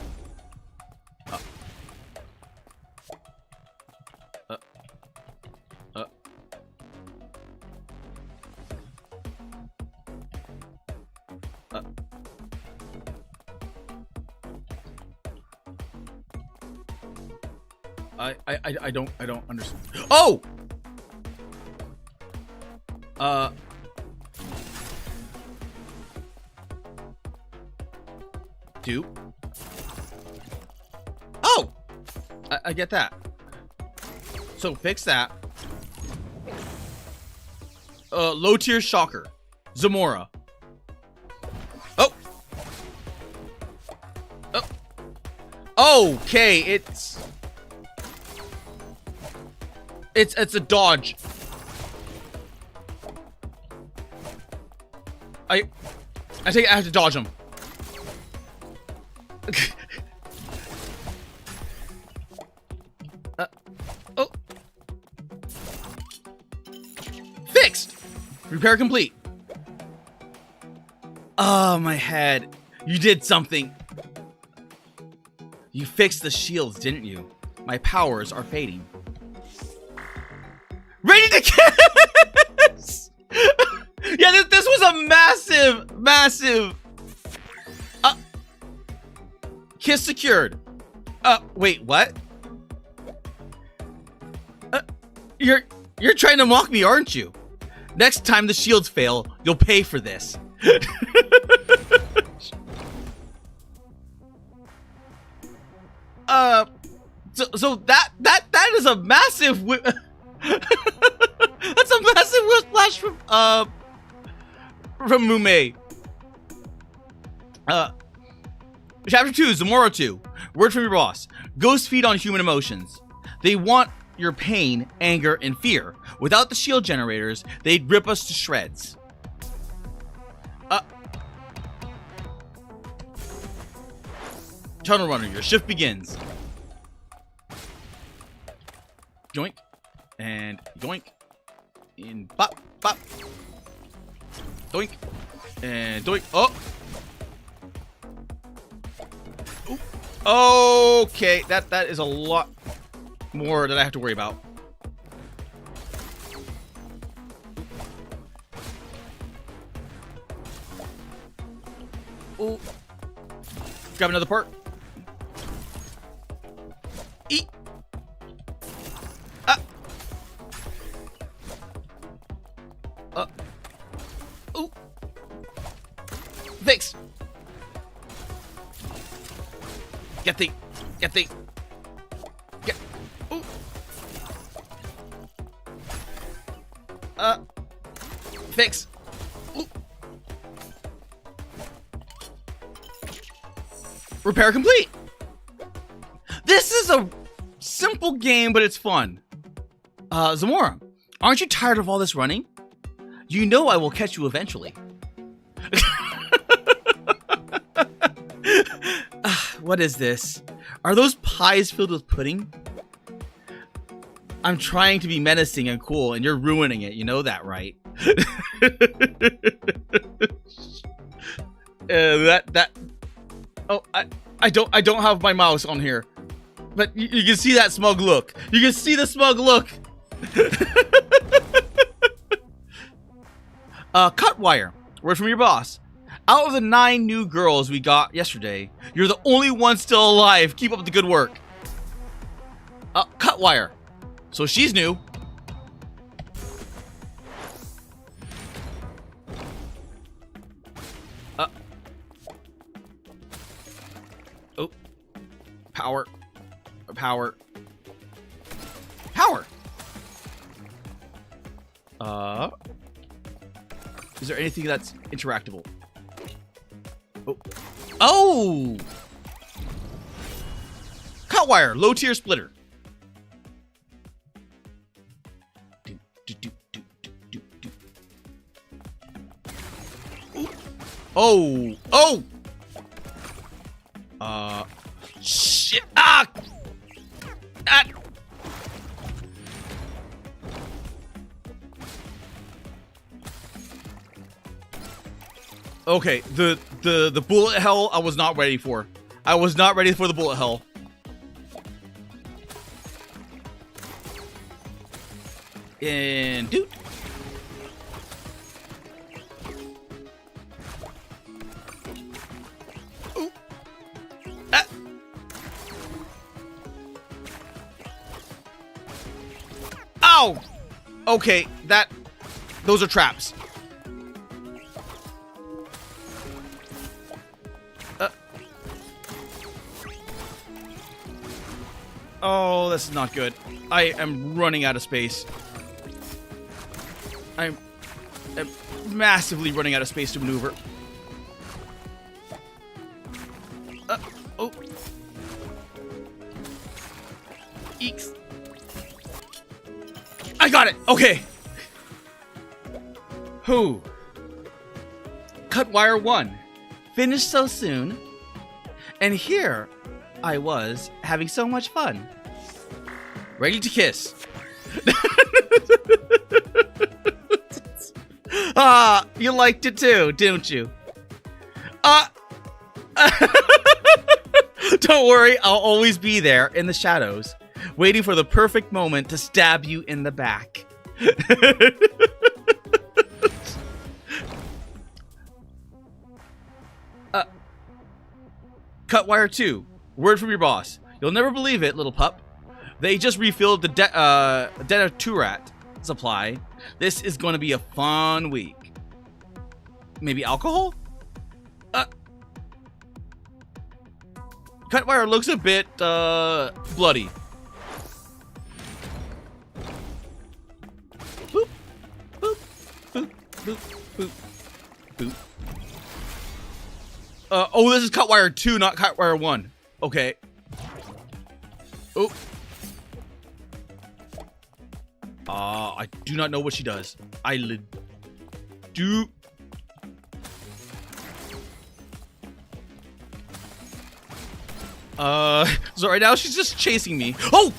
I don't understand. Oh! Do? Oh! I get that. So fix that. Low tier shocker. Zamora. Oh! Oh! Okay, it's a dodge. I think I have to dodge him. Oh. Fixed. Repair complete. Oh, my head. You did something. You fixed the shields, didn't you? My powers are fading. Ready to kiss! Yeah, this was a massive... Kiss secured. Wait, what? You're trying to mock me, aren't you? Next time the shields fail, you'll pay for this. So that is a massive that's a massive whiplash from Mume. Chapter 2, Zamora 2. Word from your boss. Ghosts feed on human emotions. They want your pain, anger, and fear. Without the shield generators, they'd rip us to shreds. Tunnel Runner, your shift begins. Yoink. And yoink. And bop, bop. Doink. And doink. Oh! Okay, that is a lot more that I have to worry about. Oh. Grab another part. Eat. Ooh. Fix. Get the. Get. Ooh. Fix. Ooh. Repair complete. This is a simple game, but it's fun. Zamora, aren't you tired of all this running? You know I will catch you eventually. What is this? Are those pies filled with pudding? I'm trying to be menacing and cool, and you're ruining it. You know that, right? Oh, I don't have my mouse on here, but you can see that smug look. You can see the smug look. Cut wire. Word from your boss. Out of the 9 new girls we got yesterday, you're the only one still alive. Keep up the good work. Cut wire. So she's new. Oh. Power. Power. Power. Is there anything that's interactable? Oh. Oh! Cut wire, low tier splitter. Oh! Oh! Shit! Ah! Ah! Okay, the bullet hell I was not ready for. I was not ready for the bullet hell. And dude. Ooh. Ah. Ow! Okay, those are traps. Oh, this is not good. I am running out of space. I'm massively running out of space to maneuver. Oh. Eeks. I got it. Okay. Who? Cut wire 1. Finished so soon. And here I was having so much fun. Ready to kiss. You liked it too, didn't you? Don't worry, I'll always be there in the shadows, waiting for the perfect moment to stab you in the back. Cut wire 2. Word from your boss. You'll never believe it, little pup. They just refilled the Denaturat supply. This is going to be a fun week. Maybe alcohol? Cut wire looks a bit bloody. Boop, boop, boop, boop, boop, boop. Oh, this is cut wire 2, not cut wire 1. Okay. Oh. I do not know what she does. Do. So right now she's just chasing me. Oh!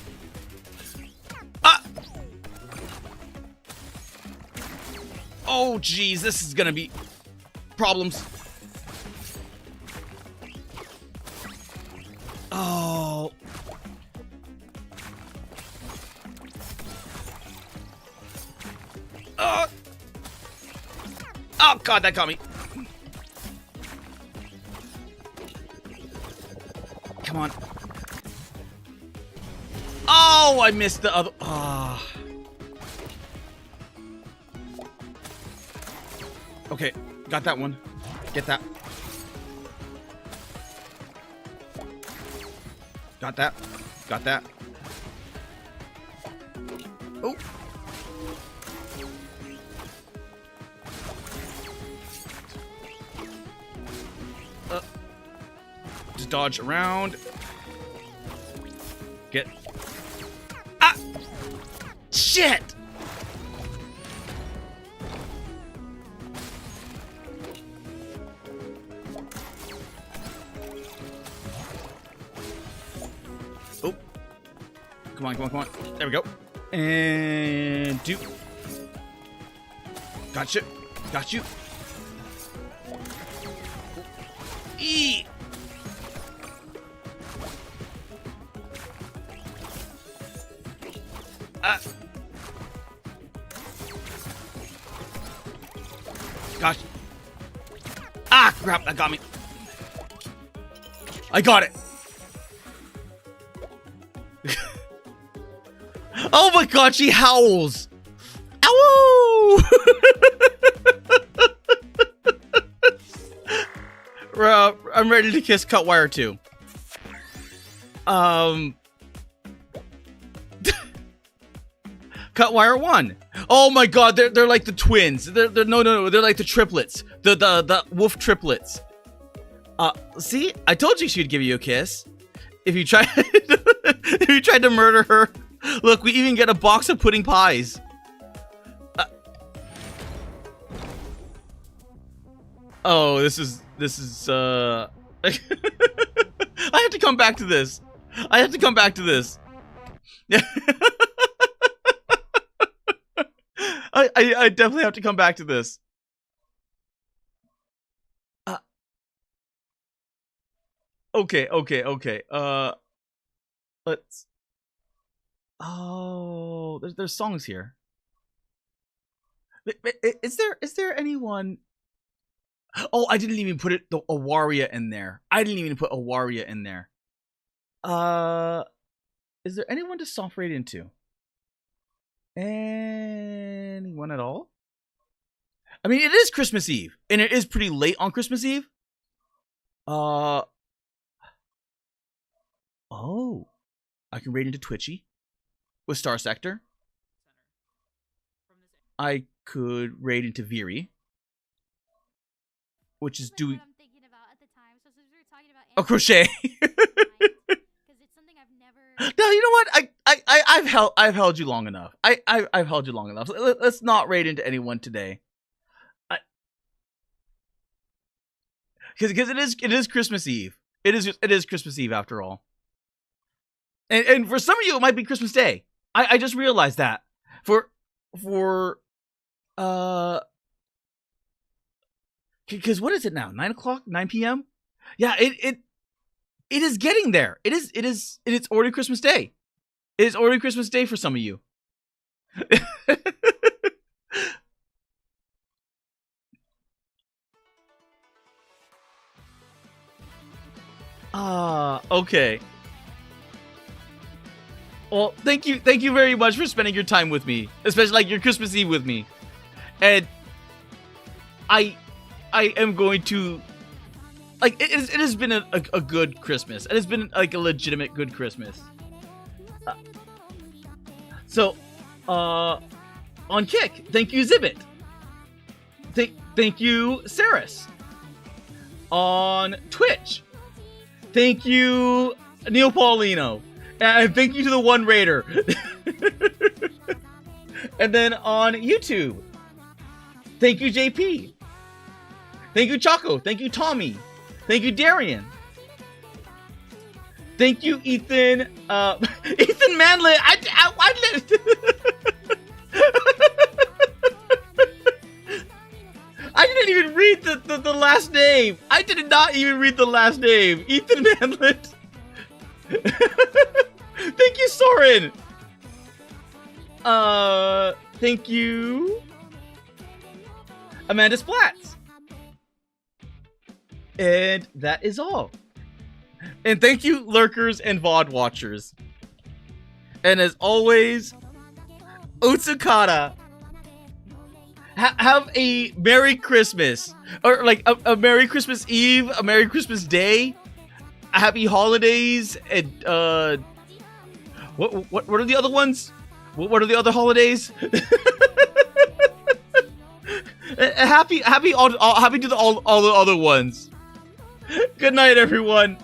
Oh, geez, this is gonna be problems. Oh. Oh, God, that got me. Come on. Oh, I missed the other. Ah. Okay, got that one. Get that. Got that. Got that. Oh. Just dodge around. Get. Ah! Shit! Oh. Come on, come on, come on. There we go. And do. Gotcha. Got you. E. Ah. Gosh. Ah, crap, that got me. I got it. Oh my god, she howls. Ow! I'm ready to kiss Cutwire too. Cutwire 1. Oh my god, they're like the twins. They're no, they're like the triplets. The wolf triplets. See? I told you she'd give you a kiss. If you tried if you tried to murder her. Look, we even get a box of pudding pies. Oh, this is I have to come back to this. I have to come back to this. I definitely have to come back to this. Okay. Let's. Oh, there's songs here. Is there anyone? Oh, I didn't even put the Awaria in there. I didn't even put Awaria in there. Is there anyone to soft raid into? Anyone at all? I mean, it is Christmas Eve, and it is pretty late on Christmas Eve. Oh, I can raid into Twitchy with Star Sector. I could raid into Viri, which is doing. Oh, crochet. No, you know what? I've held you long enough. I've held you long enough. Let's not raid into anyone today. Because it is Christmas Eve. It is Christmas Eve after all. And for some of you it might be Christmas Day. I just realized that. Because what is it now? 9 o'clock? 9 p.m.? Yeah, it is getting there. It's already Christmas Day. It is already Christmas Day for some of you. Okay. Well, thank you very much for spending your time with me, especially like your Christmas Eve with me. And I am going to like it has been a good Christmas. It has been like a legitimate good Christmas. So on Kick, thank you Zibit. Thank you Saris. On Twitch, thank you Neil Paulino. And thank you to the one raider. And then on YouTube, thank you JP. Thank you Choco. Thank you Tommy. Thank you Darian. Thank you Ethan. Ethan Manley. I didn't even read the last name. I did not even read the last name. Ethan Manlet. Thank you, Soren. Thank you, Amanda Splatz. And that is all. And thank you, lurkers and VOD watchers. And as always, Utsukata. Have a Merry Christmas. Or like a Merry Christmas Eve, a Merry Christmas Day, Happy Holidays, and what are the other ones? What are the other holidays? happy to all the other ones. Good night, everyone.